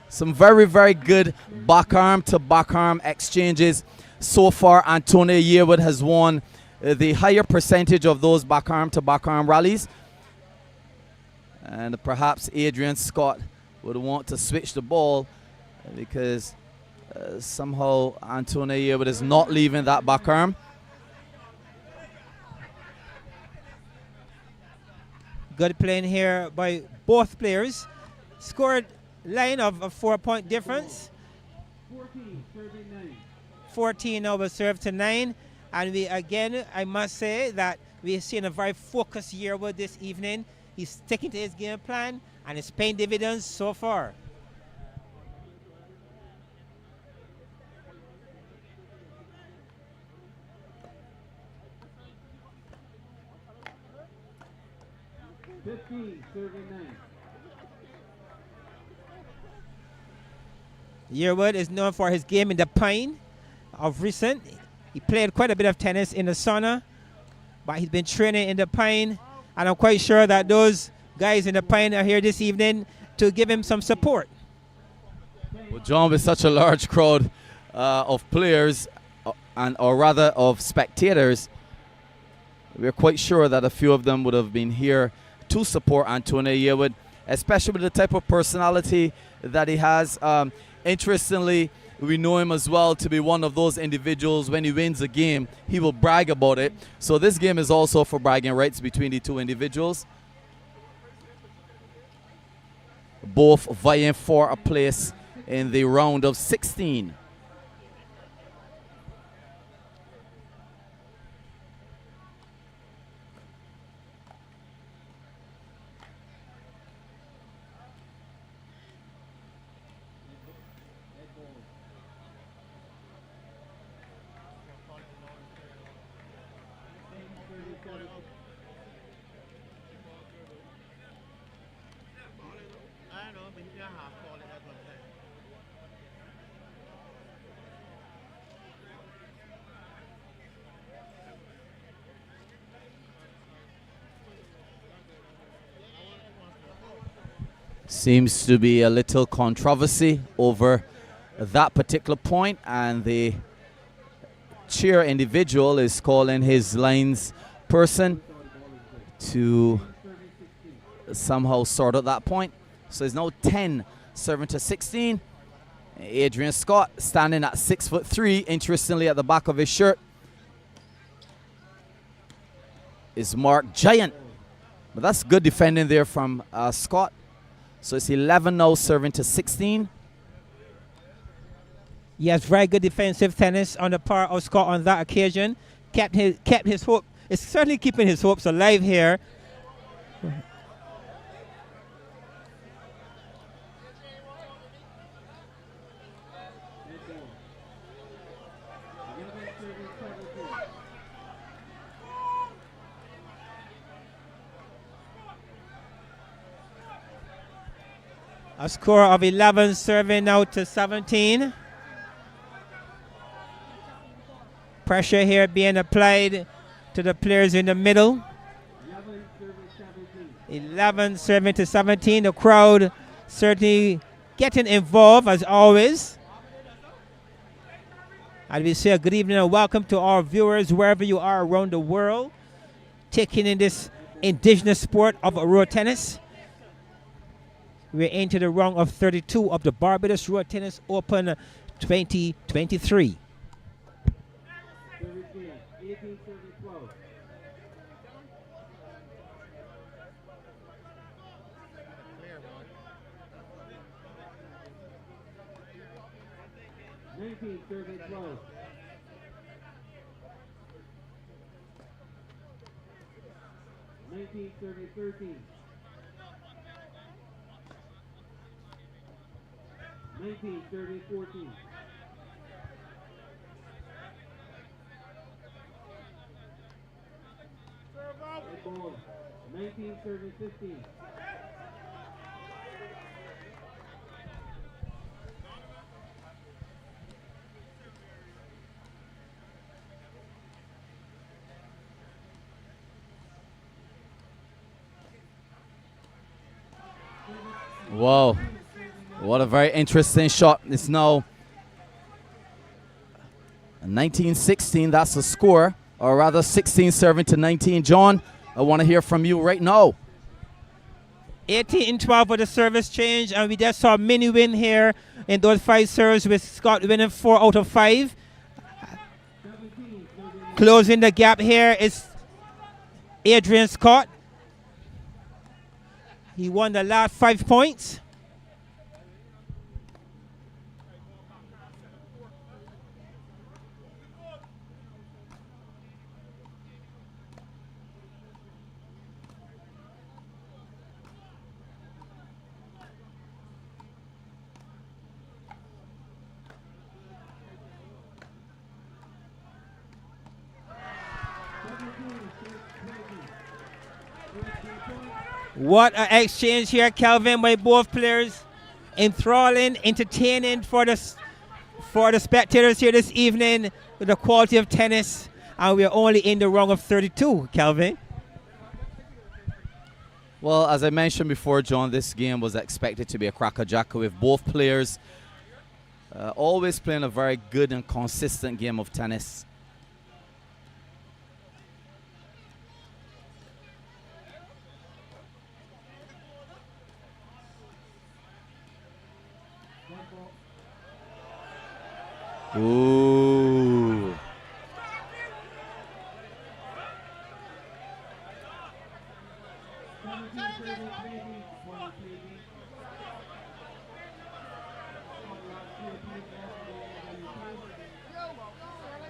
Some very, very good back arm to back arm exchanges. So far, Antonio Yearwood has won the higher percentage of those back arm to back arm rallies. And perhaps Adrian Scott would want to switch the ball because somehow Antonio Yearwood is not leaving that back arm. Good playing here by both players. Scored line of a 4-point difference. 14 now will serve to 9. And we again, I must say that we have seen a very focused Yearwood this evening. He's sticking to his game plan and it's paying dividends so far. Yearwood is known for his game in the Pine of recent. He played quite a bit of tennis in the sauna, but he's been training in the Pine, and I'm quite sure that those guys in the Pine are here this evening to give him some support. Well, John, with such a large crowd of players, or rather of spectators, we're quite sure that a few of them would have been here to support Antonio Yearwood, especially with the type of personality that he has. Interestingly, we know him as well to be one of those individuals, when he wins a game, he will brag about it. So this game is also for bragging rights between the two individuals. Both vying for a place in the round of 16. Seems to be a little controversy over that particular point, and the cheer individual is calling his lines person to somehow sort out that point. So it's now 10 serving to 16. Adrian Scott standing at 6'3". Interestingly, at the back of his shirt is marked Giant. But that's good defending there from Scott. So it's 11 now serving to 16. Yes, very good defensive tennis on the part of Scott on that occasion. Kept his hope. It's certainly keeping his hopes alive here. A score of 11 serving now to 17. Pressure here being applied to the players in the middle. 11 serving to 17. The crowd certainly getting involved as always. And we say a good evening and welcome to our viewers wherever you are around the world, taking in this indigenous sport of road tennis. We're into the round of 32 of the Barbados Road Tennis Open 2023. 19-13. 19-14. 19-15. Whoa, what a very interesting shot. It's now 19-16, that's the score, or rather 16 serving to 19. John, I want to hear from you right now. 18-12 for the service change, and we just saw a mini win here in those 5 serves with Scott winning 4 out of 5. Closing the gap here is Adrian Scott. He won the last 5 points. What an exchange here, Calvin, by both players. Enthralling, entertaining for the spectators here this evening with the quality of tennis. And we're only in the round of 32, Calvin. Well, as I mentioned before, John, this game was expected to be a crackerjack with both players always playing a very good and consistent game of tennis. Ooh.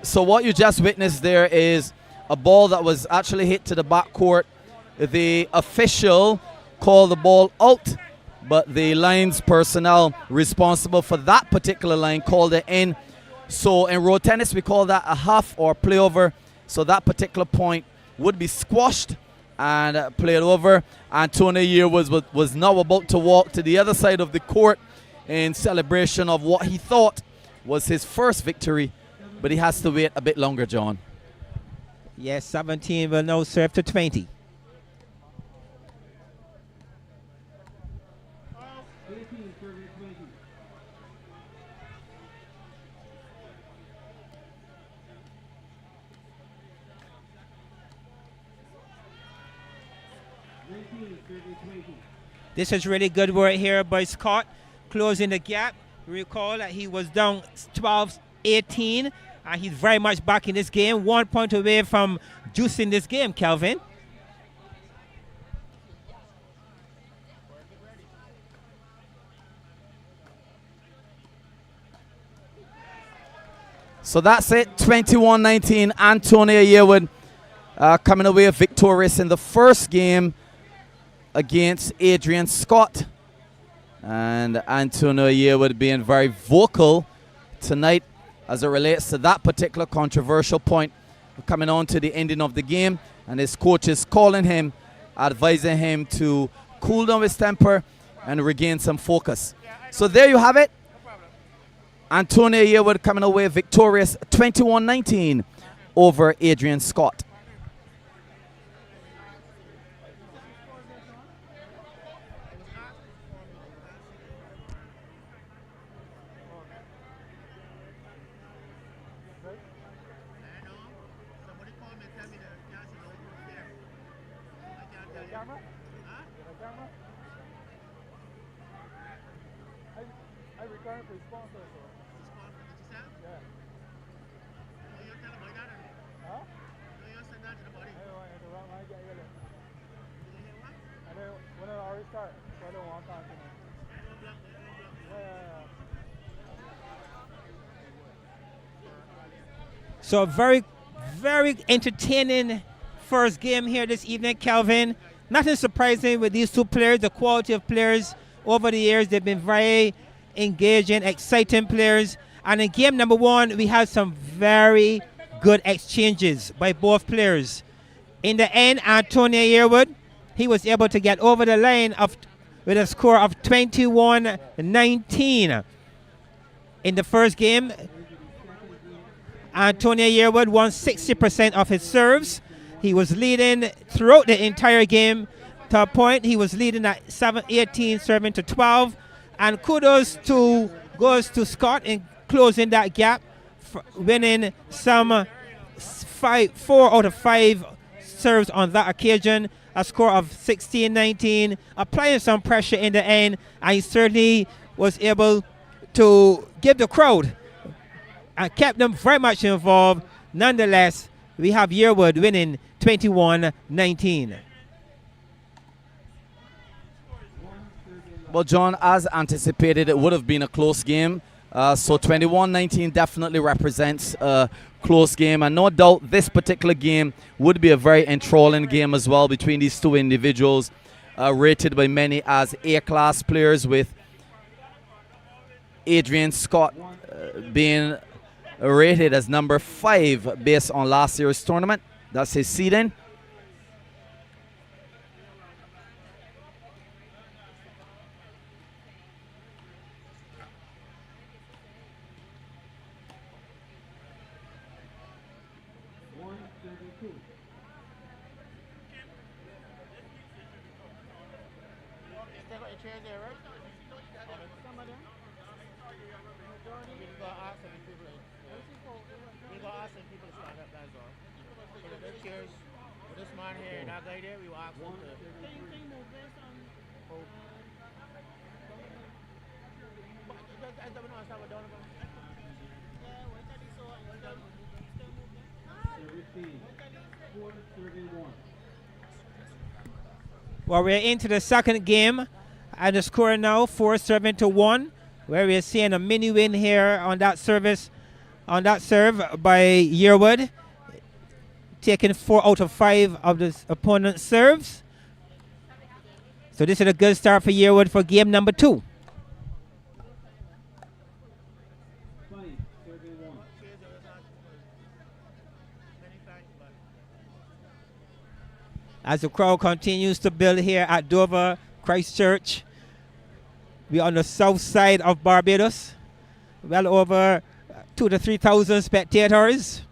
So what you just witnessed there is a ball that was actually hit to the backcourt. The official called the ball out, but the lines personnel responsible for that particular line called it in. So in road tennis, we call that a half or play over. So that particular point would be squashed and played over. And Tony Yearwood was now about to walk to the other side of the court in celebration of what he thought was his first victory. But he has to wait a bit longer, John. Yes, 17 will now serve to 20. This is really good work here by Scott, closing the gap. Recall that he was down 12-18, and he's very much back in this game. 1 point away from juicing this game, Calvin. So that's it, 21-19. Antonio Yearwood coming away victorious in the first game against Adrian Scott. And Antonio Yearwood being very vocal tonight as it relates to that particular controversial point, coming on to the ending of the game. And his coach is calling him, advising him to cool down his temper and regain some focus. So there you have it. Antonio Yearwood coming away victorious 21-19 over Adrian Scott. So very, very entertaining first game here this evening, Calvin. Nothing surprising with these two players, the quality of players over the years. They've been very engaging, exciting players. And in game number one, we had some very good exchanges by both players. In the end, Antonio Yearwood, he was able to get over the line with a score of 21-19. In the first game, Antonio Yearwood won 60% of his serves. He was leading throughout the entire game. To a point, he was leading at 7-18, serving to 12. And kudos goes to Scott in closing that gap, winning some 4 out of 5 serves on that occasion. A score of 16-19, applying some pressure in the end, and he certainly was able to give the crowd and kept them very much involved. Nonetheless, we have Yearwood winning 21-19. Well, John, as anticipated, it would have been a close game. So 21-19 definitely represents a close game. And no doubt this particular game would be a very enthralling game as well between these two individuals, rated by many as A-class players, with Adrian Scott being rated as number 5 based on last year's tournament. That's his seeding. Well, we're into the second game, and the score now 4-7-1, where we're seeing a mini win here on that serve by Yearwood, taking 4 out of 5 of the opponent's serves. So this is a good start for Yearwood for game number 2. As the crowd continues to build here at Dover Christchurch, we're on the south side of Barbados. Well over 2,000 to 3,000 spectators.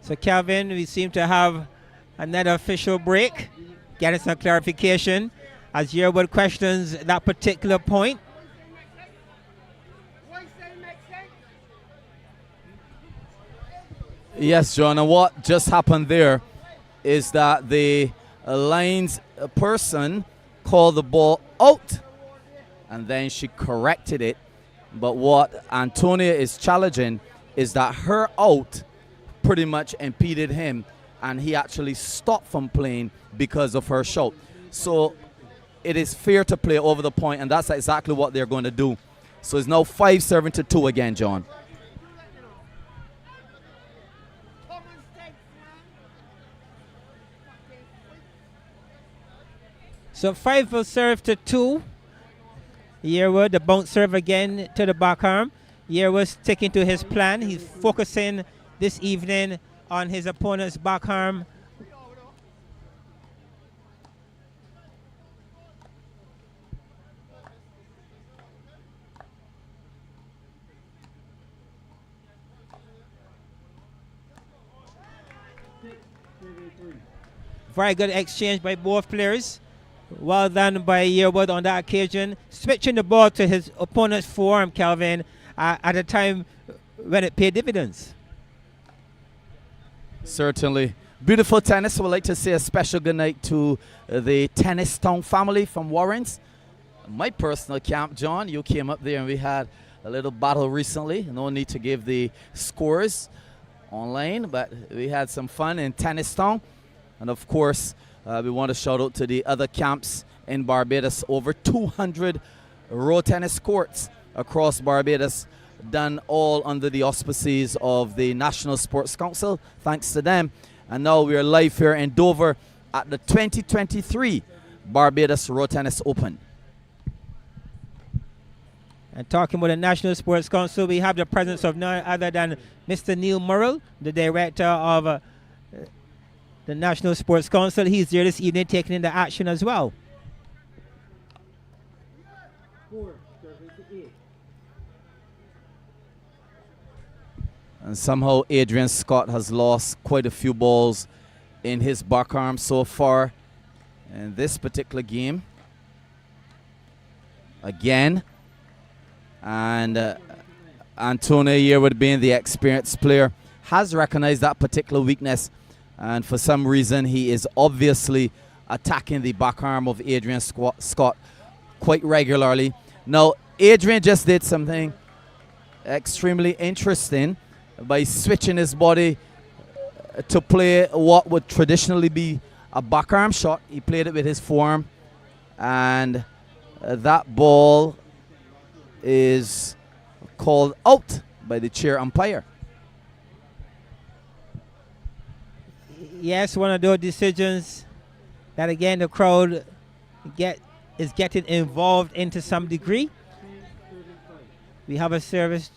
So Calvin, we seem to have another official break, getting some clarification as Yearwood questions that particular point. Yes, John, and what just happened there is that the line's person called the ball out, and then she corrected it. But what Antonia is challenging is that her out pretty much impeded him, and he actually stopped from playing because of her shout. So it is fair to play over the point, and that's exactly what they're going to do. So it's now 5-7-2 again, John. So 5 will serve to 2. Yearwood, the bounce serve again to the back arm. Yearwood sticking to his plan. He's focusing this evening on his opponent's back arm. Very good exchange by both players. Well done by Yearwood on that occasion. Switching the ball to his opponent's forearm, Calvin, at a time when it paid dividends. Certainly. Beautiful tennis. I would like to say a special good night to the Tennis Town family from Warrens. My personal camp, John, you came up there and we had a little battle recently. No need to give the scores online, but we had some fun in Tennis Town. And of course, we want to shout out to the other camps in Barbados. Over 200 road tennis courts across Barbados, done all under the auspices of the National Sports Council. Thanks to them. And now we are live here in Dover at the 2023 Barbados Road Tennis Open. And talking about the National Sports Council, we have the presence of none other than Mr. Neil Murrell, the director of the National Sports Council. He's here this evening taking in the action as well. And somehow Adrian Scott has lost quite a few balls in his back arm so far in this particular game. Again. And Antonia Yearwood, being the experienced player, has recognized that particular weakness. And for some reason, he is obviously attacking the back arm of Adrian Scott quite regularly. Now, Adrian just did something extremely interesting by switching his body to play what would traditionally be a back arm shot. He played it with his forearm, and that ball is called out by the chair umpire. Yes, one of those decisions that again the crowd is getting involved into some degree. We have a serve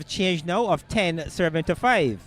change now of 10 serving to 5.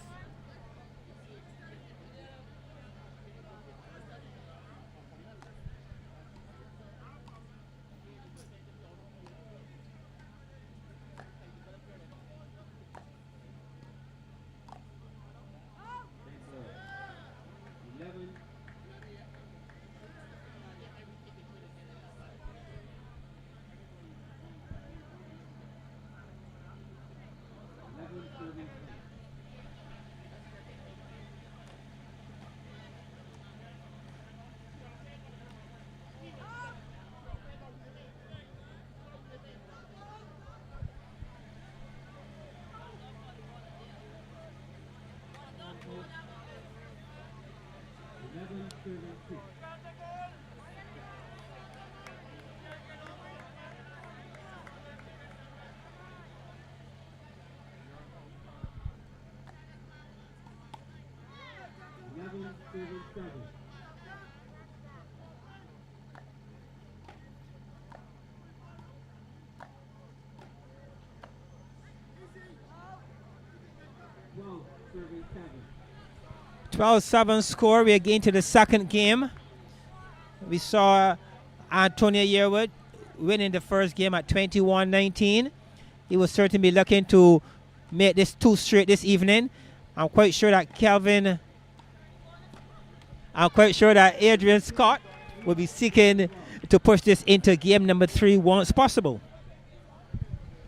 12-7 score. We are getting to the second game. We saw Antonio Yearwood winning the first game at 21-19. He will certainly be looking to make this 2 straight this evening. I'm quite sure that Adrain Scott will be seeking to push this into game number 3 once possible.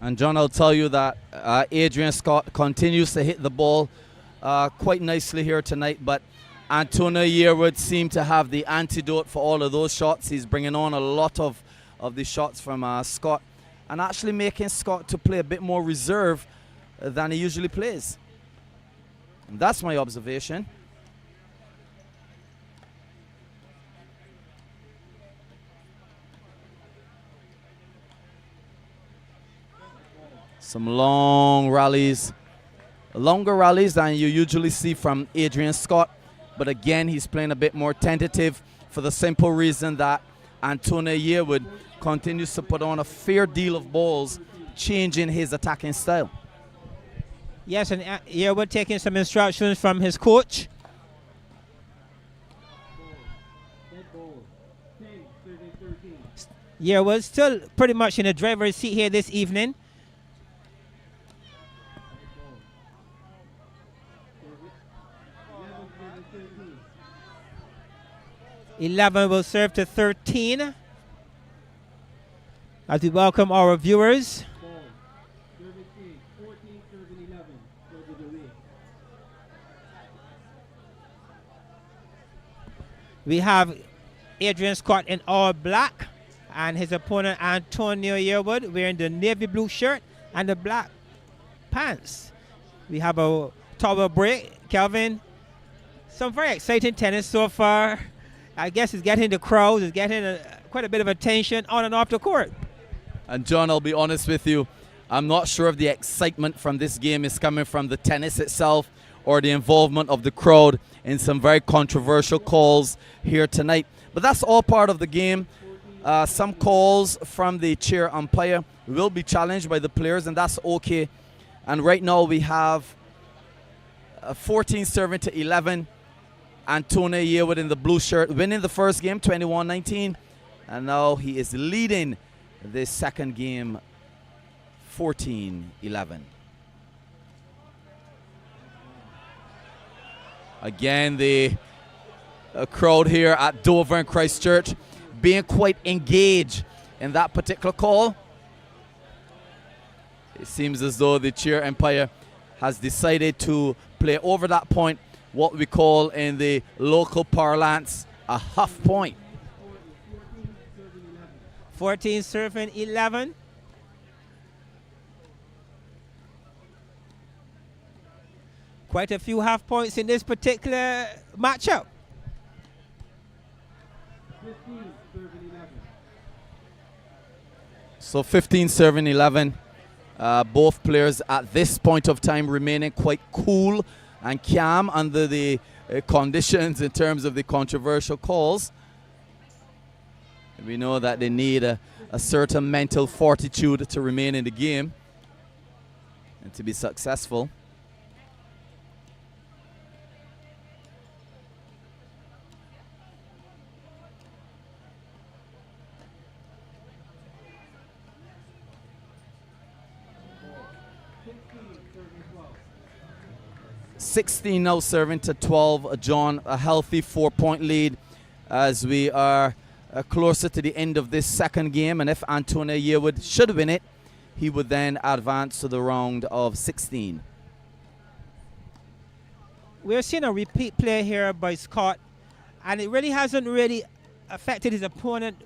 And John, I'll tell you that Adrain Scott continues to hit the ball quite nicely here tonight, but Antonio Yearwood seemed to have the antidote for all of those shots. He's bringing on a lot of the shots from Scott and actually making Scott to play a bit more reserve than he usually plays. And that's my observation. Some long rallies, longer rallies than you usually see from Adrain Scott. But again, he's playing a bit more tentative for the simple reason that Antonio Yearwood continues to put on a fair deal of balls, changing his attacking style. Yes, and Yearwood taking some instructions from his coach. Yearwood still pretty much in the driver's seat here this evening. $11 will serve to 13. As we welcome our viewers. We have Adrain Scott in all black and his opponent Antonio Yearwood wearing the navy blue shirt and the black pants. We have a towel break. Kelvin, some very exciting tennis so far. I guess it's getting the crowds, it's getting quite a bit of attention on and off the court. And John, I'll be honest with you, I'm not sure if the excitement from this game is coming from the tennis itself or the involvement of the crowd in some very controversial calls here tonight. But that's all part of the game. Some calls from the chair umpire will be challenged by the players, and that's okay. And right now we have 14 serving to 11. Antonio Yearwood in the blue shirt winning the first game 21-19, and now he is leading the second game 14-11. Again, the crowd here at Dover and Christchurch being quite engaged in that particular call. It seems as though the chair umpire has decided to play over that point, what we call in the local parlance a half point. 14 serving 11. Quite a few half points in this particular matchup. 15 serving 11. So 15 serving 11. Both players at this point of time remaining quite cool and calm under the conditions in terms of the controversial calls. We know that they need a certain mental fortitude to remain in the game and to be successful. $16 now serving to 12. John, a healthy 4-point lead as we are closer to the end of this second game. And if Antonio Yearwood should win it, he would then advance to the round of 16. We're seeing a repeat play here by Scott, and it really hasn't really affected his opponent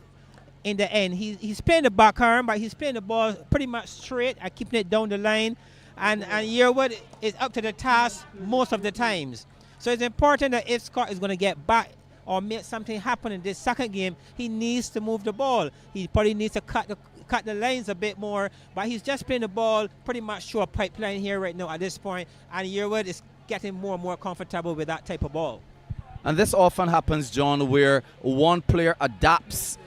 in the end. He's playing the backhand, but he's playing the ball pretty much straight and keeping it down the line. And Yearwood is up to the task most of the times. So it's important that if Scott is going to get back or make something happen in this second game, he needs to move the ball. He probably needs to cut the lanes a bit more, but he's just playing the ball pretty much through a pipeline here right now at this point, and Yearwood is getting more and more comfortable with that type of ball. And this often happens, John, where one player adapts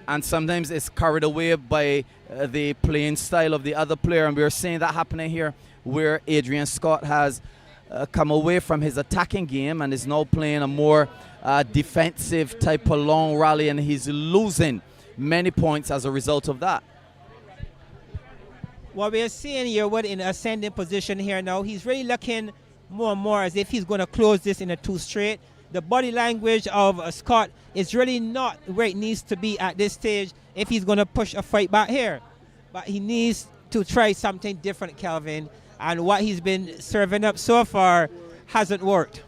and sometimes is carried away by the playing style of the other player, and we're seeing that happening here where Adrain Scott has come away from his attacking game and is now playing a more defensive type of long rally, and he's losing many points as a result of that. Well, we are seeing Yearwood in ascending position here now. He's really looking more and more as if he's going to close this in a 2 straight. The body language of Scott is really not where it needs to be at this stage if he's going to push a fight back here. But he needs to try something different, Calvin. And what he's been serving up so far hasn't worked.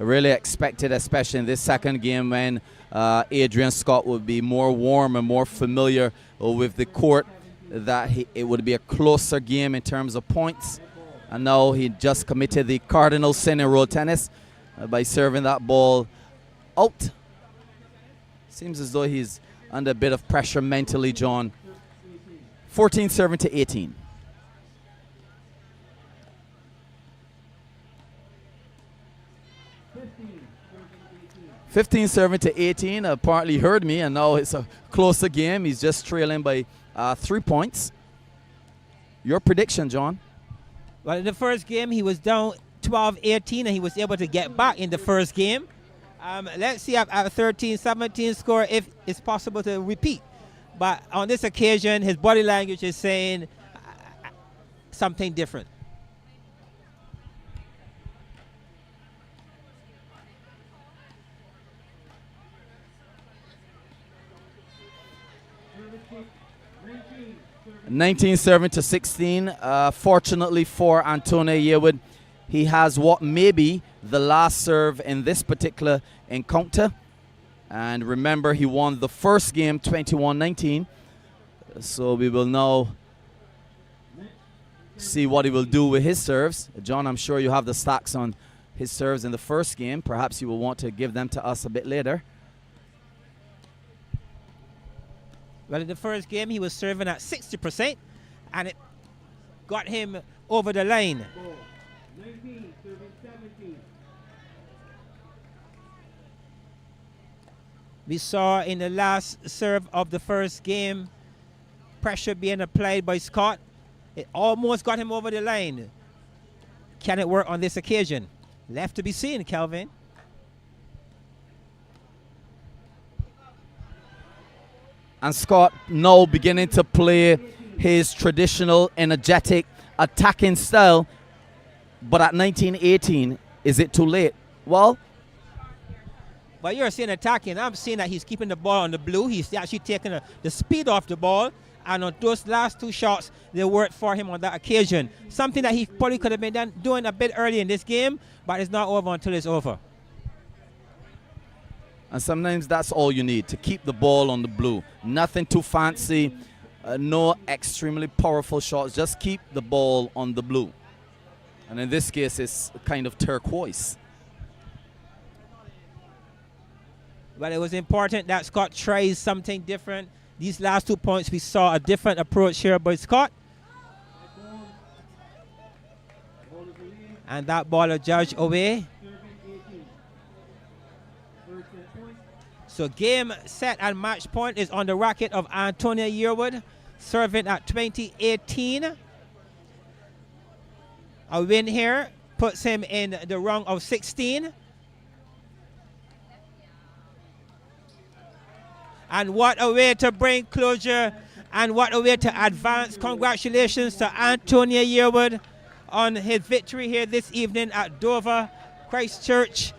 I really expected, especially in this second game, when Adrian Scott would be more warm and more familiar with the court, that it would be a closer game in terms of points. And now he just committed the cardinal sin in road tennis by serving that ball out. Seems as though he's under a bit of pressure mentally, John. 14 serving to 18. $15 serving to 18. Apparently heard me, and now it's a closer game. He's just trailing by 3 points. Your prediction, John? Well, in the first game, he was down 12-18, and he was able to get back in the first game. Let's see at 13-17 score if it's possible to repeat. But on this occasion, his body language is saying something different. $19 serving to 16. Fortunately for Antonio Yearwood, he has what may be the last serve in this particular encounter. And remember, he won the first game 21-19. So we will now see what he will do with his serves. John, I'm sure you have the stacks on his serves in the first game. Perhaps you will want to give them to us a bit later. Well, in the first game, he was serving at 60%, and it got him over the line. 19, serving 17. We saw in the last serve of the first game, pressure being applied by Scott. It almost got him over the line. Can it work on this occasion? Left to be seen, Calvin. And Scott now beginning to play his traditional, energetic, attacking style. But at 19-18, is it too late? Well, but you're seeing attacking. I'm seeing that he's keeping the ball on the blue. He's actually taking the speed off the ball. And on those last 2 shots, they worked for him on that occasion. Something that he probably could have been doing a bit early in this game, but it's not over until it's over. And sometimes that's all you need, to keep the ball on the blue. Nothing too fancy, no extremely powerful shots. Just keep the ball on the blue. And in this case, it's kind of turquoise. But it was important that Scott tries something different. These last 2 points, we saw a different approach here by Scott. And that ball adjudged away. So game, set, and match point is on the racket of Antonio Yearwood, serving at 20-18. A win here puts him in the rung of 16. And what a way to bring closure, and what a way to advance. Congratulations to Antonio Yearwood on his victory here this evening at Dover Christchurch,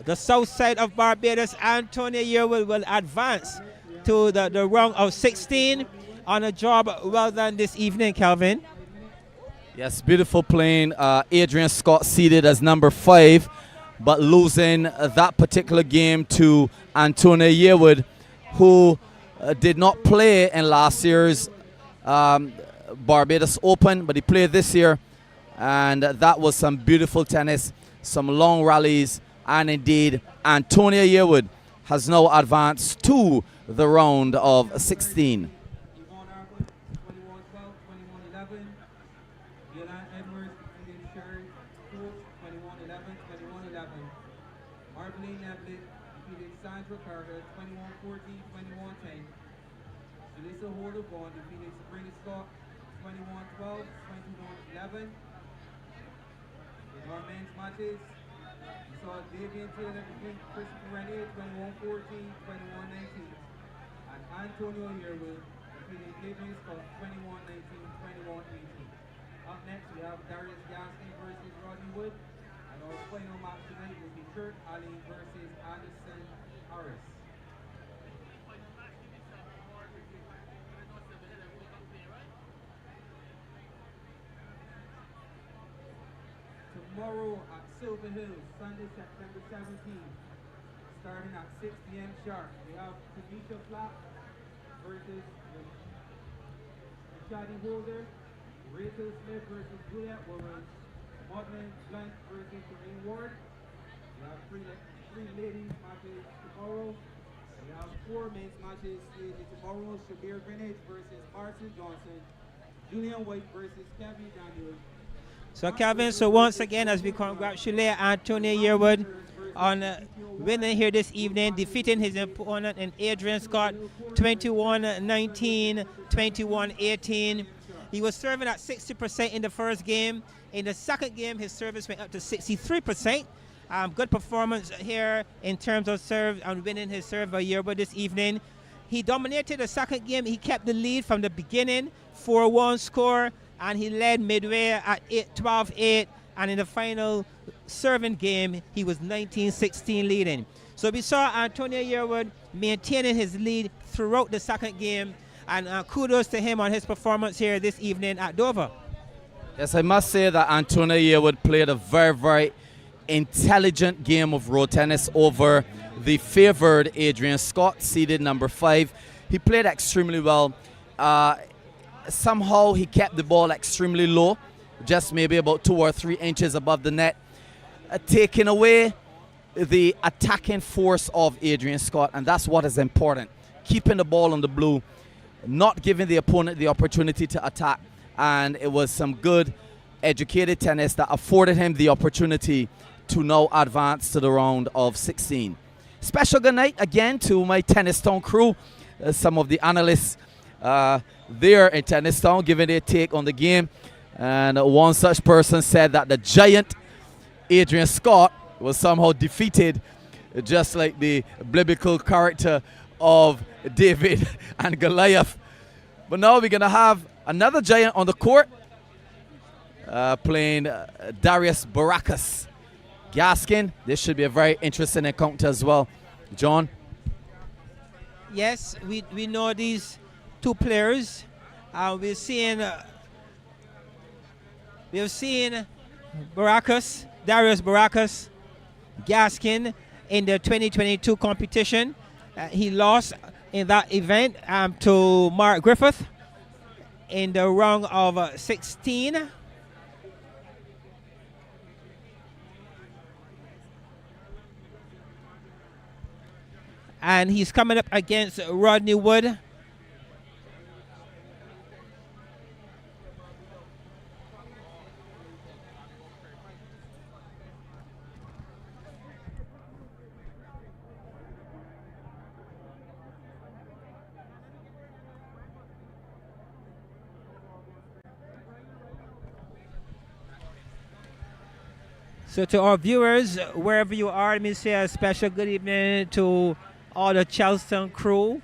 the south side of Barbados. Antonio Yearwood will advance to the rung of 16 on a job well done this evening, Calvin. Yes, beautiful playing. Adrian Scott seeded as number 5, but losing that particular game to Antonio Yearwood, who did not play in last year's Barbados Open, but he played this year. And that was some beautiful tennis, some long rallies. And indeed, Antonio Yearwood has now advanced to the round of 16. Yvonne, 21-12, 21-11. Shari, 21-11, 21-11. Marvalene, Neblett defeated Sandra, 21-14, 21-10. Jalesa, Vaughn defeated Sabrina, 21-12, 21-11. In our men's matches, we saw Davien Taylor defeat Renee 21-14, 21-19. And Antonio Yearwood defeated Adrain Scott 21-19, 21-18. Up next, we have Darius Gaskin versus Rodney Wood. And our final match tonight will be Kirk Alleyne versus Anderson Harris. Tomorrow at Silver Hills, Sunday, September 17th, starting at 6 p.m. sharp, we have Tanisha Flack versus Shadi Holder, Rachel Smith versus Juliet Williams, Marvalene Blunt versus Doreen Ward. We have three ladies matches tomorrow. We have 4 men's matches slated tomorrow. Shabir Greenwich versus Martin Johnson, Julian White versus Kevin Daniels. So Kevin, so once again, as we congratulate Antonio Yearwood on winning here this evening, defeating his opponent in Adrain Scott 21-19, 21-18. He was serving at 60% in the first game. In the second game, his service went up to 63%. Good performance here in terms of serve and winning his serve by Yearwood this evening. He dominated the second game. He kept the lead from the beginning, 4-1 score, and he led midway at 12-8. And in the final serving game, he was 19-16 leading. So we saw Antonio Yearwood maintaining his lead throughout the second game. And kudos to him on his performance here this evening at Dover. Yes, I must say that Antonio Yearwood played a very, very intelligent game of road tennis over the favored Adrain Scott, seeded number 5. He played extremely well. Somehow he kept the ball extremely low, just maybe about 2 or 3 inches above the net, taking away the attacking force of Adrain Scott, and that's what is important. Keeping the ball on the blue, not giving the opponent the opportunity to attack, and it was some good educated tennis that afforded him the opportunity to now advance to the round of 16. Special good night again to my Tennis Town crew, some of the analysts there in Tennis Town giving their take on the game. And one such person said that the giant Adrain Scott was somehow defeated, just like the biblical character of David and Goliath. But now we're going to have another giant on the court, playing Darius Baracus. Gaskin, this should be a very interesting encounter as well. John? Yes, we know these two players. We've seen Baracus, Darius Baracus, Gaskin in the 2022 competition. He lost in that event to Mark Griffith in the round of 16. And he's coming up against Rodney Wood. So to our viewers, wherever you are, let me say a special good evening to all the Charleston crew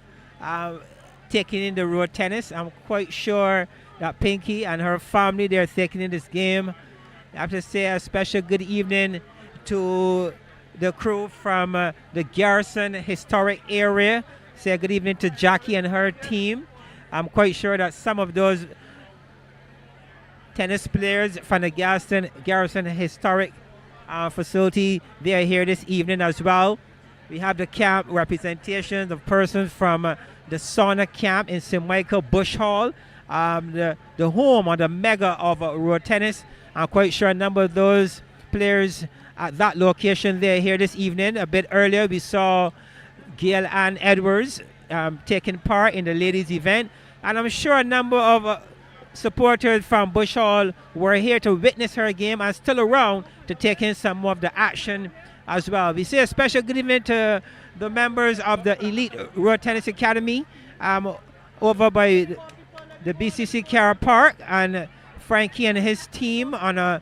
taking in the road tennis. I'm quite sure that Pinky and her family, they're taking in this game. I have to say a special good evening to the crew from the Garrison historic area. Say a good evening to Jackie and her team. I'm quite sure that some of those tennis players from the Garrison historic facility, they are here this evening as well. We have the camp representations of persons from the sauna camp in St. Michael Bush Hall, the home or the mega of road tennis. I'm quite sure a number of those players at that location, they're here this evening. A bit earlier, we saw Gail Ann Edwards taking part in the ladies event. And I'm sure a number of supporters from Bush Hall were here to witness her game and still around to take in some of the action as well. We say a special good evening to the members of the Elite Road Tennis Academy over by the BCC Car Park, and Frankie and his team on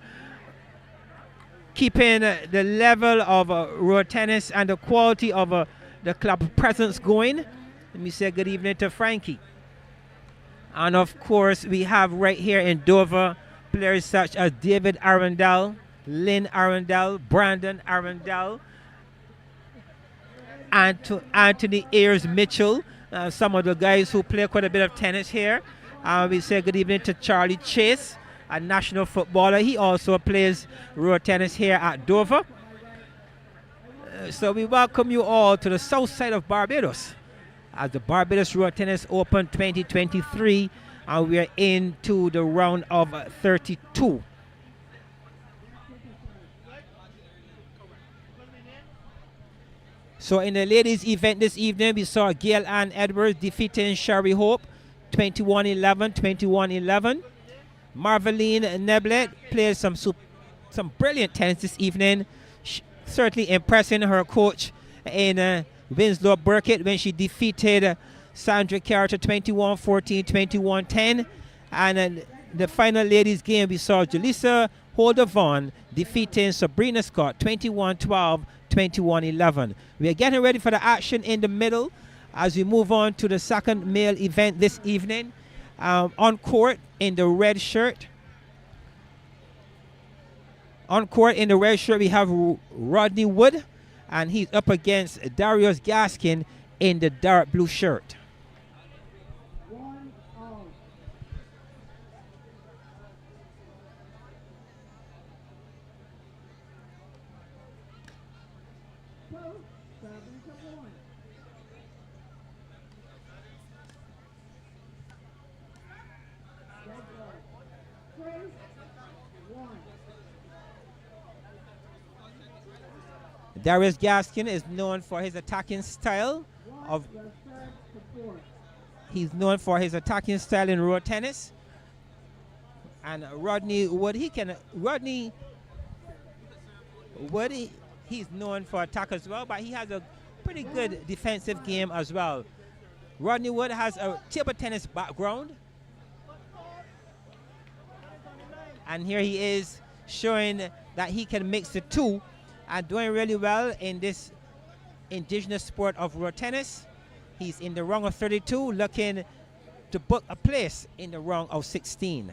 keeping the level of road tennis and the quality of the club presence going. Let me say good evening to Frankie. And of course, we have right here in Dover players such as David Arundel, Lynn Arundel, Brandon Arundel, Anthony Ayers Mitchell, some of the guys who play quite a bit of tennis here. We say good evening to Charlie Chase, a national footballer. He also plays road tennis here at Dover. So we welcome you all to the south side of Barbados as the Barbados Road Tennis Open 2023, and we are into the round of 32. So in the ladies event this evening, we saw Gail Ann Edwards defeating Shari Hope 21-11, 21-11. Marvalene Neblett played some brilliant tennis this evening, certainly impressing her coach in Winslow Burkett when she defeated Sandra Carter 21-14, 21-10. And the final ladies game, we saw Jalesa Vaughn defeating Sabrina Scott 21-12, 21-11. We are getting ready for the action in the middle as we move on to the second male event this evening. On court in the red shirt. On court in the red shirt, we have Rodney Wood, and he's up against Darius Gaskin in the dark blue shirt. Darius Gaskin is known for his attacking style he's known for his attacking style in road tennis. And Rodney Wood, he's known for attack as well, but he has a pretty good defensive game as well. Rodney Wood has a table tennis background, and here he is showing that he can mix the two and doing really well in this indigenous sport of road tennis. He's in the round of 32, looking to book a place in the round of 16.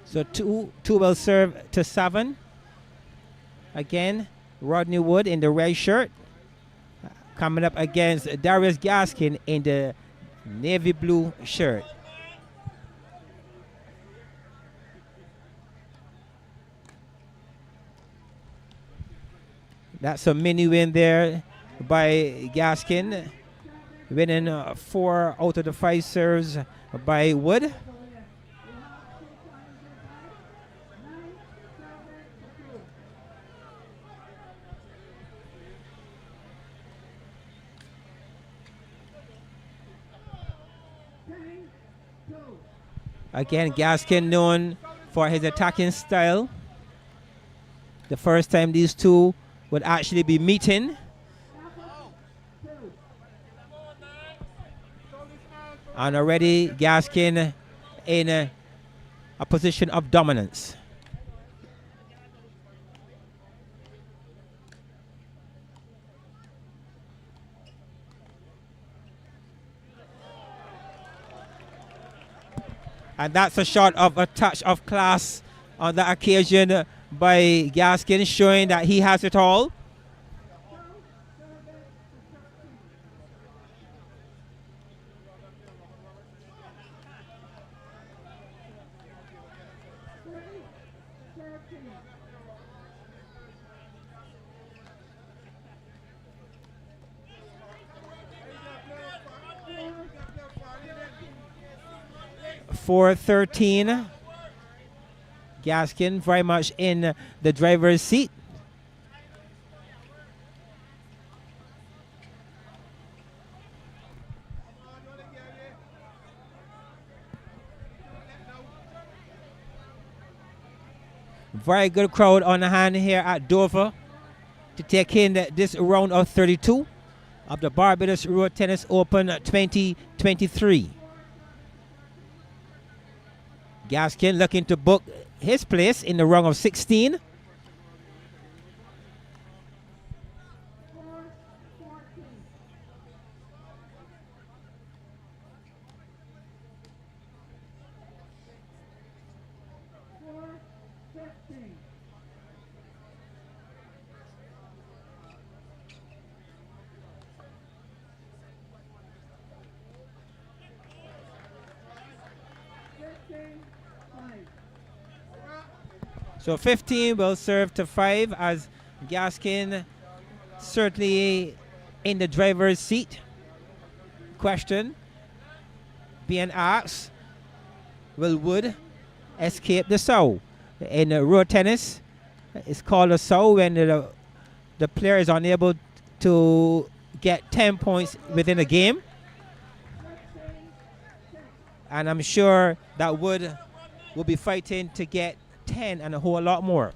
So two will serve to 7. Again, Rodney Wood in the red shirt coming up against Darius Gaskin in the navy blue shirt. That's a mini win there by Gaskin, winning 4 out of the 5 serves by Wood. Again, Gaskin known for his attacking style. The first time these two would actually be meeting. And already Gaskin in a position of dominance. And that's a shot of a touch of class on the occasion by Gaskin, showing that he has it all. For 13, Gaskin very much in the driver's seat. Very good crowd on the hand here at Dover to take in this round of 32 of the Barbados Road Tennis Open 2023. Gaskin looking to book his place in the round of 16. So 15 will serve to 5 as Gaskin certainly in the driver's seat. Question being asked, will Wood escape the sow? In road tennis, it's called a sow when the player is unable to get 10 points within a game. And I'm sure that Wood will be fighting to get 10 and a whole lot more.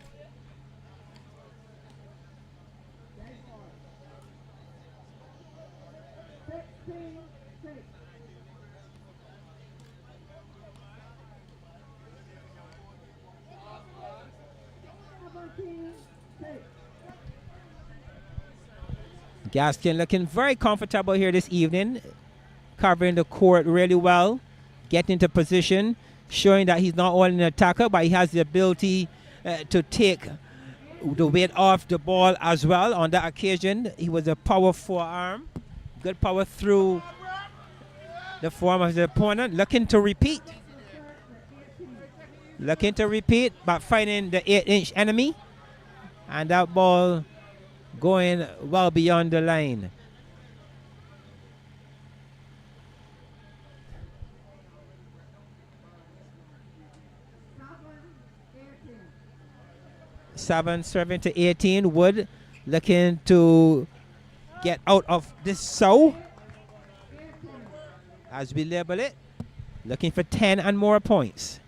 Gaskin looking very comfortable here this evening, covering the court really well, getting into position, showing that he's not only an attacker, but he has the ability to take the weight off the ball as well. On that occasion, he was a power forearm. Good power through the form of the opponent. Looking to repeat. Looking to repeat, but finding the 8-inch enemy. And that ball going well beyond the line. Seven serving to 18. Wood looking to get out of this sow, as we label it, looking for 10 and more points.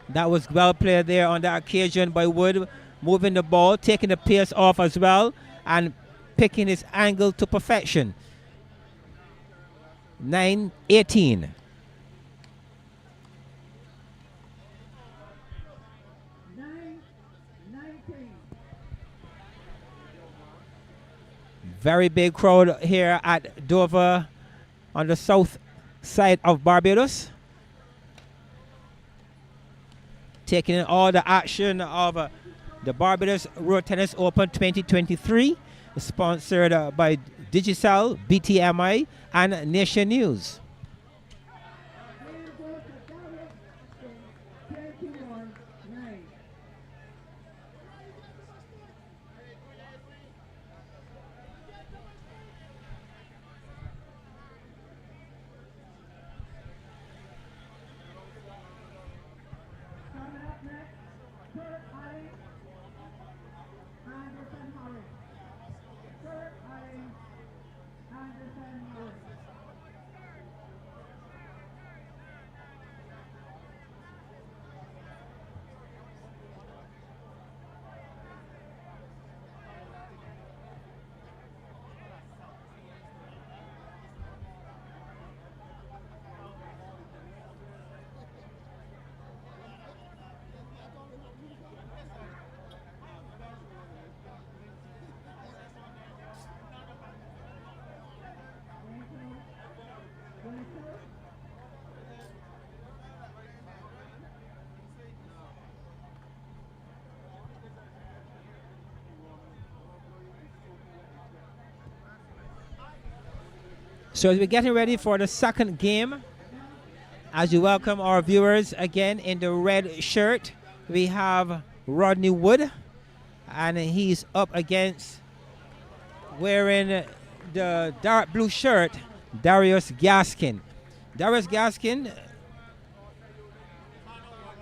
That was well played there on the occasion by Wood, moving the ball, taking the pace off as well, and picking his angle to perfection. 9-18. Very big crowd here at Dover on the south side of Barbados. Taking in all the action of the Barbados Road Tennis Open 2023, sponsored by Digicel, BTMI, and Nation News. So as we're getting ready for the second game, as we welcome our viewers again in the red shirt, we have Rodney Wood, and he's up against, wearing the dark blue shirt, Darius Gaskin. Darius Gaskin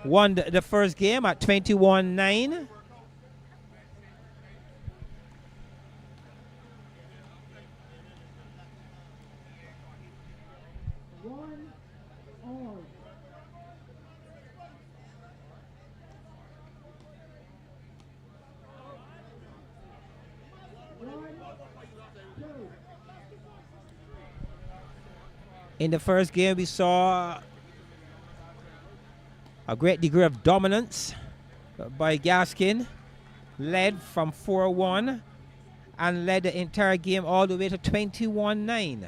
won the first game at 21-9. In the first game, we saw a great degree of dominance by Gaskin, led from 4-1 and led the entire game all the way to 21-9.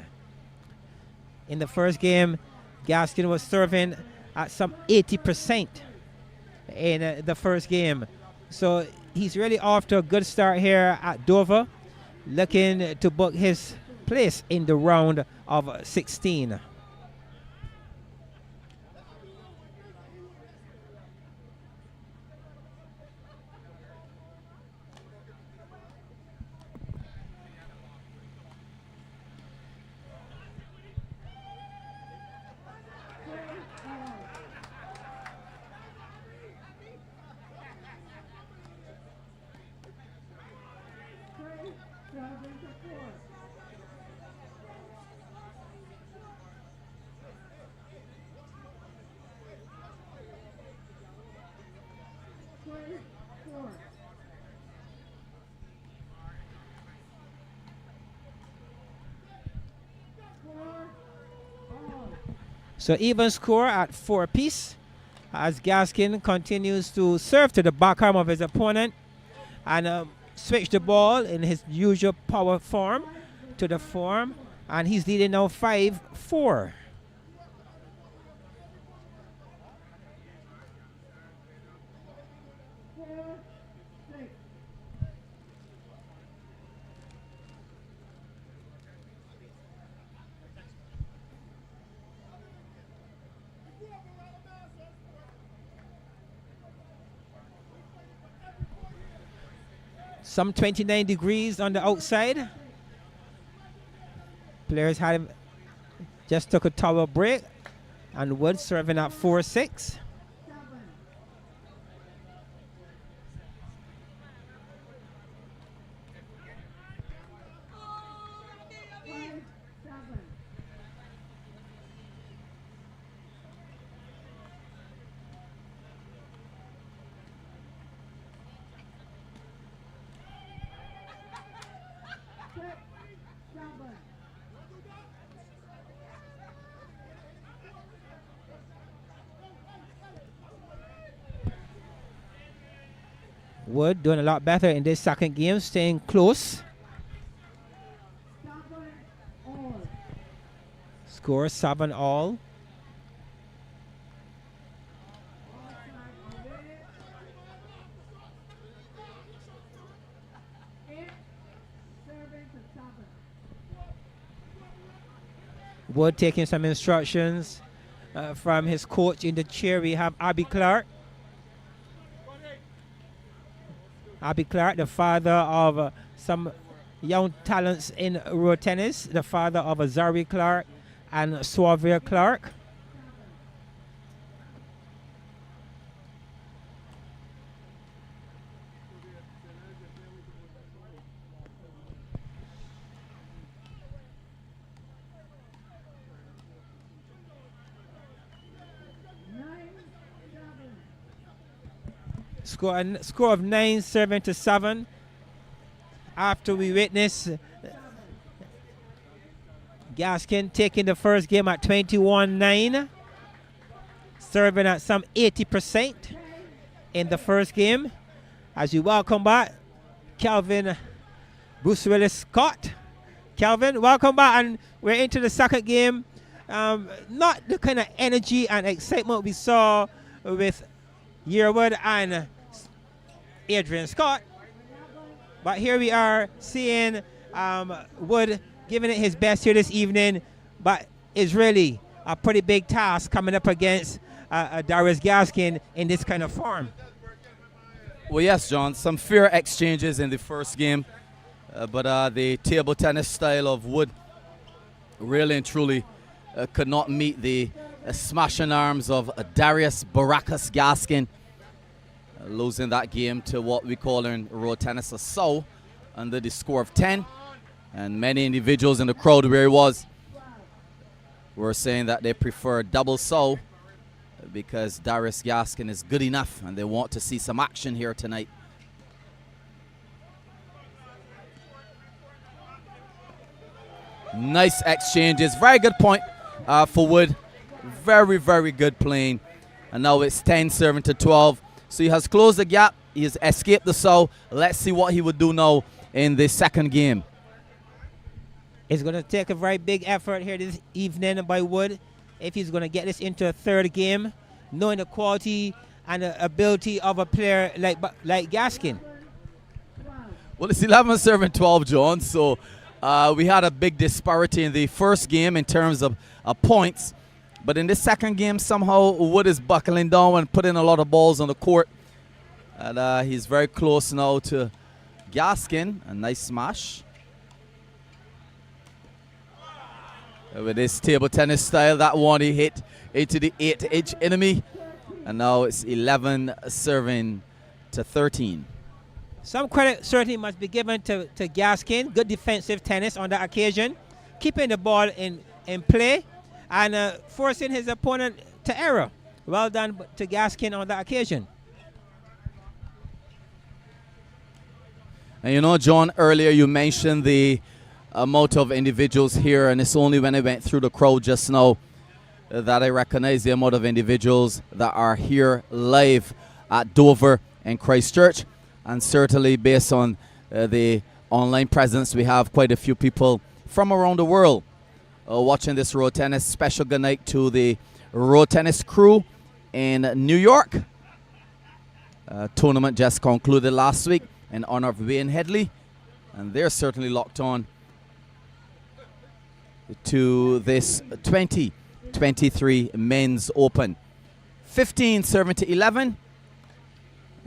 In the first game, Gaskin was serving at some 80% in the first game. So he's really off to a good start here at Dover, looking to book his place in the round of 16. So even score at 4 apiece as Gaskin continues to serve to the backhand of his opponent and switch the ball in his usual power form to the form, and he's leading now 5-4. Some 29 degrees on the outside. Players had just took a towel break, and Wood serving at 4-6. Wood doing a lot better in this second game, staying close. Score 7-all. Wood taking some instructions from his coach in the chair. We have Abby Clark. Abby Clark, the father of some young talents in road tennis, the father of Zari Clark and Swavia Clark. Score of 9-7 after we witness Gaskin taking the first game at 21-9, serving at some 80% in the first game. As you welcome back Calvin Bruce Willis Scott. Calvin, welcome back, and we're into the second game. Not the kind of energy and excitement we saw with Yearwood and Adrain Scott, but here we are seeing Wood giving it his best here this evening but it's really a pretty big task coming up against Darius Gaskin in this kind of form. Well, yes, John, some fair exchanges in the first game, but the table tennis style of Wood really and truly could not meet the smashing arms of Darius Baracus Gaskin, losing that game to what we call in road tennis a sow under the score of 10. And many individuals in the crowd where he was were saying that they prefer double sow because Darius Gaskin is good enough and they want to see some action here tonight. Nice exchanges. Very good point for Wood. Very, very good playing. And now it's 10 serving to 12. So he has closed the gap. He has escaped the sow. Let's see what he would do now in the second game. It's going to take a very big effort here this evening by Wood if he's going to get this into a third game, knowing the quality and the ability of a player like Gaskin. Well, it's 11 serving 12, John. So we had a big disparity in the first game in terms of points. But in the second game, somehow Wood is buckling down and putting a lot of balls on the court. And he's very close now to Gaskin. A nice smash. With his table tennis style, that one he hit into the 8-inch enemy. And now it's 11 serving to 13. Some credit certainly must be given to Gaskin. Good defensive tennis on that occasion. Keeping the ball in play and forcing his opponent to error. Well done to Gaskin on that occasion. And you know, John, earlier you mentioned the amount of individuals here, and it's only when I went through the crowd just now that I recognize the amount of individuals that are here live at Dover and Christchurch. And certainly based on the online presence, we have quite a few people from around the world watching this road tennis. Special good night to the road tennis crew in New York. Tournament just concluded last week in honor of Wayne Headley, and they're certainly locked on to this 2023 Men's Open. 15 serving to 11.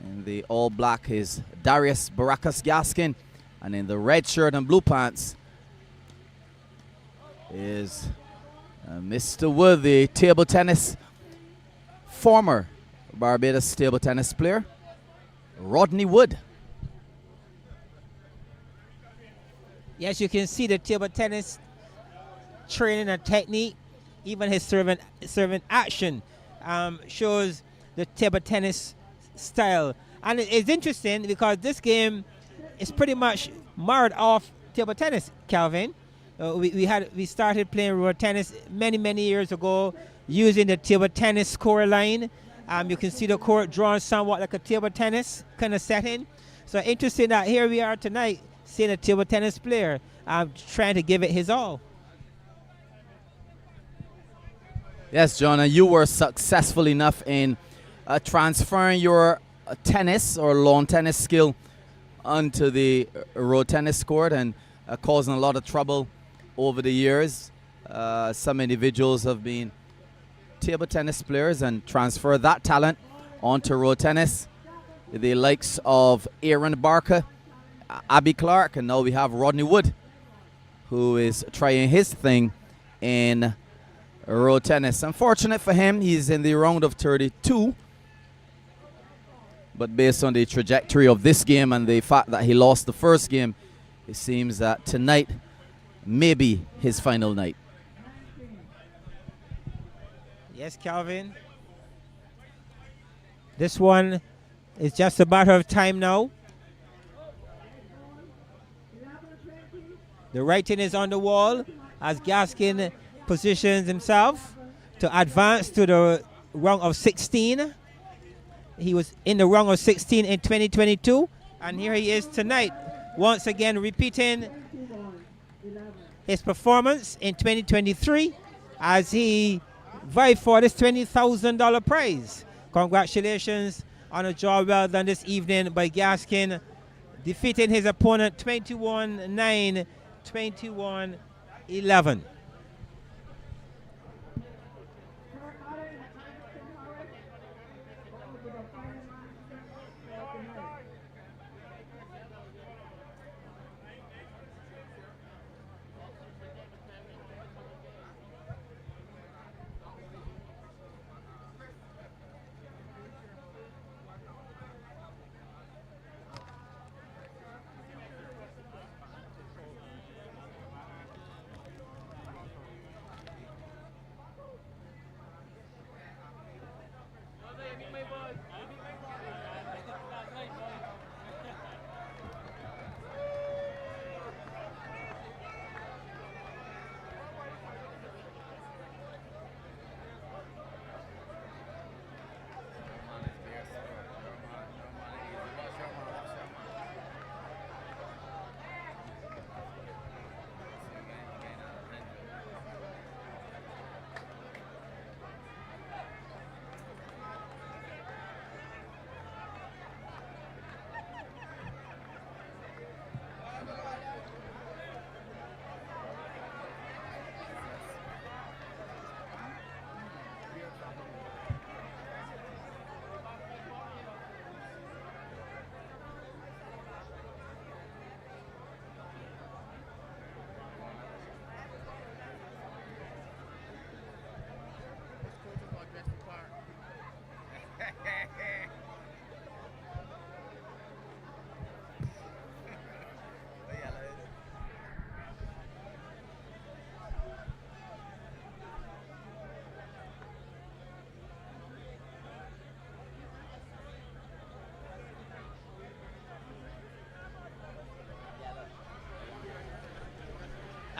And the all black is Darius Baracus Gaskin. And in the red shirt and blue pants is Mr. Wood, the table tennis, former Barbados table tennis player, Rodney Wood. Yes, you can see the table tennis training and technique. Even his serving action shows the table tennis style. And it's interesting because this game is pretty much marred off table tennis, Calvin. We started playing road tennis many years ago using the table tennis score line. You can see the court drawn somewhat like a table tennis kind of setting. So interesting that here we are tonight seeing a table tennis player trying to give it his all. Yes, John, and you were successful enough in transferring your tennis or lawn tennis skill onto the road tennis court and causing a lot of trouble over the years. Some individuals have been table tennis players and transfer that talent onto road tennis. The likes of Aaron Barker, Abby Clark, and now we have Rodney Wood, who is trying his thing in road tennis. Unfortunate for him, he's in the round of 32. But based on the trajectory of this game and the fact that he lost the first game, it seems that tonight may be his final night. Yes, Calvin. This one is just a matter of time now. The writing is on the wall as Gaskin positions himself to advance to the round of 16. He was in the round of 16 in 2022, and here he is tonight, once again repeating his performance in 2023 as he vied for this $20,000 prize. Congratulations on a job well done this evening by Gaskin, defeating his opponent 21-9, 21-11.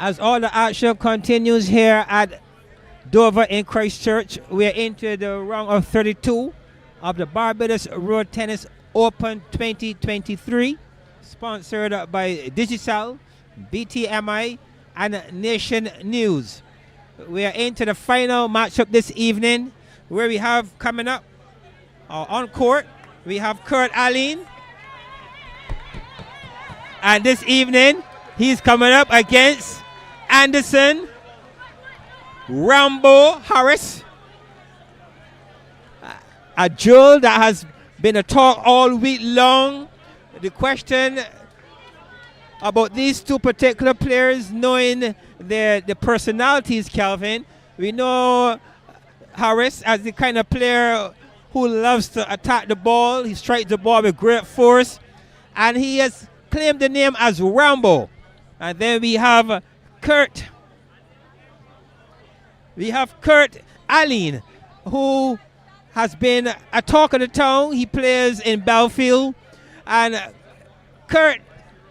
As all the action continues here at Dover in Christchurch, we are into the round of 32 of the Barbados Road Tennis Open 2023, sponsored by Digicel, BTMI, and Nation News. We are into the final matchup this evening, where we have coming up on court, we have Kirk Alleyne. And this evening, he's coming up against Anderson Rambo Harris, a duel that has been a talk all week long. The question about these two particular players, knowing the personalities, Calvin, we know Harris as the kind of player who loves to attack the ball. He strikes the ball with great force, and he has claimed the name as Rambo. And then we have Kirk Alleyne, who has been a talk of the town. He plays in Belfield, and Kirk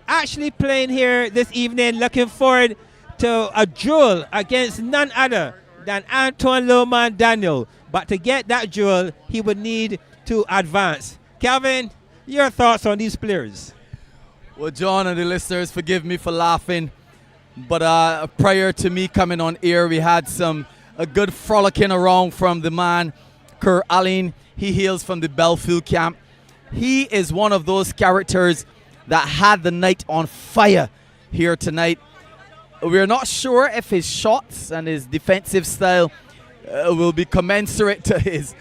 actually playing here this evening, looking forward to a duel against none other than Antoine Loman Daniel. But to get that duel, he would need to advance. Calvin, your thoughts on these players? Well, John and the listeners, forgive me for laughing, but prior to me coming on air, we had a good frolicking around from the man, Kirk Alleyne. He hails from the Belfield camp. He is one of those characters that had the night on fire here tonight. We're not sure if his shots and his defensive style will be commensurate to his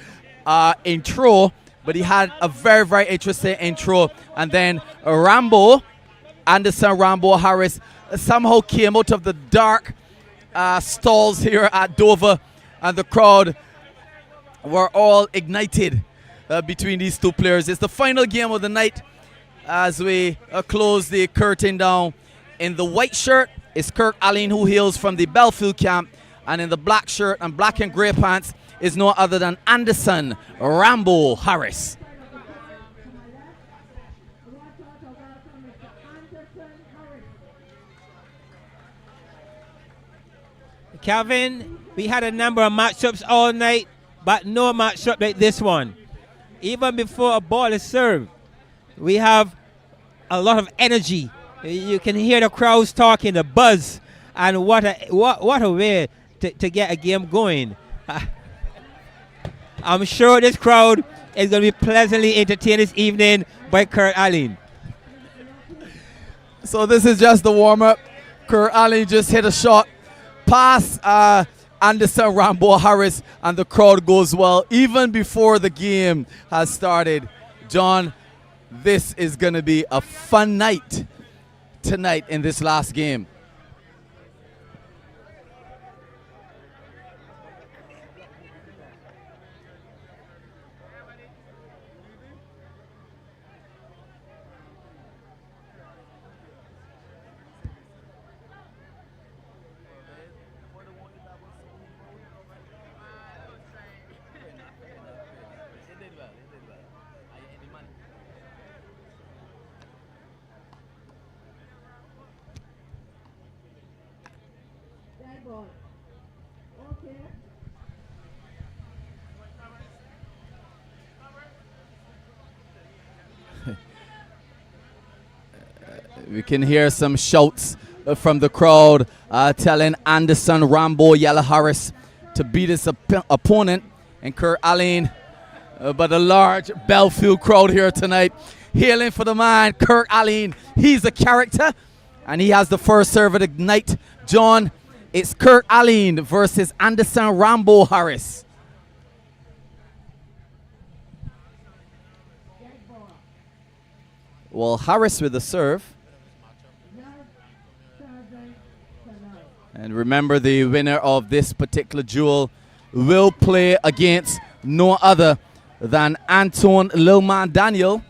intro, but he had a very, very interesting intro. And then Anderson Rambo Harris somehow came out of the dark stalls here at Dover, and the crowd were all ignited between these two players. It's the final game of the night as we close the curtain down. In the white shirt is Kirk Alleyne, who hails from the Belfield camp, and in the black shirt and black and grey pants is no other than Anderson Rambo Harris. Calvin, we had a number of matchups all night, but no matchup like this one. Even before a ball is served, we have a lot of energy. You can hear the crowds talking, the buzz, and what a way to get a game going. I'm sure this crowd is going to be pleasantly entertained this evening by Kirk Alleyne. So this is just the warm-up. Kirk Alleyne just hit a shot past Anderson Rambo Harris, and the crowd goes well even before the game has started. John, this is going to be a fun night tonight in this last game. We can hear some shouts from the crowd telling Anderson Rambo Yella Harris to beat his opponent and Kirk Alleyne. But a large Belfield crowd here tonight, hailing for the man, Kirk Alleyne. He's a character, and he has the first serve of the night. John, it's Kirk Alleyne versus Anderson Rambo Harris. Well, Harris with the serve. And remember, the winner of this particular duel will play against no other than Anton Lilman Daniel.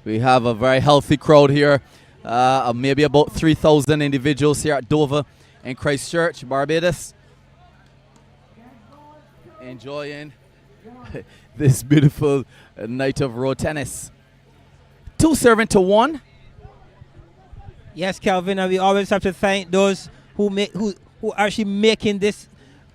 We have a very healthy crowd here, maybe about 3,000 individuals here at Dover and Christchurch, Barbados, enjoying this beautiful night of road tennis. 2-1. Yes, Calvin, and we always have to thank those who are actually making this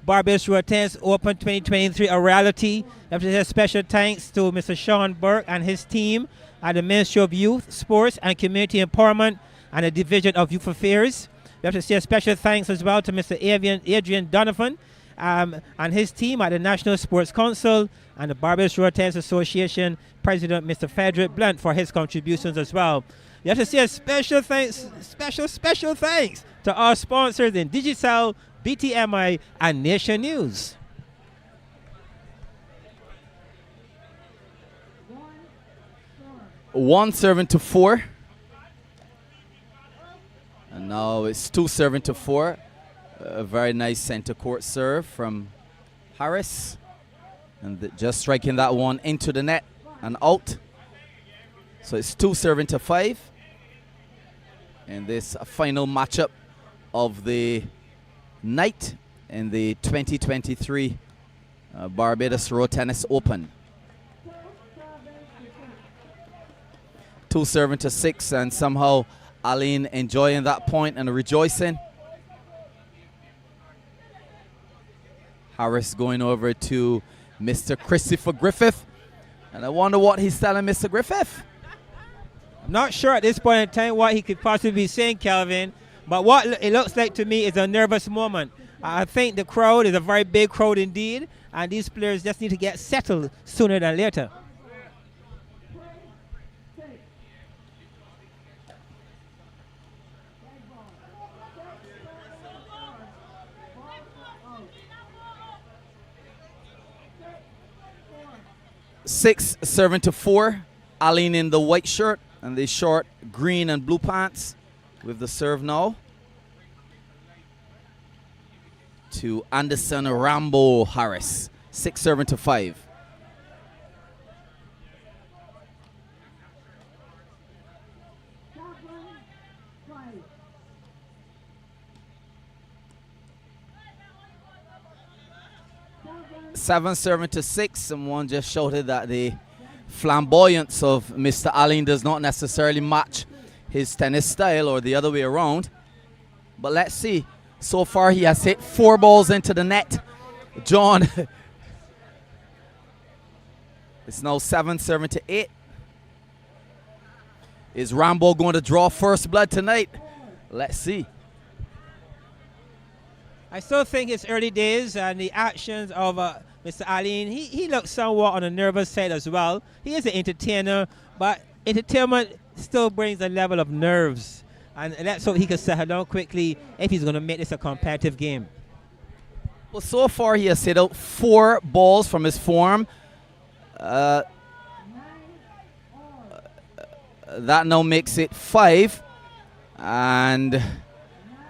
Barbados Road Tennis Open 2023 a reality. We have to say special thanks to Mr. Sean Burke and his team at the Ministry of Youth, Sports and Community Empowerment and the Division of Youth Affairs. We have to say special thanks as well to Mr. Adrian Donovan and his team at the National Sports Council and the Barbados Road Tennis Association President Mr. Frederick Blunt for his contributions as well. We have to say a special thanks to our sponsors in Digicel, BTMI, and Nation News. One serving to 4. And now it's 2-4. A very nice center court serve from Harris. And just striking that one into the net and out. So it's 2-5. And this final matchup of the night in the 2023 Barbados Road Tennis Open. 2-6, and somehow Alleyne enjoying that point and rejoicing. Harris going over to Mr. Christopher Griffith, and I wonder what he's telling Mr. Griffith. I'm not sure at this point in time what he could possibly be saying, Calvin, but what it looks like to me is a nervous moment. I think the crowd is a very big crowd indeed, and these players just need to get settled sooner than later. Six serving to 4. Alleyne in the white shirt and the short green and blue pants with the serve now to Anderson Rambo Harris. 6-5. Seven serving to 6. Someone just shouted that the flamboyance of Mr. Alleyne does not necessarily match his tennis style, or the other way around. But let's see. So far he has hit 4 balls into the net. John. It's now 7-8. Is Rambo going to draw first blood tonight? Let's see. I still think it's early days, and the actions of Mr. Alleyne, he looks somewhat on the nervous side as well. He is an entertainer, but entertainment still brings a level of nerves. And let's hope he can settle down quickly if he's going to make this a competitive game. Well, so far he has hit out 4 balls from his form. That now makes it 5. And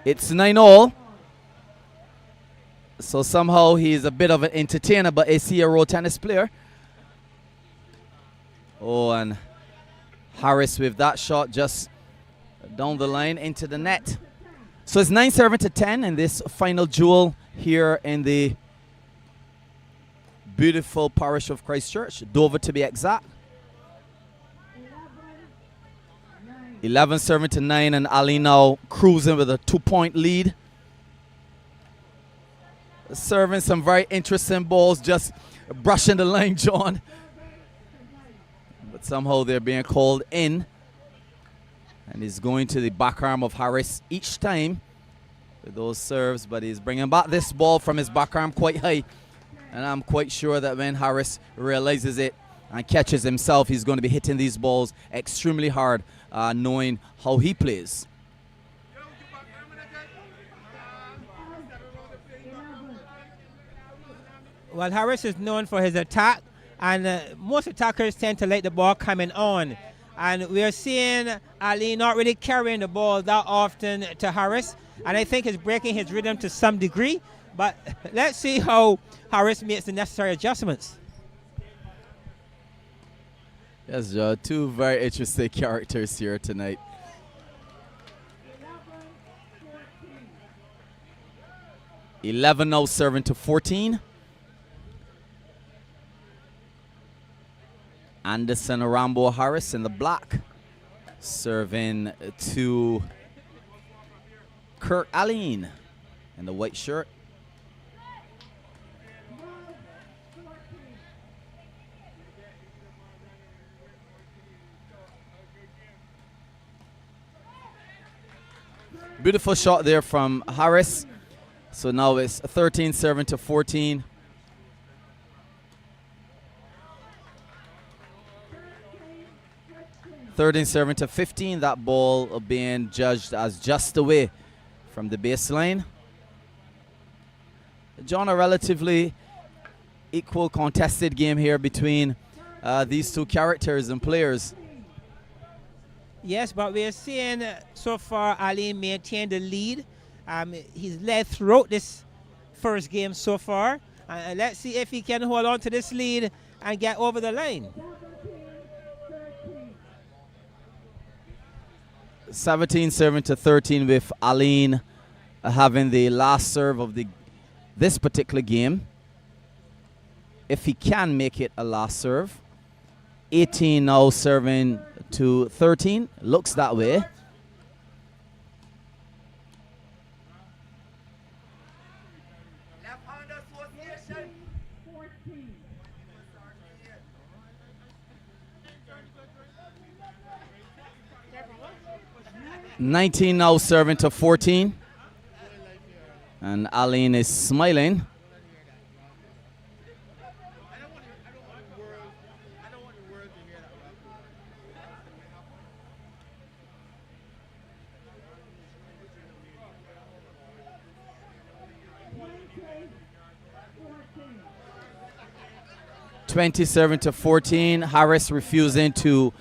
it's 9-all. So somehow he's a bit of an entertainer, but is he a road tennis player? Oh, and Harris with that shot just down the line into the net. So it's 9-10 in this final duel here in the beautiful parish of Christchurch, Dover to be exact. 11 serving to 9, and Alleyne now cruising with a 2-point lead. Serving some very interesting balls, just brushing the line, John. But somehow they're being called in. And he's going to the back arm of Harris each time with those serves, but he's bringing back this ball from his back arm quite high. And I'm quite sure that when Harris realizes it and catches himself, he's going to be hitting these balls extremely hard, knowing how he plays. Well, Harris is known for his attack, and most attackers tend to let the ball coming on. And we are seeing Alleyne not really carrying the ball that often to Harris, and I think he's breaking his rhythm to some degree. But let's see how Harris makes the necessary adjustments. Yes, Joe, two very interesting characters here tonight. $11 now serving to 14. Anderson Rambo Harris in the black, serving to Kirk Alleyne in the white shirt. Beautiful shot there from Harris. So now it's 13 serving to 14. Third serving to 15. That ball being judged as just away from the baseline. John, a relatively equal contested game here between these two characters and players. Yes, but we're seeing so far Alleyne maintain the lead. He's led throughout this first game so far. Let's see if he can hold on to this lead and get over the line. 17 serving to 13 with Alleyne having the last serve of this particular game. If he can make it a last serve. 18 now serving to 13. Looks that way. Left-hand association. 14. 19 now serving to 14. And Alleyne is smiling. $20 serving to 14. Harris refusing to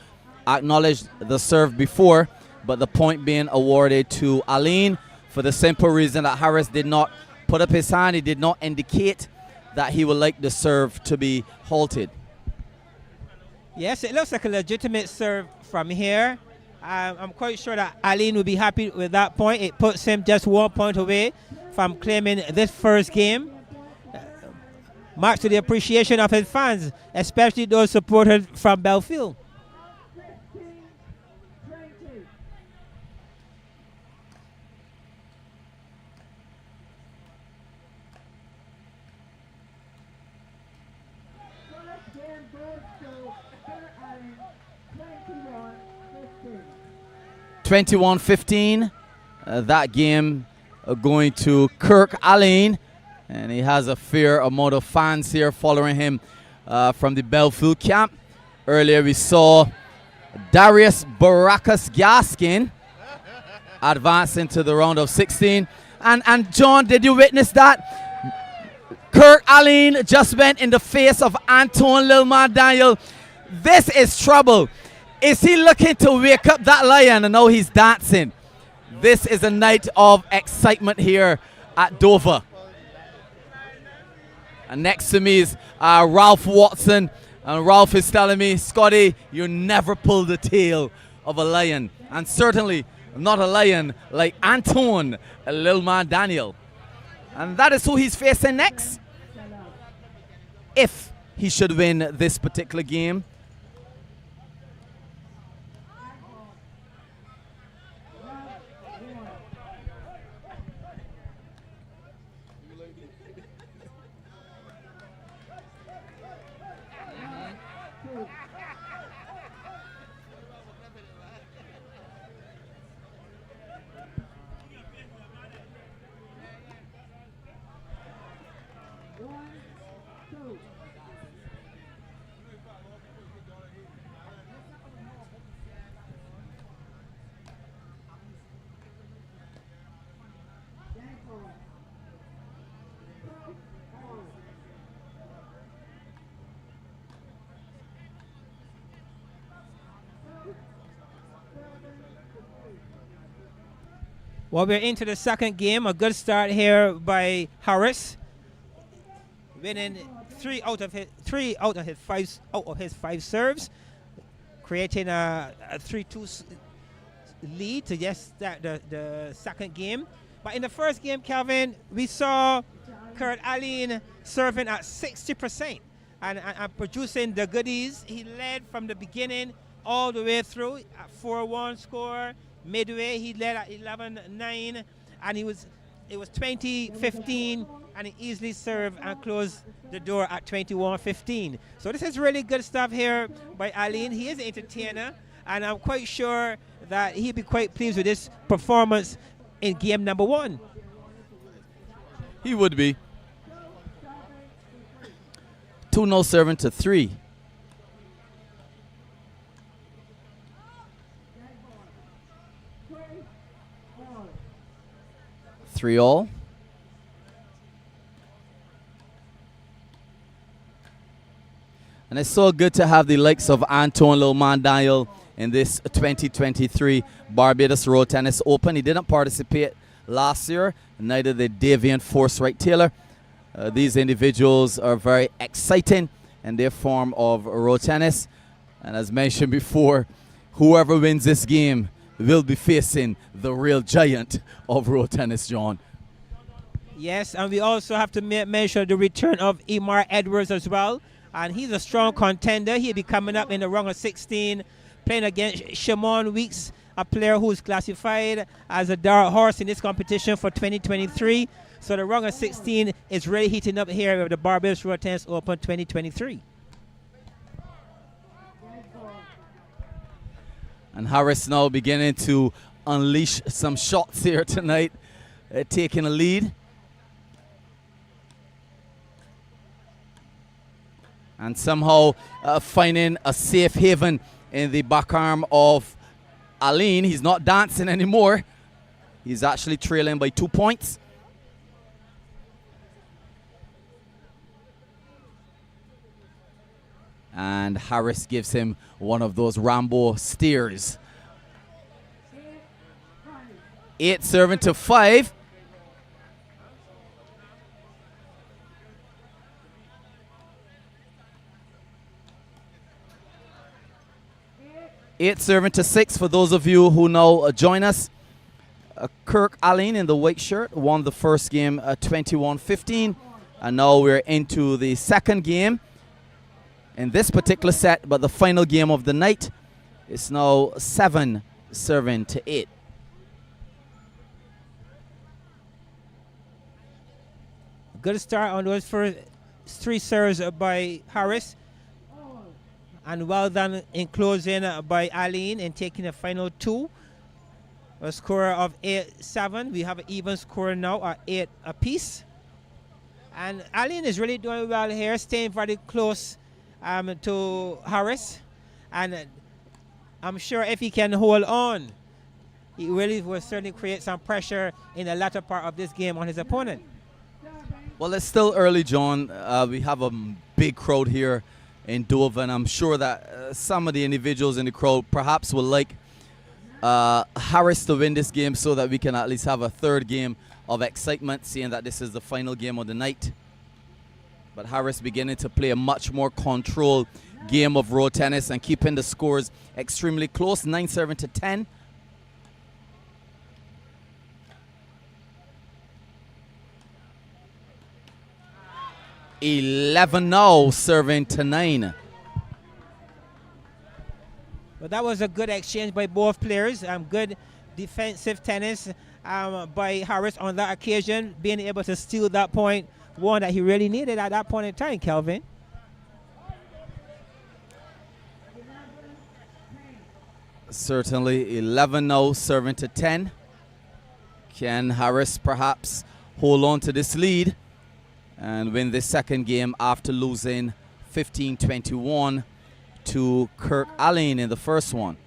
acknowledge the serve before, but the point being awarded to Alleyne for the simple reason that Harris did not put up his hand. He did not indicate that he would like the serve to be halted. Yes, it looks like a legitimate serve from here. I'm quite sure that Alleyne will be happy with that point. It puts him just 1 point away from claiming this first game. Much to the appreciation of his fans, especially those supported from Belfield. $21-15. That game going to Kirk Alleyne. And he has a fair amount of fans here following him from the Belfield camp. Earlier we saw Darius Gaskin advancing to the round of 16. And John, did you witness that? Kirk Alleyne just went in the face of Antoine Lilman Daniel. This is trouble. Is he looking to wake up that lion? And now he's dancing. This is a night of excitement here at Dover. And next to me is Ralph Watson. And Ralph is telling me, Scotty, you never pull the tail of a lion. And certainly not a lion like Antoine Lilman Daniel. And that is who he's facing next. If he should win this particular game. Well, we're into the second game. A good start here by Harris, winning three out of his five serves, creating a 3-2 lead to just start the second game. But in the first game, Calvin, we saw Alleyne serving at 60% and producing the goodies. He led from the beginning all the way through at 4-1 score. Midway, he led at 11-9, and it was 20-15, and he easily served and closed the door at 21-15. So this is really good stuff here by Alleyne. He is an entertainer, and I'm quite sure that he'll be quite pleased with this performance in game number 1. He would be. 2-0 serving to 3. Three all. And it's so good to have the likes of Antoine Lilman-Daniel in this 2023 Barbados Road Tennis Open. He didn't participate last year, neither did Davien Force-Wright-Taylor. These individuals are very exciting in their form of road tennis. And as mentioned before, whoever wins this game will be facing the real giant of road tennis, John. Yes, and we also have to mention the return of Emar Edwards as well. And he's a strong contender. He'll be coming up in the round of 16, playing against Shimon Weeks, a player who's classified as a dark horse in this competition for 2023. So the round of 16 is really heating up here with the Barbados Road Tennis Open 2023. And Harris now beginning to unleash some shots here tonight, taking a lead. And somehow finding a safe haven in the back arm of Alleyne. He's not dancing anymore. He's actually trailing by 2 points. And Harris gives him one of those Rambo steers. 8 serving to 5. Eight serving to 6 for those of you who now join us. Kirk Alleyne in the white shirt won the first game 21-15. And now we're into the second game in this particular set, but the final game of the night is now 7 serving to 8. Good start on those first 3 serves by Harris. And well done in closing by Alleyne and taking the final 2. A score of 8-7. We have an even score now at 8 apiece. And Alleyne is really doing well here, staying very close to Harris. And I'm sure if he can hold on, he really will certainly create some pressure in the latter part of this game on his opponent. Well, it's still early, John. We have a big crowd here in Dover, and I'm sure that some of the individuals in the crowd perhaps will like Harris to win this game so that we can at least have a third game of excitement, seeing that this is the final game of the night. But Harris beginning to play a much more controlled game of road tennis and keeping the scores extremely close, 9 serving to 10. $11 now serving to 9. Well, that was a good exchange by both players. Good defensive tennis by Harris on that occasion, being able to steal that point, one that he really needed at that point in time, Kelvin. Certainly 11 now serving to 10. Can Harris perhaps hold on to this lead and win this second game after losing 15-21 to Kirk Alleyne in the first one?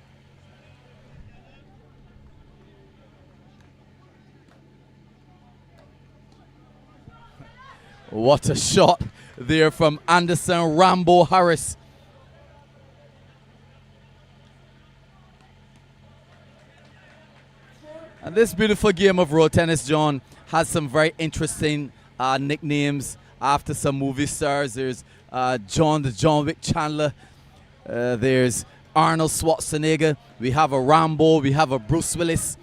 What a shot there from Anderson Rambo Harris. And this beautiful game of road tennis, John, has some very interesting nicknames after some movie stars. There's John Wick Chandler. There's Arnold Schwarzenegger. We have a Rambo. We have a Bruce Willis.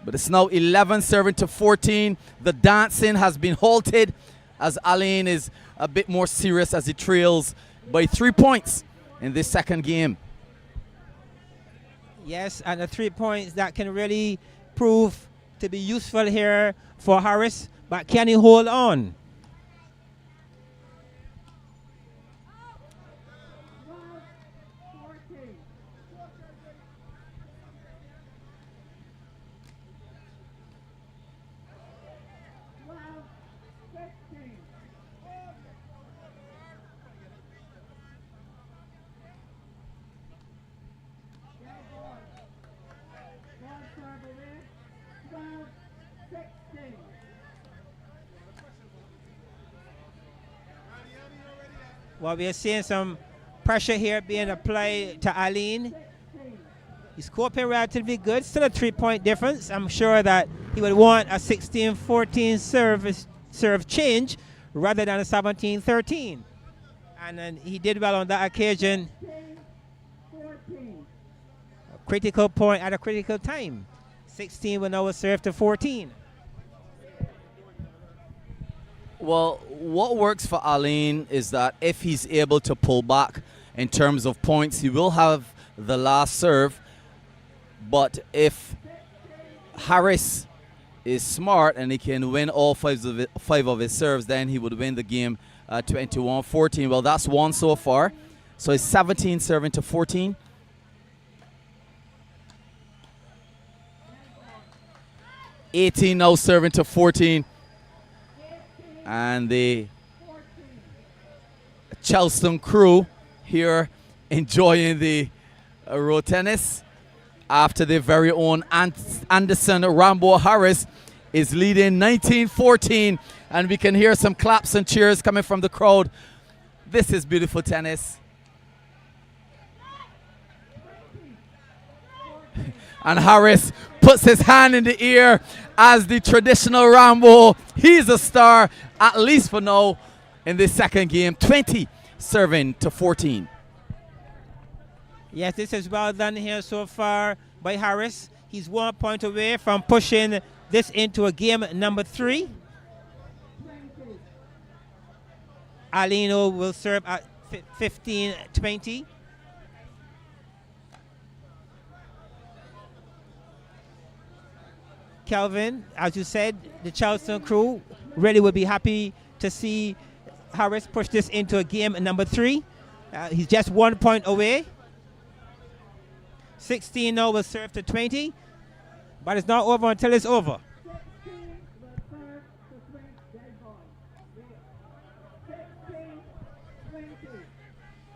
But it's now 11 serving to 14. The dancing has been halted as Alleyne is a bit more serious as he trails by 3 points in this second game. Yes, and the 3 points that can really prove to be useful here for Harris. But can he hold on? Well, we are seeing some pressure here being applied to Alleyne. He's coping relatively good. Still a 3-point difference. I'm sure that he would want a 16-14 serve change rather than a 17-13. And then he did well on that occasion. A critical point at a critical time. 16 will now serve to 14. Well, what works for Alleyne is that if he's able to pull back in terms of points, he will have the last serve. But if Harris is smart and he can win all five of his serves, then he would win the game 21-14. Well, that's one so far. So it's 17 serving to 14. $18 now serving to 14. And the Charleston crew here enjoying the road tennis after their very own Anderson Rambo Harris is leading 19-14, and we can hear some claps and cheers coming from the crowd. This is beautiful tennis. And Harris puts his hand in the ear as the traditional Rambo. He's a star, at least for now, in this second game. 20 serving to 14. Yes, this is well done here so far by Harris. He's 1 point away from pushing this into a game number 3. Alleyne will serve at 15-20. Kelvin, as you said, the Charleston crew really would be happy to see Harris push this into a game number 3. He's just 1 point away. 16 now will serve to 20, but it's not over until it's over.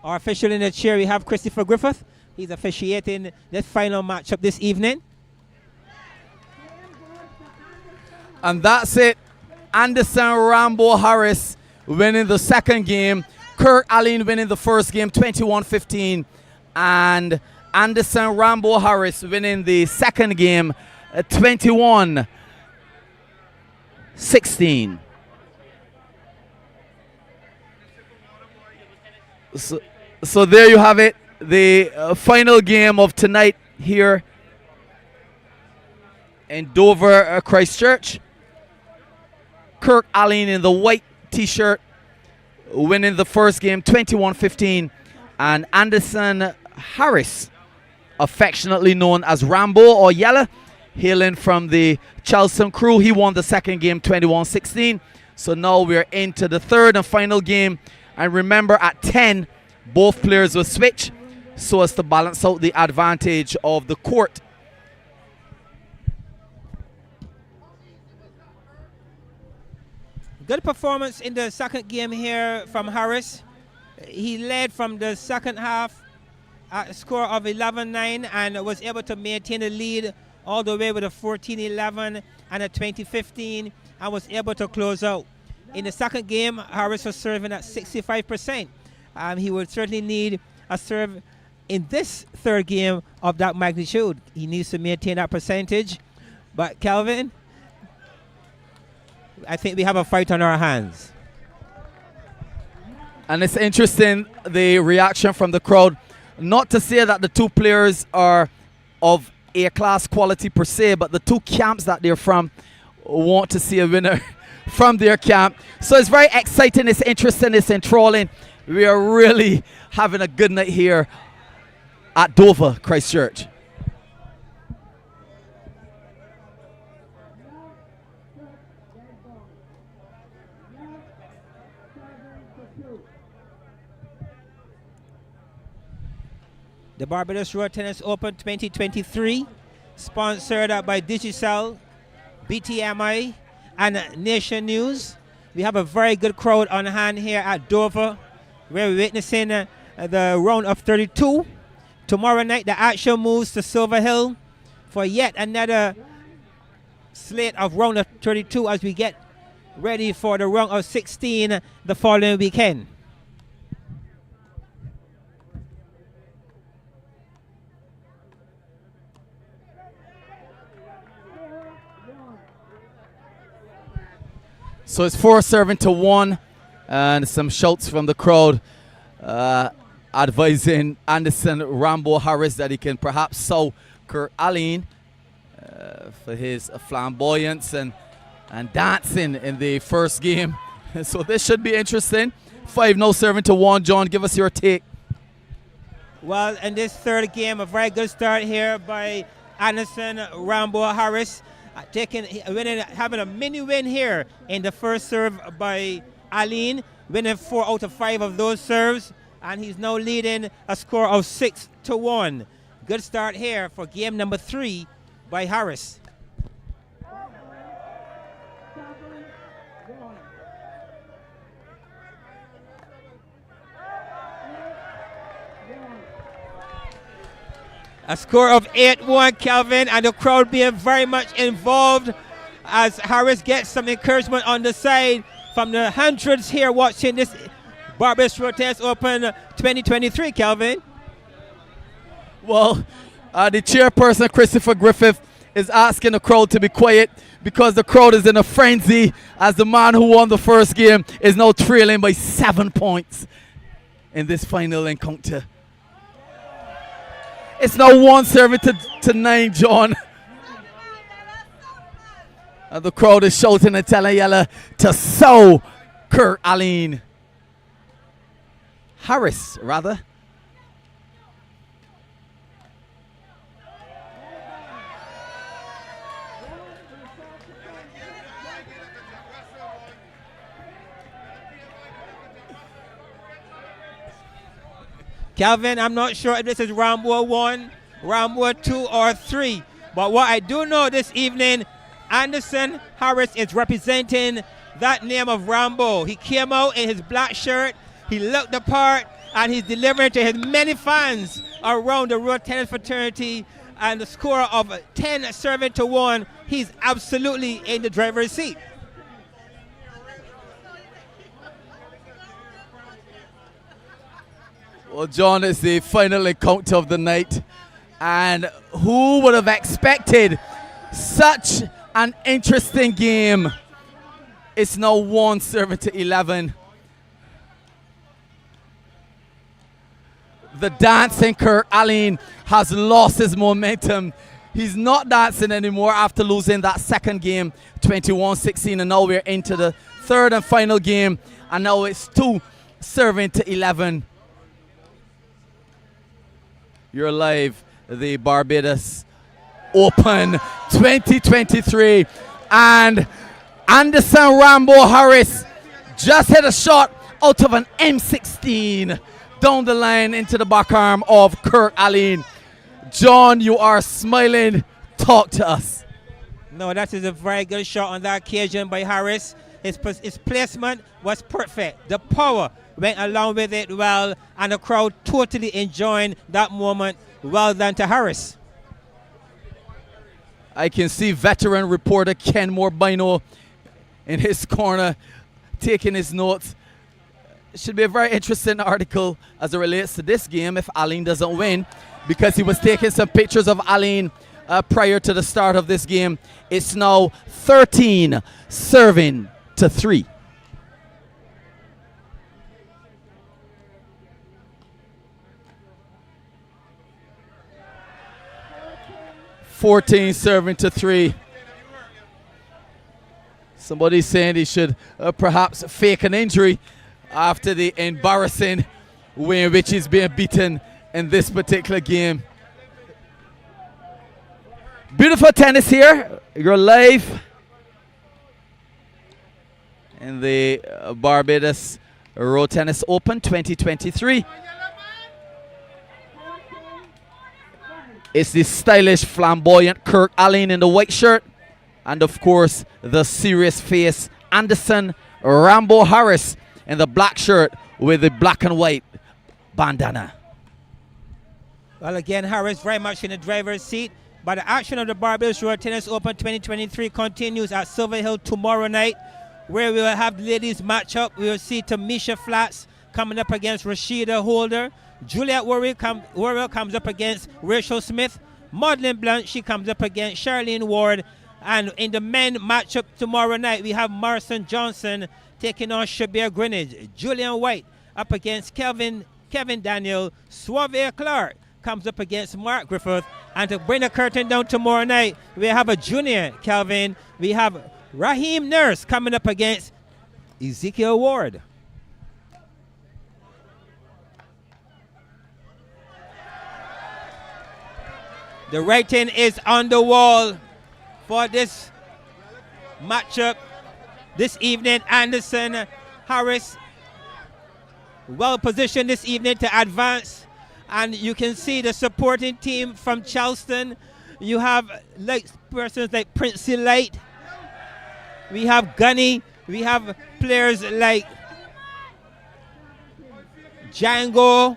Our official in the chair, we have Christopher Griffith. He's officiating this final matchup this evening. And that's it. Anderson Rambo Harris winning the second game. Kirk Alleyne winning the first game 21-15. And Anderson Rambo Harris winning the second game 21-16. So there you have it. The final game of tonight here in Dover, Christchurch. Kirk Alleyne in the white t-shirt winning the first game 21-15, and Anderson Harris, affectionately known as Rambo or Yella, hailing from the Charleston crew, he won the second game 21-16. So now we're into the third and final game, and remember at 10 both players will switch so as to balance out the advantage of the court. Good performance in the second game here from Harris. He led from the second half at a score of 11-9 and was able to maintain the lead all the way with a 14-11 and a 20-15 and was able to close out. In the second game, Harris was serving at 65%. He would certainly need a serve in this third game of that magnitude. He needs to maintain that percentage. But Kelvin, I think we have a fight on our hands. And it's interesting, the reaction from the crowd. Not to say that the two players are of A-class quality per se, but the two camps that they're from want to see a winner from their camp. So it's very exciting, it's interesting, it's enthralling. We are really having a good night here at Dover Christchurch. The Barbados Road Tennis Open 2023, sponsored by Digicel, BTMI, and Nation News. We have a very good crowd on hand here at Dover. We're witnessing the round of 32. Tomorrow night, the action moves to Silver Hill for yet another slate of round of 32 as we get ready for the round of 16 the following weekend. So it's 4-1, and some shouts from the crowd advising Anderson Rambo Harris that he can perhaps sow Kirk Alleyne for his flamboyance and dancing in the first game. So this should be interesting. 5-1. John, give us your take. Well, in this third game, a very good start here by Anderson Rambo Harris. Having a mini win here in the first serve by Alleyne, winning 4 out of 5 of those serves, and he's now leading a score of 6-1. Good start here for game number 3 by Harris. A score of 8-1, Kelvin, and the crowd being very much involved as Harris gets some encouragement on the side from the hundreds here watching this Barbados Road Tennis Open 2023, Kelvin. Well, the chairperson, Christopher Griffith, is asking the crowd to be quiet because the crowd is in a frenzy as the man who won the first game is now trailing by 7 points in this final encounter. It's now 1-9, John. And the crowd is shouting and telling Yella to sow Kirk Alleyne. Harris, rather. Kelvin, I'm not sure if this is Rambo 1, Rambo 2, or 3. But what I do know this evening, Anderson Harris is representing that name of Rambo. He came out in his black shirt, he looked the part, and he's delivering to his many fans around the road tennis fraternity. And the score of 10-1, he's absolutely in the driver's seat. Well, John, it's the final encounter of the night. And who would have expected such an interesting game? It's now 1-11. The dancing Kirk Alleyne has lost his momentum. He's not dancing anymore after losing that second game, 21-16. And now we're into the third and final game. And now it's 2-11. You're live, the Barbados Open 2023. And Anderson Rambo Harris just hit a shot out of an M16 down the line into the back arm of Kirk Alleyne. John, you are smiling. Talk to us. No, that is a very good shot on that occasion by Harris. His placement was perfect. The power went along with it well, and the crowd totally enjoying that moment. Well done to Harris. I can see veteran reporter Ken Morbino in his corner taking his notes. should be a very interesting article as it relates to this game if Alleyne doesn't win, because he was taking some pictures of Alleyne prior to the start of this game. It's now 13 serving to 3. Serving to 3. Somebody's saying he should perhaps fake an injury after the embarrassing way in which he's being beaten in this particular game. Beautiful tennis here. You're live in the Barbados Road Tennis Open 2023. It's the stylish, flamboyant Kirk Alleyne in the white shirt. And of course, the serious face Anderson Rambo Harris in the black shirt with the black and white bandana. Well, again, Harris very much in the driver's seat. But the action of the Barbados Road Tennis Open 2023 continues at Silver Hill tomorrow night, where we will have the ladies matchup. We will see Tamisha Flats coming up against Rashida Holder. Juliet Warwick comes up against Rachel Smith. Madeline Blunt, she comes up against Charlene Ward. And in the men matchup tomorrow night, we have Marson Johnson taking on Shabir Greenidge. Julian White up against Kevin Daniel. Suave Clark comes up against Mark Griffith. And to bring the curtain down tomorrow night, we have a junior Kelvin. We have Raheem Nurse coming up against Ezekiel Ward. The rating is on the wall for this matchup this evening. Anderson Harris well positioned this evening to advance. And you can see the supporting team from Charleston. You have persons like Princey Light. We have Gunny. We have players like Django.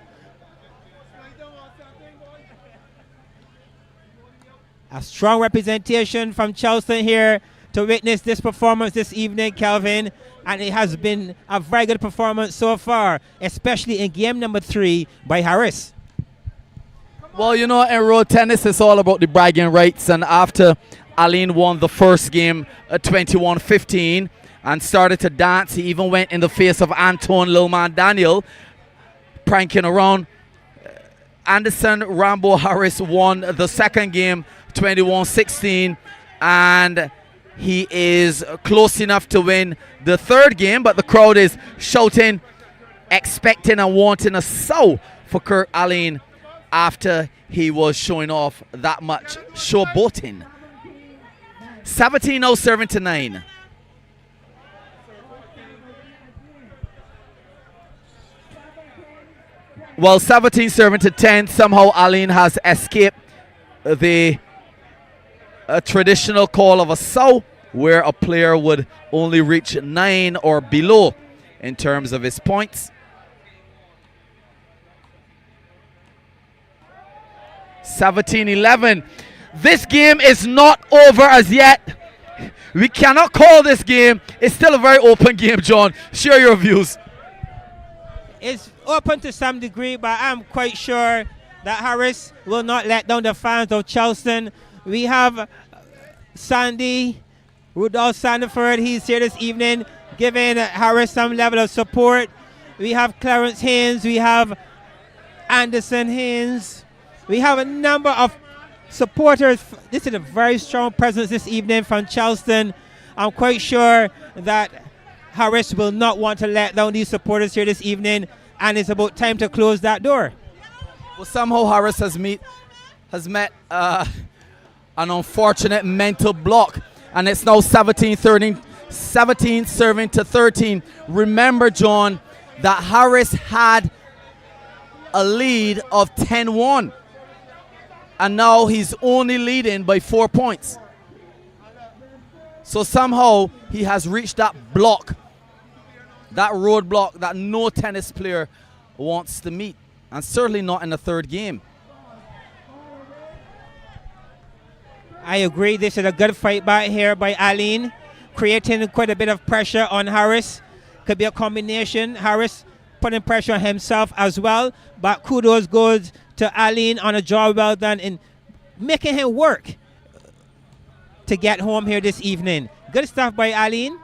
A strong representation from Charleston here to witness this performance this evening, Kelvin. And it has been a very good performance so far, especially in game number 3 by Harris. Well, you know, in road tennis, it's all about the bragging rights. And after Alleyne won the first game at 21-15 and started to dance, he even went in the face of Anton Lilman Daniel, pranking around. Anderson Rambo Harris won the second game 21-16, and he is close enough to win the third game, but the crowd is shouting, expecting and wanting a sow for Kirk Alleyne after he was showing off that much showboating. 17-0 serving to 9. Well, 17 serving to 10. Somehow Alleyne has escaped the traditional call of a sow, where a player would only reach 9 or below in terms of his points. 17-11. This game is not over as yet. We cannot call this game. It's still a very open game, John. Share your views. It's open to some degree, but I'm quite sure that Harris will not let down the fans of Charleston. We have Sandy, Rudolph Sandiford. He's here this evening giving Harris some level of support. We have Clarence Haynes. We have Anderson Haynes. We have a number of supporters. This is a very strong presence this evening from Charleston. I'm quite sure that Harris will not want to let down these supporters here this evening, and it's about time to close that door. Well, somehow Harris has met an unfortunate mental block, and it's now 17 serving to 13. Remember, John, that Harris had a lead of 10-1, and now he's only leading by 4 points. So somehow he has reached that block, that roadblock that no tennis player wants to meet, and certainly not in the third game. I agree. This is a good fight back here by Alleyne, creating quite a bit of pressure on Harris. Could be a combination. Harris putting pressure on himself as well. But kudos goes to Alleyne on a job well done in making him work to get home here this evening. Good stuff by Alleyne.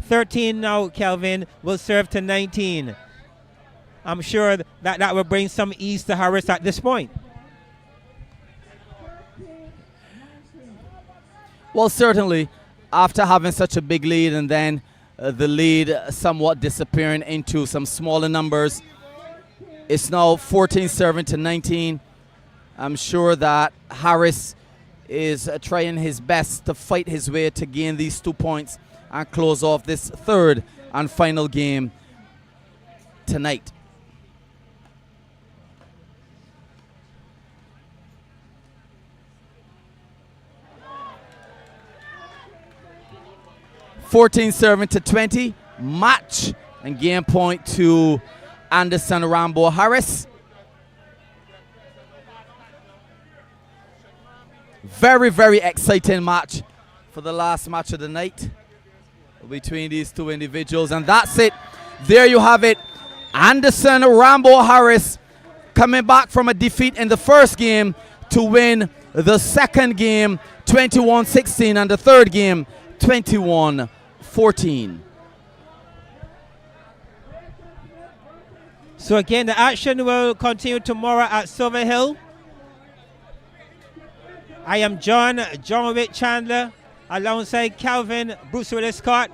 13 now, Kelvin, will serve to 19. I'm sure that will bring some ease to Harris at this point. Well, certainly, after having such a big lead and then the lead somewhat disappearing into some smaller numbers, it's now 14 serving to 19. I'm sure that Harris is trying his best to fight his way to gain these 2 points and close off this third and final game tonight. (14 serving to 20) match and game point to Anderson Rambo Harris. Very, very exciting match for the last match of the night between these two individuals, and that's it. There you have it. Anderson Rambo Harris coming back from a defeat in the first game to win the second game 21-16 and the third game 21-14. So again, the action will continue tomorrow at Silver Hill. I am John Wick Chandler, alongside Calvin Bruce Willis Scott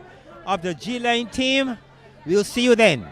of the G-Line team. We'll see you then.